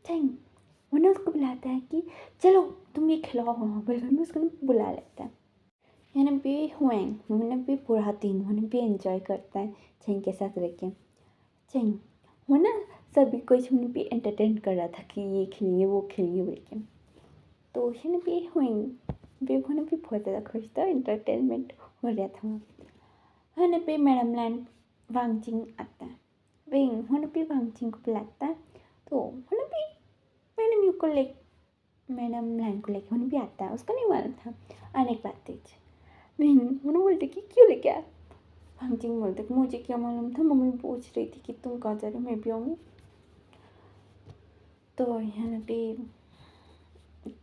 चैंग वो ना उसको बुलाता है कि चलो तुम ये खिलाओ। बिल्कुल उसको बुला लेता है। मैंने भी हुएंग मैंने भी पूरा दिन मैंने भी एंजॉय करता है चैंग के साथ रह के। चैंग वो ना सभी को मैंने भी एंटरटेन कर रहा था कि ये खेलिए वो खेलिए बोल के। तो उसने भी हुई भी बहुत ज़्यादा खुश था, इंटरटेनमेंट हो रहा था वहाँ। है पे मैडम लैंड वांगजिंग आता है, विंग होने पे वांगजिंग को बुलाता है। तो होने भी मैडम यू को ले मैडम लैंड को लेके होने भी आता है, उसका नहीं मालूम था आने के बाद तेज विंग होने बोलते कि क्यों लेके आया। वांगजिंग बोलते कि मुझे क्या मालूम था, मम्मी पूछ रही थी कि तुम कहाँ जा रहे हो, मैं भी आऊँगी। तो यहाँ पे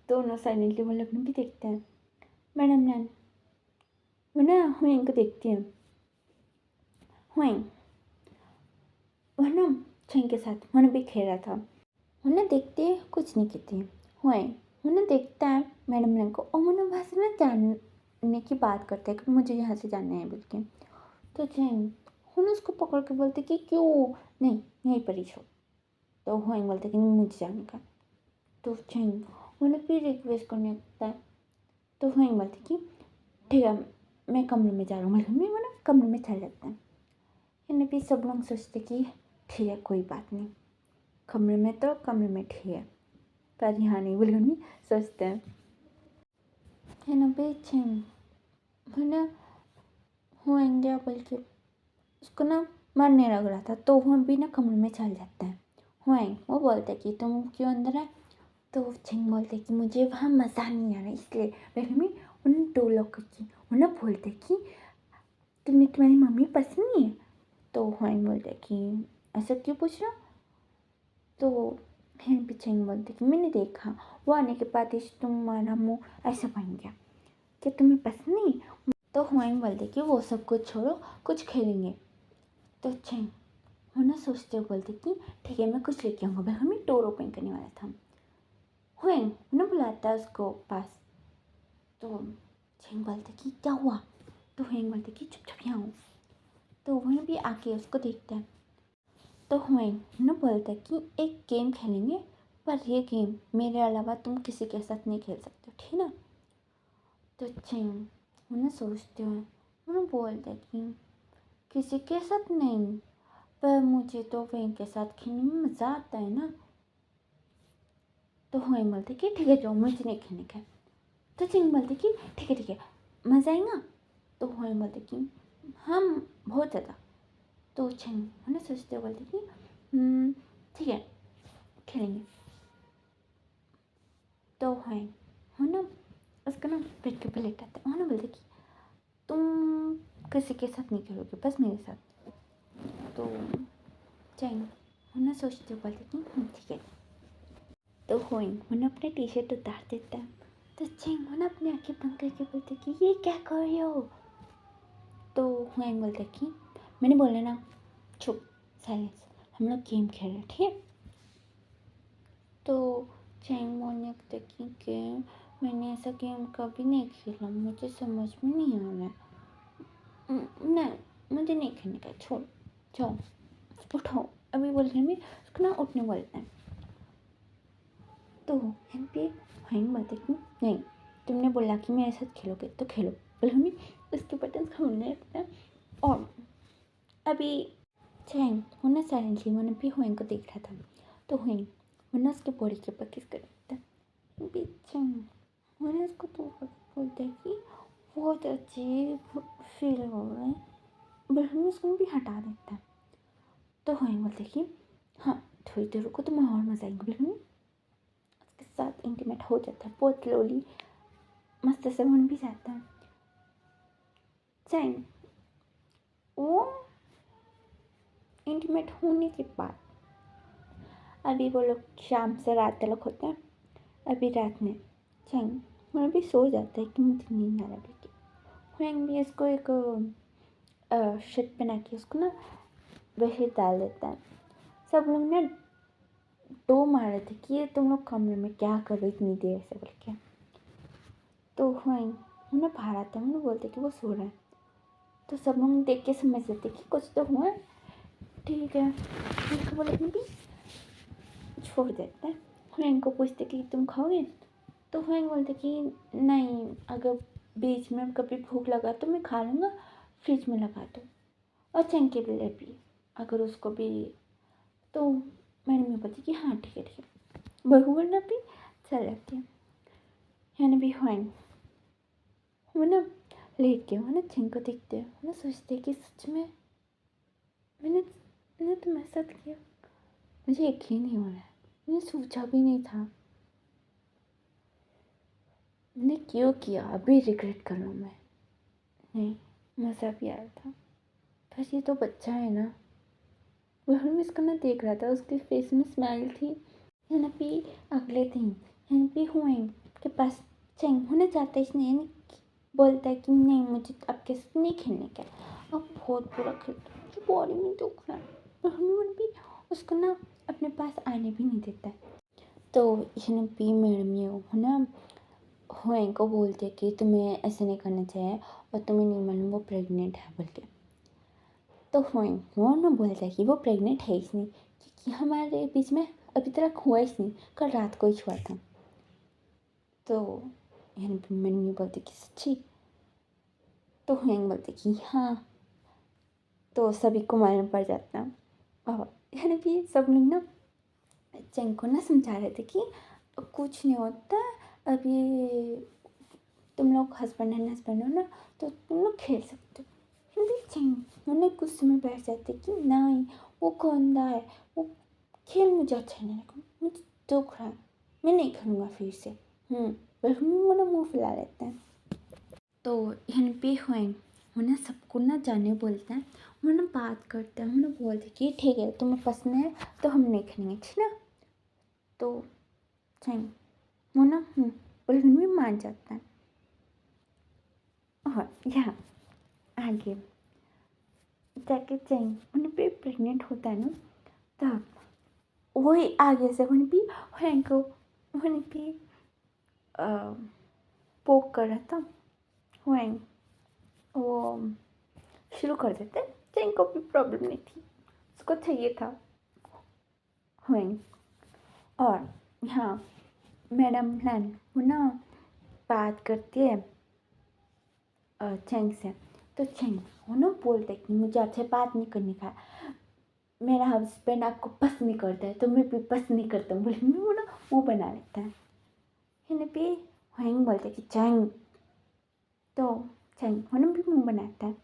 दोनों साइलेंटली वो लोग भी देखते हैं। मैडम लैंड वो ना हुएंग को देखती है। हुएंग वो ना छेंग के साथ होने भी खेल रहा था। उन्हें देखते कुछ नहीं कहती हुएंग उन्हें देखता है मैडम लैंड को और उन्हें वहाँ से ना जानने की बात करते हैं कि मुझे यहाँ से जानना है बोल के। तो छेंग उन्हें उसको पकड़ के बोलते कि क्यों नहीं यहीं पर ही छोड़। तो हुएंग बोलते कि नहीं मुझे जाने का। तो छेंग उन्हें फिर रिक्वेस्ट करने लगता है। तो हुएंग बोलते कि ठीक है मैं कमरे में जा रहा हूँ, मतलब मैं वो ना कमरे में चल जाता है। इन्हें भी सब लोग सोचते कि ठीक है कोई बात नहीं, कमरे में तो कमरे में ठीक है, पर यहाँ नहीं बोले नहीं सोचते हैं। है ना बेचैन है ना होएंगे बल्कि उसको ना मरने लग रहा था। तो वो भी ना कमरे में चल जाता है। होएंग वो बोलते कि तुम क्यों अंदर है। तो छिंग बोलते कि मुझे वहाँ मज़ा नहीं आ रहा इसलिए पहले मैं उन दो लोग की उन्हें बोलते कि तुम्हारी मम्मी पसंद नहीं है। तो होएंग बोलते कि ऐसा क्यों पूछ रहा। तो हैं पीछे बोलते कि मैंने देखा वो आने के बाद ही तुम्हारा मुँह ऐसा बन गया कि तुम्हें पसंद नहीं। तो हुआंग बोलते कि वो सब कुछ छोड़ो कुछ खेलेंगे। तो चेंग वो ना सोचते हुए बोलते कि ठीक है मैं कुछ लेके आऊँगा, भाई हमें डोर ओपन करने वाला था। हुआंग ना बुलाता है उसको पास। तो चेंग बोलते कि क्या हुआ। तो हुआंग बोलते कि चुपचाप यहाँ आओ। तो वह भी आके उसको देखता है। तो हुआंग ना बोलता है कि एक गेम खेलेंगे, पर ये गेम मेरे अलावा तुम किसी के साथ नहीं खेल सकते, ठीक ना। तो चेंग उन्हें सोचते हैं उन्हें बोलते कि किसी के साथ नहीं, पर मुझे तो वेंग के साथ खेलने में मज़ा आता है ना। तो हुआंग बोलते कि ठीक है जाओ मुझे नहीं खेलने का। तो चेंग बोलते कि ठीक है मज़ा आएगा। तो हुआंग बोलते कि हम बहुत ज़्यादा। तो चेंग उन्हें सोचते बोलते कि ठीक है खेलेंगे। तो हुआंग ना उसका ना पेट के ऊपर लेटाते हैं। उन्हें बोलते कि तुम किसी के साथ नहीं खेलोगे बस मेरे साथ। तो चेंग उन्हें सोचते बोलते कि ठीक है। तो हुआंग उन्हें अपने टी शर्ट उतार देता है। तो चेंग उन्हें अपनी आंखें बंद करके बोलते कि ये क्या कर रहे हो। तो हुआंग बोलते कि मैंने बोला ना चुप साइलेंस, हम लोग गेम खेल रहे ठीक है। तो चेंग बोलने लगता कि गेम मैंने ऐसा गेम कभी नहीं खेला, मुझे समझ में नहीं आ रहा है। नहीं मुझे नहीं खेलने का, छोड़ जाओ उठाओ अभी बोलने में उसको ना उठने बोलता है। तो यहाँ पे हुआंग बोलते कि नहीं तुमने बोला कि मेरे साथ खेलोगे तो खेलो, बोले हमें उसके बटन खोलने लगता है। और अभी चेंग होना साइलेंटली मैंने भी हुआंग को देख रहा था। तो हुआंग होना उसके बॉडी के ऊपर किस कर देता है। चेंग होना उसको तो बोलता है कि बहुत अजीब फील हो रहा है, बट हमें उसको भी हटा देता है। तो हुआंग बोलते कि हाँ थोड़ी देर रुको तो मैं और मजा आएंगे, बोले उसके साथ इंटीमेट हो जाता है बहुत स्लोली, मस्त से मन भी जाता है। चेंग वो इंटीमेट होने के बाद अभी वो लोग शाम से रात तक होते हैं। अभी रात में चेंग वो भी सो जाता है कि मुझे नींद आ रहा है। हुआंग भी इसको एक शर्ट पहना के उसको ना वही डाल देता है। सब लोग ना दो मार रहे थे कि ये तुम लोग कमरे में क्या कर रहे इतनी देर से बोल के। तो हुआंग उन्हें बाहर आता है, उन्हें बोलते कि वो सो रहा है। तो सब लोग देख के समझ लेते कि कुछ तो हुआ है, ठीक है उसको बोले भी छोड़ देता है। हुआंग को पूछते कि तुम खाओगे। तो हुआंग बोलते कि नहीं अगर बीच में कभी भूख लगा तो मैं खा लूँगा, फ्रिज में लगा दो। और चेंग के लिए भी अगर उसको भी। तो मैंने बोलती कि हाँ ठीक है बहू वरना भी चल जाती है। यानी भी हुआंग वो ना लेट के वो ना चेंग को देखते वो ना सोचते कि सच में मैंने मैंने तुम्हारे साथ किया, मुझे यकीन नहीं हो रहा है, मैंने सोचा भी नहीं था, मैंने क्यों किया, अभी रिग्रेट कर रहा हूँ मैं। नहीं, मज़ा भी आया था, बस ये तो बच्चा है ना। वो हम इसको ना देख रहा था, उसके फेस में स्माइल थी। यहाँ पे अगले दिन यहाँ पे हुआंग के पास चेंग होने जाता है, इसने बोलता है कि नहीं मुझे आपके साथ नहीं खेलने का, अब बहुत बुरा खेलता है, मुझे बॉडी में दुख रहा है। और हनुमान भी उसको ना अपने पास आने भी नहीं देता है। तो यहाँ पे मैडम ये है ना हुआंग को बोलते हैं कि तुम्हें ऐसे नहीं करना चाहिए और तुम्हें नहीं मालूम वो प्रेग्नेंट है बोल के। तो हुआंग वो ना बोलता है कि वो प्रेग्नेंट है ही नहीं, क्योंकि हमारे बीच में अभी तक हुआ ही नहीं, कल रात को ही हुआ था। तो यहाँ पे मैडम ये बोलती कि सच्ची? तो हुआंग बोलते कि हाँ। तो सभी को मालूम पड़ जाता है और यहाँ पे सब लोग ना चेंग को ना समझा रहे थे कि कुछ नहीं होता, अभी तुम लोग हस्बैंड एंड हस्बैंड हो ना, तो तुम लोग खेल सकते हो। हिंदी चेंग उन्हें गुस्से में बैठ जाते कि नहीं वो गंदा है, वो खेल मुझे अच्छा नहीं लगा, मुझे दुख रहा है, मैं नहीं खेलूँगा फिर से। पर वो ना मुँह फुला लेते हैं। तो यहाँ पे हुए वो ना सबको ना जाने बोलते हैं, वो ना बात करते हैं, हम ना बोलते कि ठीक है तुम्हें पसंद है तो हम नहीं खेलेंगे, ठीक ना। तो चेंग वो ना उल्लू में मान जाता है। और यहाँ आगे जाके चेंग उन्हें पे प्रेग्नेंट होता है ना, तब वही आगे से उन्हें भी हैंग को उन्हें भी पोक कर रहा था। हैंग वो शुरू कर देते, चेंग को भी प्रॉब्लम नहीं थी, उसको चाहिए था हैंग। और हाँ मैडम प्लान वो ना बात करती है चेंग से। तो चेंग वो ना बोलते कि मुझे आपसे बात नहीं करने का, मेरा हस्बैंड आपको पसंद नहीं करता है तो मैं भी पसंद नहीं करता हूँ बोले, वो ना मुँह बना लेता है। हिंदी पे हैंग बोलते कि चेंग, तो चेंग वो ना भी मुँह बनाता है।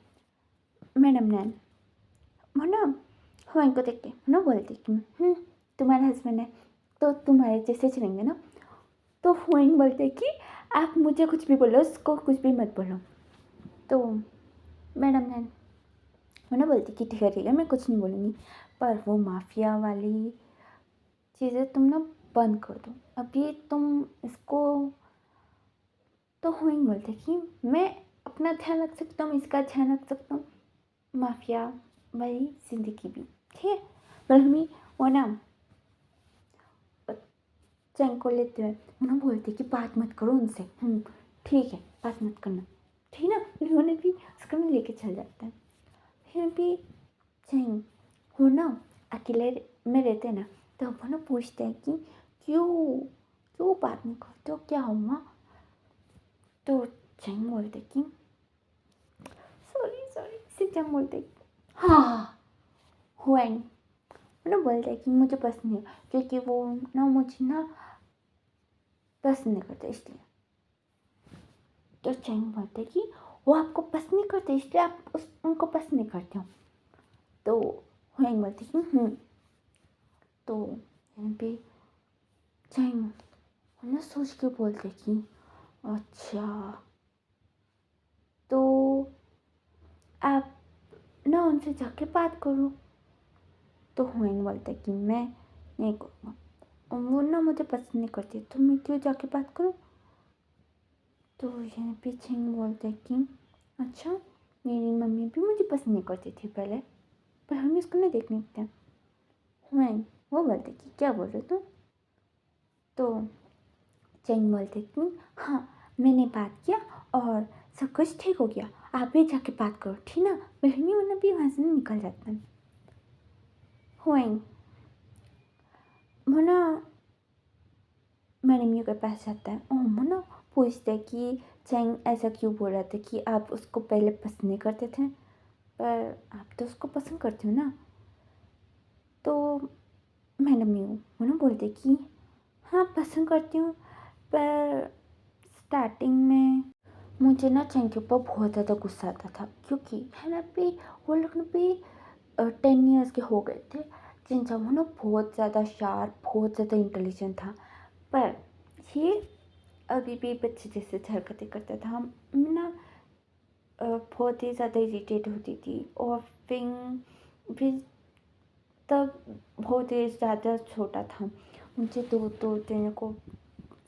मैडम नैन वो ना हैंग को देख के वो ना बोलती कि तुम्हारा हस्बैंड है तो तुम्हारे जैसे चलेंगे ना। तो हैंग बोलते कि आप मुझे कुछ भी बोलो, उसको कुछ भी मत बोलो। तो मैडम नैन वो ना बोलती कि ठीक है मैं कुछ नहीं बोलूँगी, पर वो माफिया वाली चीज़ें तुम ना बंद कर दो, अभी तुम इसको। तो हुइंग बोलते कि मैं अपना ध्यान रख सकता हूँ, इसका ध्यान रख सकता हूँ, माफिया वाली जिंदगी भी ठीक है। पर हमें वो ना चैंग को लेते हुए उन्होंने बोलते कि बात मत करो उनसे, ठीक है बात मत करना, ठीक ना। उन्होंने भी उसको ना लेके चल जाता है। फिर भी चैंग वो ना अकेले में रहते ना, तो वो ना पूछते हैं कि क्यों क्यों बात नहीं करते हो, क्या हुआ। तो चैंग बोलते कि सॉरी सॉरी, से चैंग बोलते हाँ हुएंग ना बोलते हैं कि मुझे पसंद नहीं है, क्योंकि वो ना मुझे ना पसंद नहीं करते इसलिए। तो चैंग बोलते कि वो आपको पसंद नहीं करते इसलिए आप उनको पसंद नहीं करते हो। तो हुएंग बोलते कि तो यहाँ पे चैंग ना सोच के बोलते कि अच्छा तो आप ना उनसे जाके बात करो। तो हुएंग बोलते कि मैं नहीं करूँगा, वो ना मुझे पसंद नहीं करती तो मैं क्यों जाके बात करूँ। तो यहाँ पे चैंग बोलते कि अच्छा मेरी मम्मी भी मुझे पसंद नहीं करती थी पहले, पर हम इसको नहीं देखने देते। हुएंग वो बोलते कि क्या बोल रहे तुम। तो चैंग बोलते कि हाँ मैंने बात किया और सब कुछ ठीक हो गया, आप भी जाके बात करो ठीक ना। बहनी वरना भी वहाँ से निकल जाता है। हुएंग वो ना मैडम यू के पास जाता है और वो ना पूछते हैं कि चैंग ऐसा क्यों बोल रहा था कि आप उसको पहले पसंद नहीं करते थे, पर आप तो उसको पसंद करते हो ना। तो मैडम यू वो ना बोलते कि हाँ पसंद करती हूँ, पर स्टार्टिंग में मुझे ना चैन के ऊपर बहुत ज़्यादा गुस्सा आता था, क्योंकि है ना भी वो लोग ना भी 10 ईयर्स के हो गए थे। जिनसा वो ना बहुत ज़्यादा शार्प, बहुत ज़्यादा इंटेलिजेंट था, पर ये अभी भी बच्चे जैसे हरकतें करता था। मैं ना बहुत ही ज़्यादा इरिटेट होती थी, और फिर तब बहुत ही ज़्यादा छोटा था, मुझे दो दिन को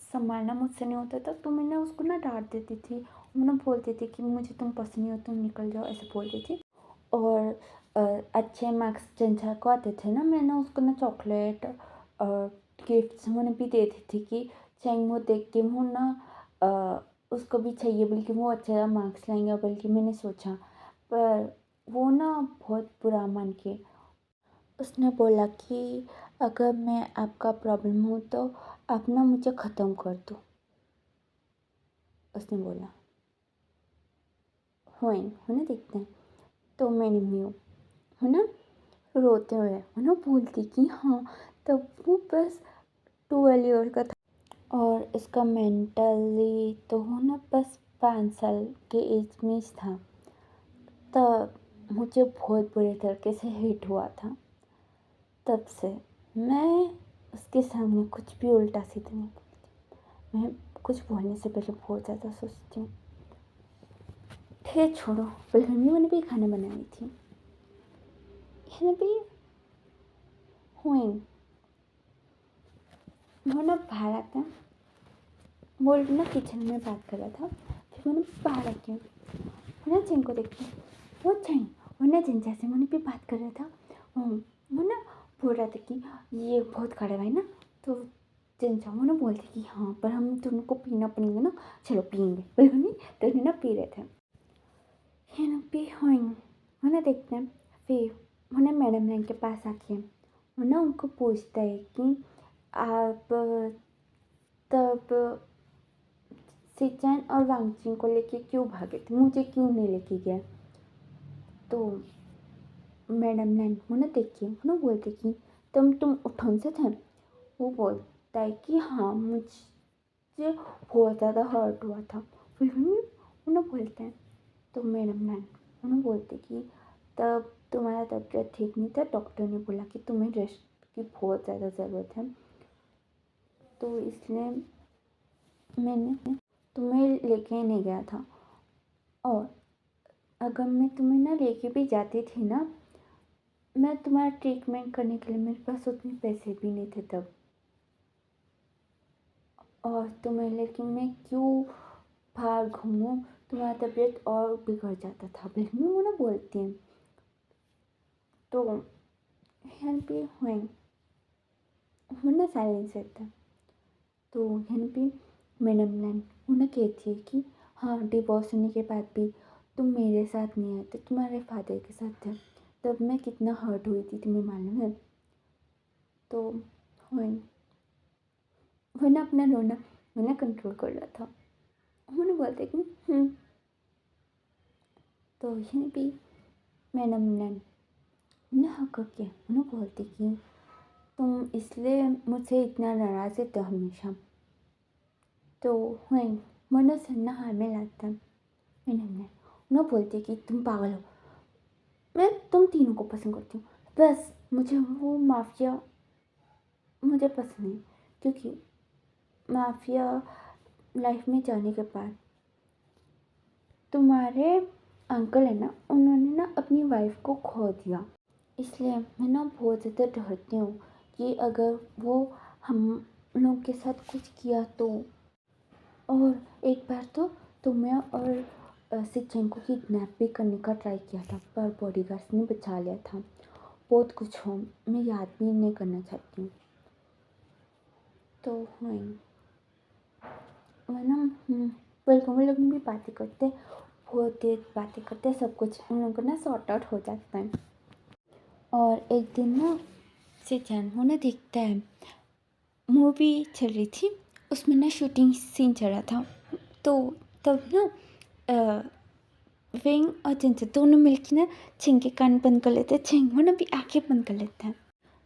संभालना मुझसे नहीं होता था, तो मैं ना उसको ना डांट देती थी। वो ना बोलती थी कि मुझे तुम पसंद नहीं हो, तुम निकल जाओ, ऐसे बोलती थी। और अच्छे मार्क्स जिनसा को आते थे ना, मैं ना उसको ना चॉकलेट गिफ्ट्स मैंने भी देती थी कि चैंग वो देख के वो ना उसको भी चाहिए, बल्कि वो अच्छा मार्क्स लाएंगे, बल्कि मैंने सोचा। पर वो ना बहुत बुरा मान के उसने बोला कि अगर मैं आपका प्रॉब्लम हूँ तो आप ना मुझे ख़त्म कर दो, उसने बोला। होइन है ना, देखते हैं। तो मैंने म्यू है ना रोते हुए है ना बोलती कि हाँ, तब वो बस 12 ईयर का था, और इसका मेंटली तो वो ना बस 5 साल के एज में ही था। तब मुझे बहुत बुरे तरीके से हिट हुआ था। तब से मैं उसके सामने कुछ भी उल्टा सीधा नहीं बोलती। मैं कुछ बोलने से पहले बहुत ज़्यादा सोचती हूँ। फिर छोड़ो, बिल्कुल मैंने भी खाना बनाई थी, है ना भी हुई वो ना बाहर आता बोल ना किचन में बात कर रहा था। फिर मैंने बाहर आके है ना चैन को देखती, वो चैन वो ना जिन जैसे मैंने भी बात कर रहा था। वो ना बोल रहा था कि ये बहुत कड़वा है ना, तो जिनसा वो ना बोलते कि हाँ, पर हम तुमको पीना पड़ेंगे ना, चलो पियेंगे, बिल्कुल नहीं। तो ना पी रहे थे, है ना पी हुई वो ना देखते हैं। फिर वो ना मैडम लाइन के पास आके वो ना उनको पूछता है कि आप तब सिचन और वांगचिन को लेके क्यों भागे थे, मुझे क्यों नहीं लेके गया। तो मैडम लाइन वो ना देखिए वो ना बोलते कि तुम उठन से थे। वो बोलता है कि हाँ, मुझे बहुत ज़्यादा हर्ट हुआ था। फिर वो ना बोलते हैं। तो मैडम लाइन वो ना बोलते कि तब तुम्हारा तबीयत ठीक नहीं था, डॉक्टर ने बोला कि तुम्हें रेस्ट की बहुत ज़्यादा ज़रूरत है, तो इसलिए मैंने तुम्हें लेके नहीं गया था। और अगर मैं तुम्हें ना लेके भी जाती थी ना, मैं तुम्हारा ट्रीटमेंट करने के लिए मेरे पास उतने पैसे भी नहीं थे तब, और तुम्हें लेके मैं क्यों बाहर घूमूं, तुम्हारा तबीयत और बिगड़ जाता था, बिल्कुल वो ना बोलती हैं। तो यहाँ पे हुई वो ना साइलेंस रहता है। तो यहाँ पे मैडम लैन उन्हें कहती है कि हाँ, डिवोर्स होने के बाद भी तुम मेरे साथ नहीं आए थे, तुम्हारे फादर के साथ थे, तब मैं कितना हर्ट हुई थी तुम्हें मालूम है। तो वो ना अपना रोना वो ना कंट्रोल कर रहा था। उन्होंने बोलते कि तो यहाँ भी मैडम लैन उन्हें हक के उन्हें बोलती कि तुम इसलिए मुझसे इतना नाराज़ थे हमेशा। तो वहीं मनो सन्ना हार में लाता मैंने उन्हें बोलती कि तुम पागल हो, मैं तुम तीनों को पसंद करती हूँ, बस मुझे वो माफिया मुझे पसंद नहीं, क्योंकि माफिया लाइफ में जाने के बाद तुम्हारे अंकल है ना, उन्होंने ना अपनी वाइफ को खो दिया, इसलिए मैं ना बहुत ज़्यादा डरती हूँ कि अगर वो हम लोग के साथ कुछ किया तो। और एक बार तो तुम्हें और सिचन को किडनैप भी करने का ट्राई किया था, पर बॉडीगार्ड्स ने बचा लिया था। बहुत कुछ हो, मैं याद भी नहीं करना चाहती हूँ। तो वही वो ना वेलकम लोग भी बातें करते, बहुत देर बातें करते, सब कुछ उन लोगों को ना सॉर्ट आउट हो जाता है। और एक दिन ना सिचन वो ना देखता है मूवी चल रही थी, उसमें ना शूटिंग सीन चल रहा था। तो तब ना विंग और चिंचे दोनों मिलकर ना छिंग के कान बंद कर लेते हैं, छिंग वो ना भी आँखें बंद कर लेता है।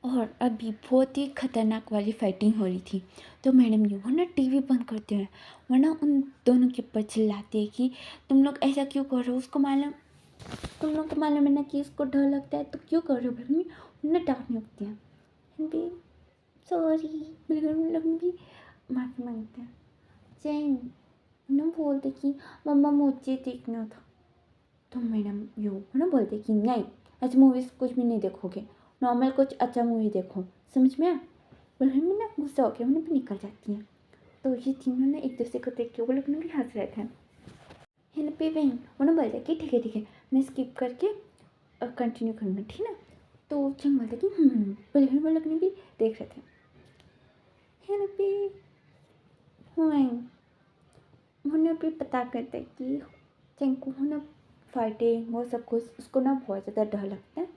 और अभी बहुत ही खतरनाक वाली फाइटिंग हो रही थी। तो मैडम ये वो ना टीवी बंद करते हैं, वरना उन दोनों के ऊपर चिल्लाते हैं कि तुम लोग ऐसा क्यों कर रहे हो, उसको मालूम, तुम लोग को मालूम है ना कि उसको डर लगता है तो क्यों कर रहे हो। मम्मी उन्हें डांटने लगती हैं, भी सॉरी, हम लोग भी माफ़ी मांगते हैं। चैन ना बोलते कि मम्मा मुझे देखना था, तो मैडम यू ना बोलते कि नहीं, ऐसे मूवीज़ कुछ भी नहीं देखोगे, नॉर्मल कुछ अच्छा मूवी देखो, समझ में आया। पर हमें ना गुस्सा हो गया, उन्हें भी निकल जाती हैं। तो ये तीनों ने एक दूसरे को देख के वो लोग भी हंस रहे थे। हिल पे वहीं वो ना बोलते कि ठीक है मैं स्किप करके कंटिन्यू करूँगा, ठीक है। तो चंग बोलते कि पर वो लोग भी देख रहे थे। हिल पे उन्हें भी पता करते कि चंग को ना फाइटिंग वो सब कुछ उसको ना बहुत ज़्यादा डर लगता है,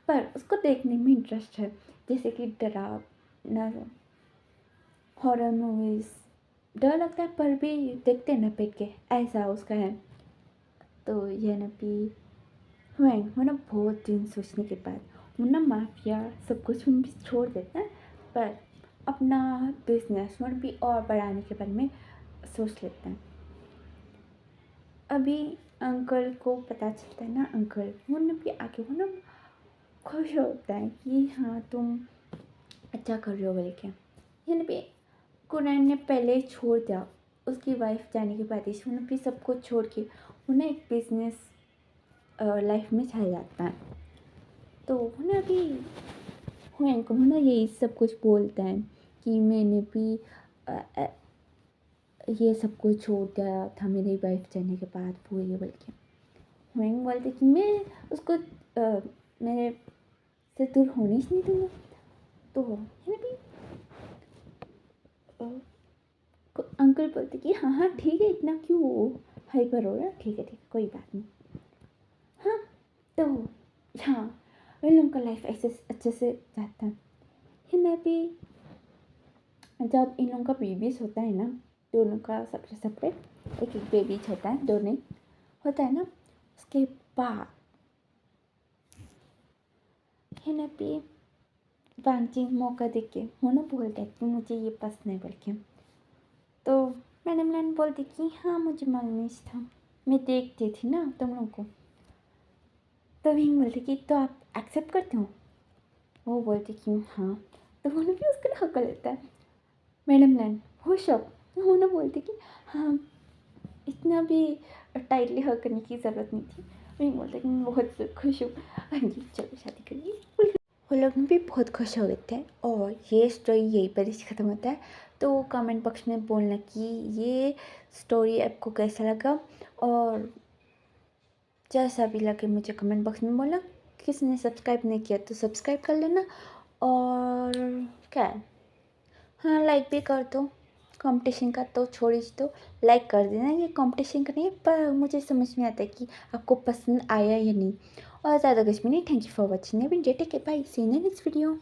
पर उसको देखने में इंटरेस्ट है, जैसे कि डरावना हॉरर मूवीज़ डर लगता है पर भी देखते ना पेट के, ऐसा उसका है। तो यह ना भी वो ना बहुत दिन सोचने के बाद वो ना माफिया सब कुछ भी छोड़ देता है, पर अपना बिजनेस और भी और बढ़ाने के बारे में सोच लेते हैं। अभी अंकल को पता चलता है ना, अंकल वो ना भी आके वो ना खुश होता है कि हाँ तुम अच्छा कर रहे हो बोल के। ये ना भी कुरैन ने पहले ही छोड़ दिया, उसकी वाइफ जाने के बाद ही भी सब कुछ छोड़ के वो ना एक बिजनेस लाइफ में चला जाता है। तो वो ना अभी हुएंग को ना यही सब कुछ बोलता है कि मैंने भी ये सब कुछ छोड़ दिया था मेरी वाइफ जाने के बाद, वो ये बोल के हुएंग बोलते कि मैं उसको मेरे से दूर होने ही नहीं दूँगा। तो है ना भी अंकल बोलते कि हाँ हाँ ठीक है, इतना क्यों हाइपर हो रहा है, ठीक है कोई बात नहीं। हाँ तो हाँ उन लोगों का लाइफ ऐसे अच्छे से जाता है। मैं भी जब इन लोगों का बेबीज होता है ना, दोनों का सेपरेट सेपरेट एक एक बेबीज होता है, दोनों होता है ना, उसके बाद है ना भी वांची मौका देख के वो ना बोलते हैं कि मुझे ये पसंद नहीं बोल के। तो मैडम लाइन बोलती कि हाँ मुझे मालूम था, मैं देखती थी ना तुम लोगों को। तो वहीं बोलती कि तो आप एक्सेप्ट करते हो, वो बोलती कि हाँ। तो वो भी उसका हक लेता है। मैडम लाइन वो शौक वो ना बोलती कि हाँ इतना भी टाइटली हक करने की ज़रूरत नहीं थी। वहीं बोलते कि मैं बहुत खुश हूँ, हाँ जी चलो शादी करिए। वो लोग भी बहुत खुश हो गए थे और ये स्टोरी यहीं पर ही ख़त्म होता है। तो कमेंट बॉक्स में बोलना कि ये स्टोरी आपको कैसा लगा, और जैसा भी लगे मुझे कमेंट बॉक्स में बोलना। किसी ने सब्सक्राइब नहीं किया तो सब्सक्राइब कर लेना, और क्या है, हाँ लाइक भी कर दो। कंपटीशन का तो छोड़ ही दो, लाइक कर देना, ये कंपटीशन का नहीं है, पर मुझे समझ में आता है कि आपको पसंद आया या नहीं। और ज़्यादा कुछ भी नहीं। Thank you for watching video, take care, bye, see you in next video.